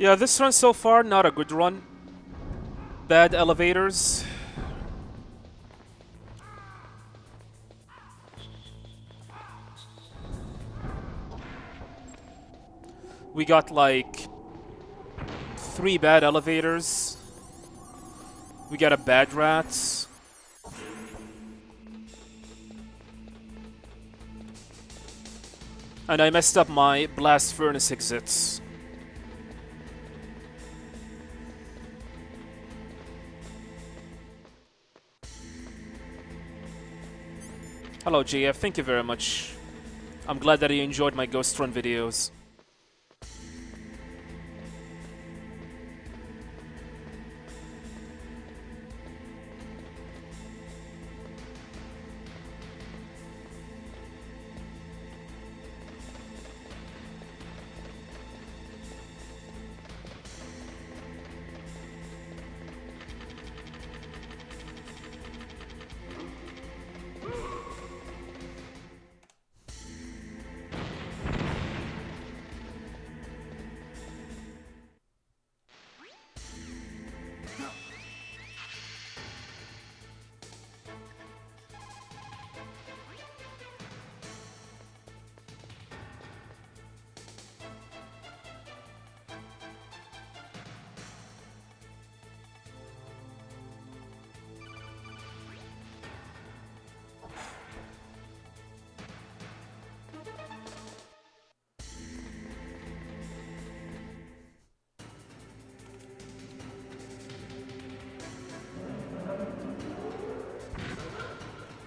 Yeah, this run so far, not a good run. Bad elevators. We got like 3 bad elevators. We got a bad rat. And I messed up my blast furnace exits. Hello GF, thank you very much. I'm glad that you enjoyed my Ghost Run videos.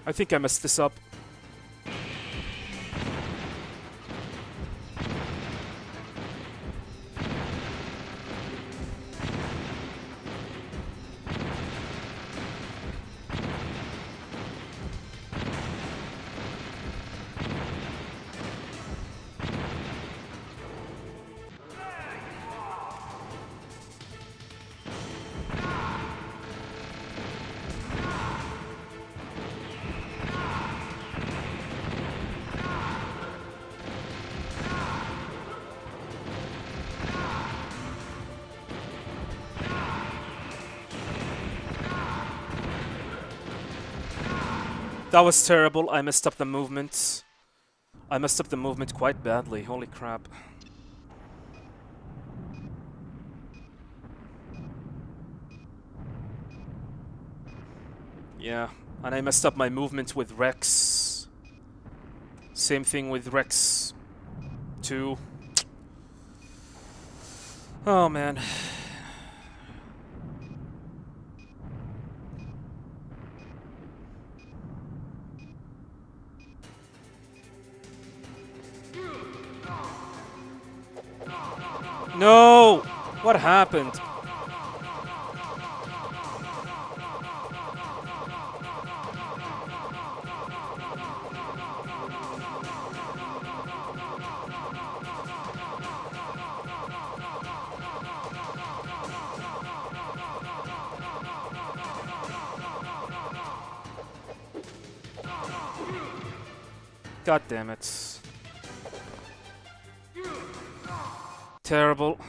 I think I messed this up. That was terrible. I messed up the movement. I messed up the movement quite badly. Holy crap. Yeah, And I messed up my movement with Rex. Same thing with Rex 2. Oh man. No! What happened? God damn it. Terrible.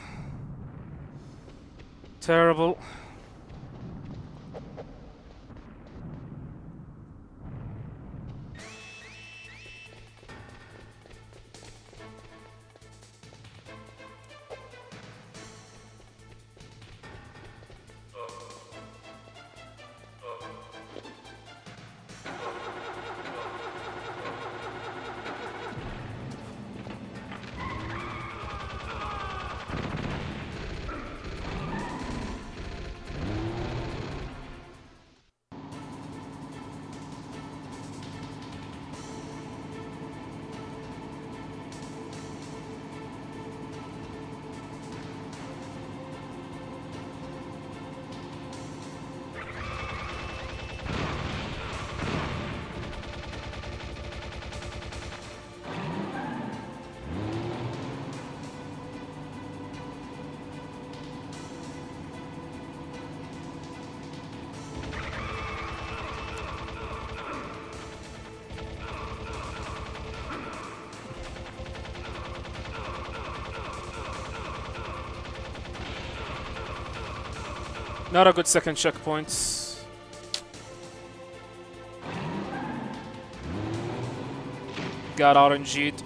Terrible. Not a good second checkpoint. Got RNG'd.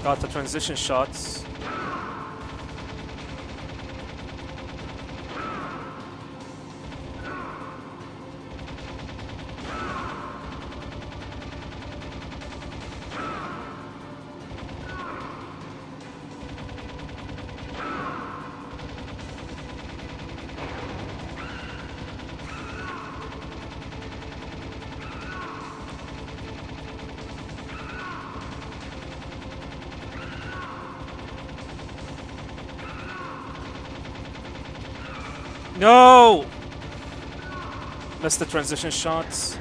Got the transition shots. No! Missed the transition shots.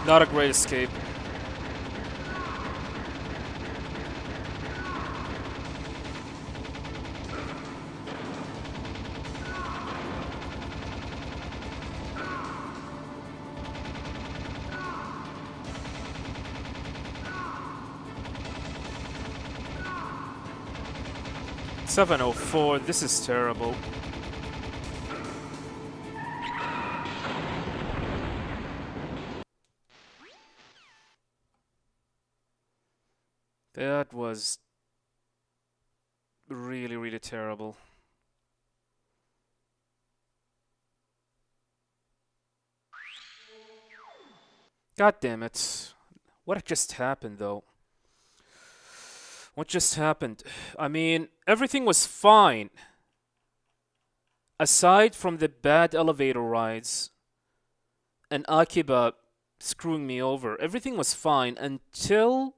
Not a great escape. $704, this is terrible. That was really, really terrible. God damn it. What just happened though? What just happened? I mean, everything was fine. Aside from the bad elevator rides and Akiba screwing me over, everything was fine until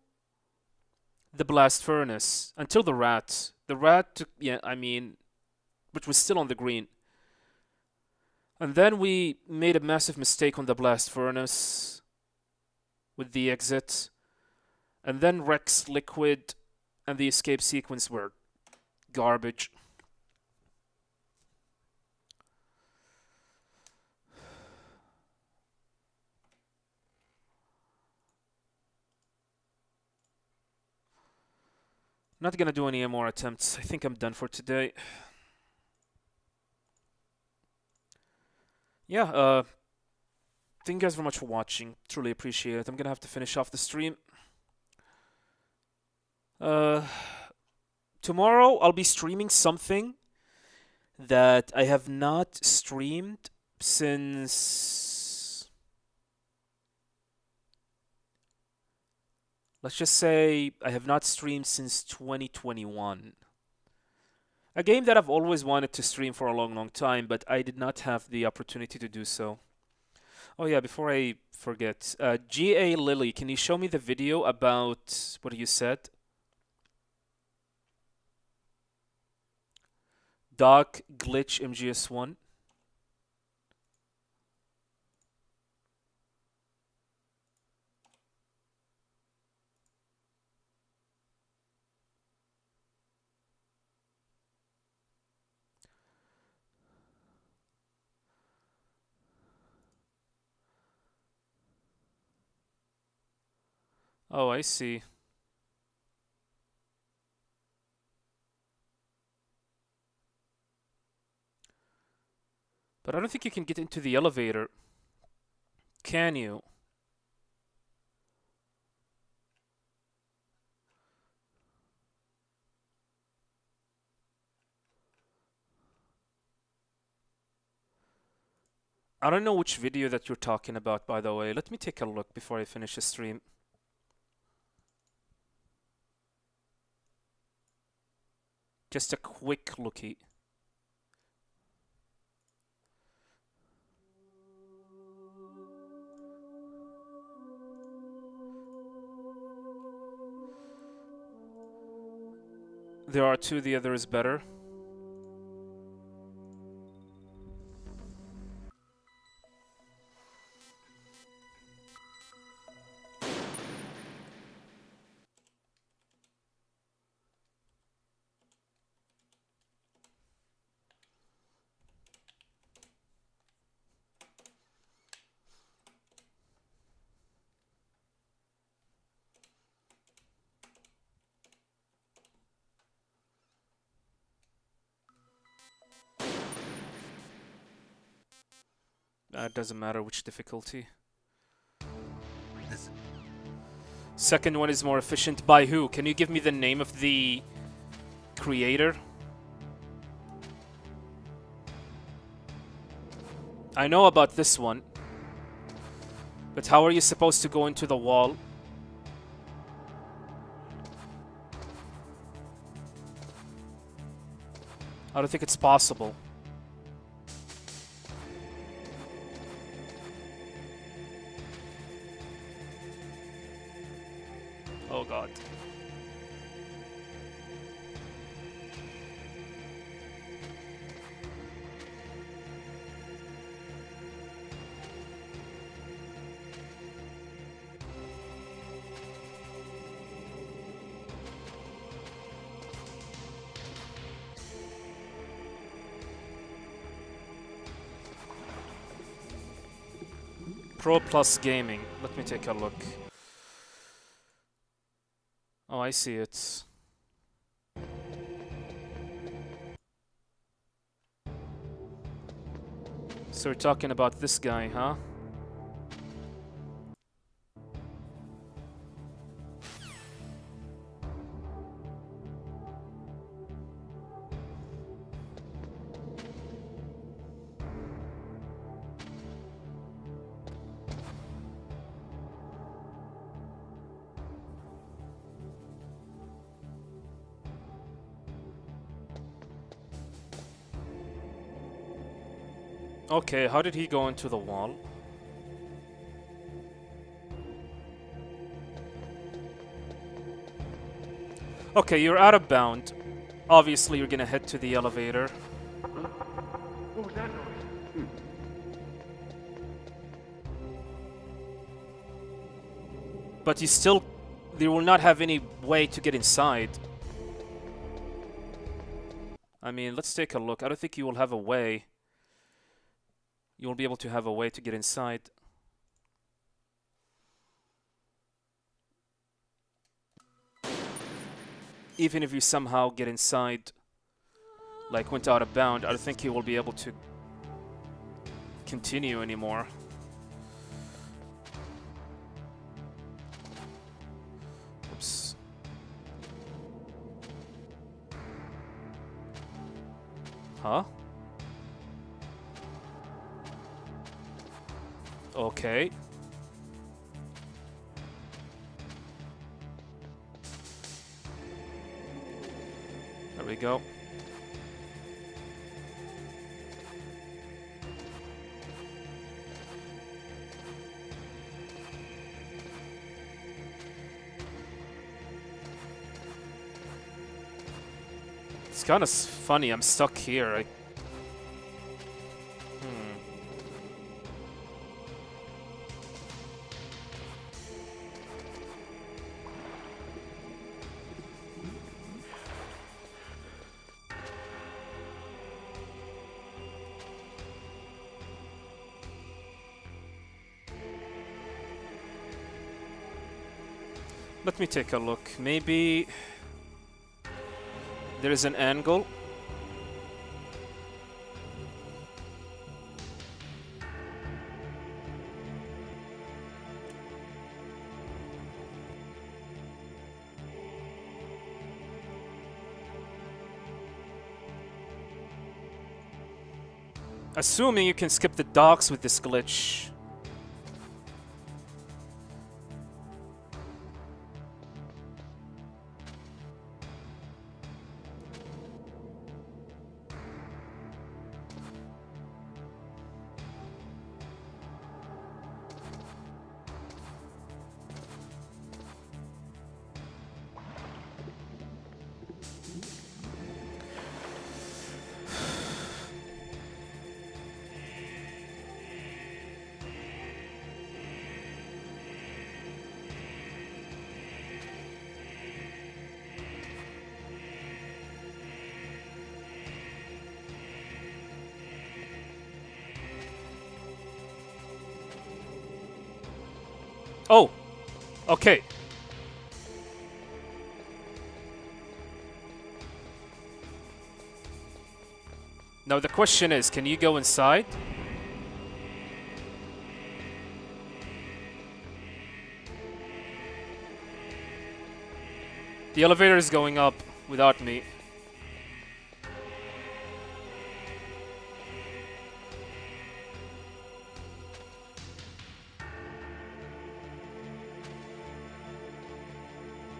the blast furnace, until the rat. The rat took, yeah, I mean, which was still on the green. And then we made a massive mistake on the blast furnace. with the exit. And then Rex, Liquid, and the escape sequence were garbage. Not gonna do any more attempts. I think I'm done for today. Yeah, thank you guys very much for watching. Truly appreciate it. I'm gonna have to finish off the stream. Tomorrow I'll be streaming something that I have not streamed since, let's just say I have not streamed since 2021. A game that I've always wanted to stream for a long time, but I did not have the opportunity to do so. Oh yeah, before I forget, GA Lily, can you show me the video about what you said? Doc glitch MGS1. Oh, I see. But I don't think you can get into the elevator. Can you? I don't know which video that you're talking about, by the way. Let me take a look before I finish the stream. Just a quick lookie. There are two, the other is better. It doesn't matter which difficulty. Second one is more efficient. By who? Can you give me the name of the creator? I know about this one. But how are you supposed to go into the wall? I don't think it's possible. Oh god. Pro Plus Gaming. Let me take a look. Oh, I see it. So we're talking about this guy, huh? Okay, how did he go into the wall? Okay, you're out of bound. Obviously, you're gonna head to the elevator. What was that noise? But you still... They will not have any way to get inside. I mean, let's take a look. I don't think you will have a way. You will be able to have a way to get inside. Even if you somehow get inside, like went out of bound, I don't think you will be able to continue anymore. Oops. Huh? Okay. There we go. It's kind of funny, I'm stuck here. Let me take a look. Maybe there is an angle. Assuming you can skip the docks with this glitch. Oh, okay. Now the question is, can you go inside? The elevator is going up without me.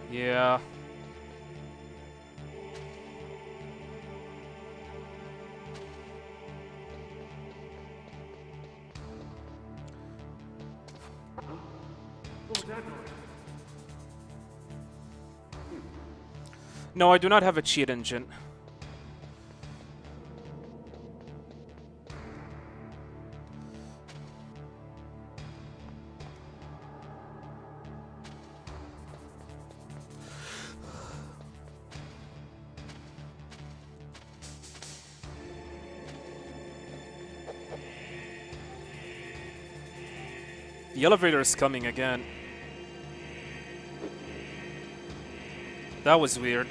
Yeah. No, I do not have a cheat engine. The elevator is coming again. That was weird.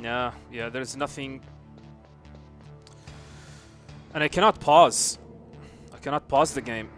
Yeah, there's nothing. And I cannot pause. I cannot pause the game.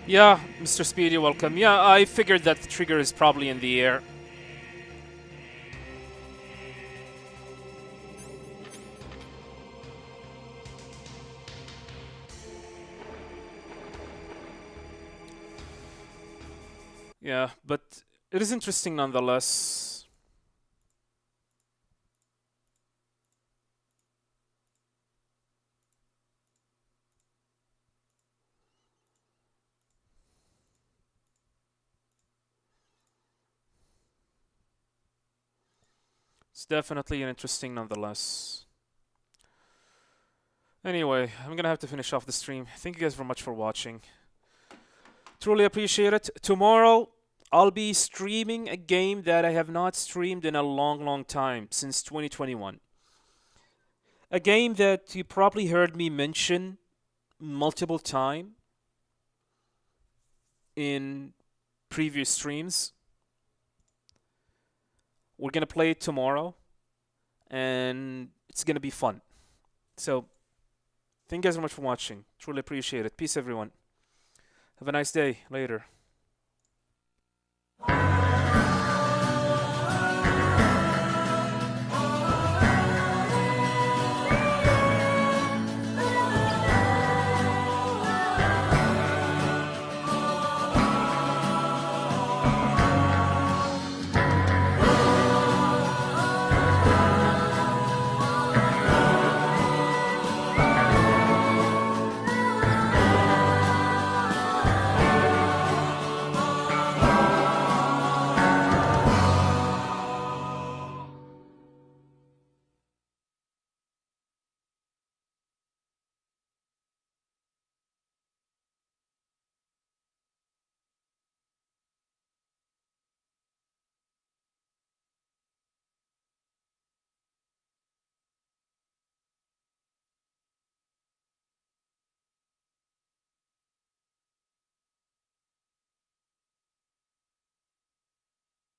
Yeah, Mr. Speedy, welcome. Yeah, I figured that the trigger is probably in the air. Yeah, but it is interesting nonetheless. It's definitely an interesting nonetheless. Anyway, I'm gonna have to finish off the stream. Thank you guys very much for watching. Truly appreciate it. Tomorrow, I'll be streaming a game that I have not streamed in a long time, since 2021. A game that you probably heard me mention multiple times in previous streams. We're gonna play it tomorrow, and it's gonna be fun. So, thank you guys very much for watching. Truly appreciate it. Peace, everyone. Have a nice day. Later.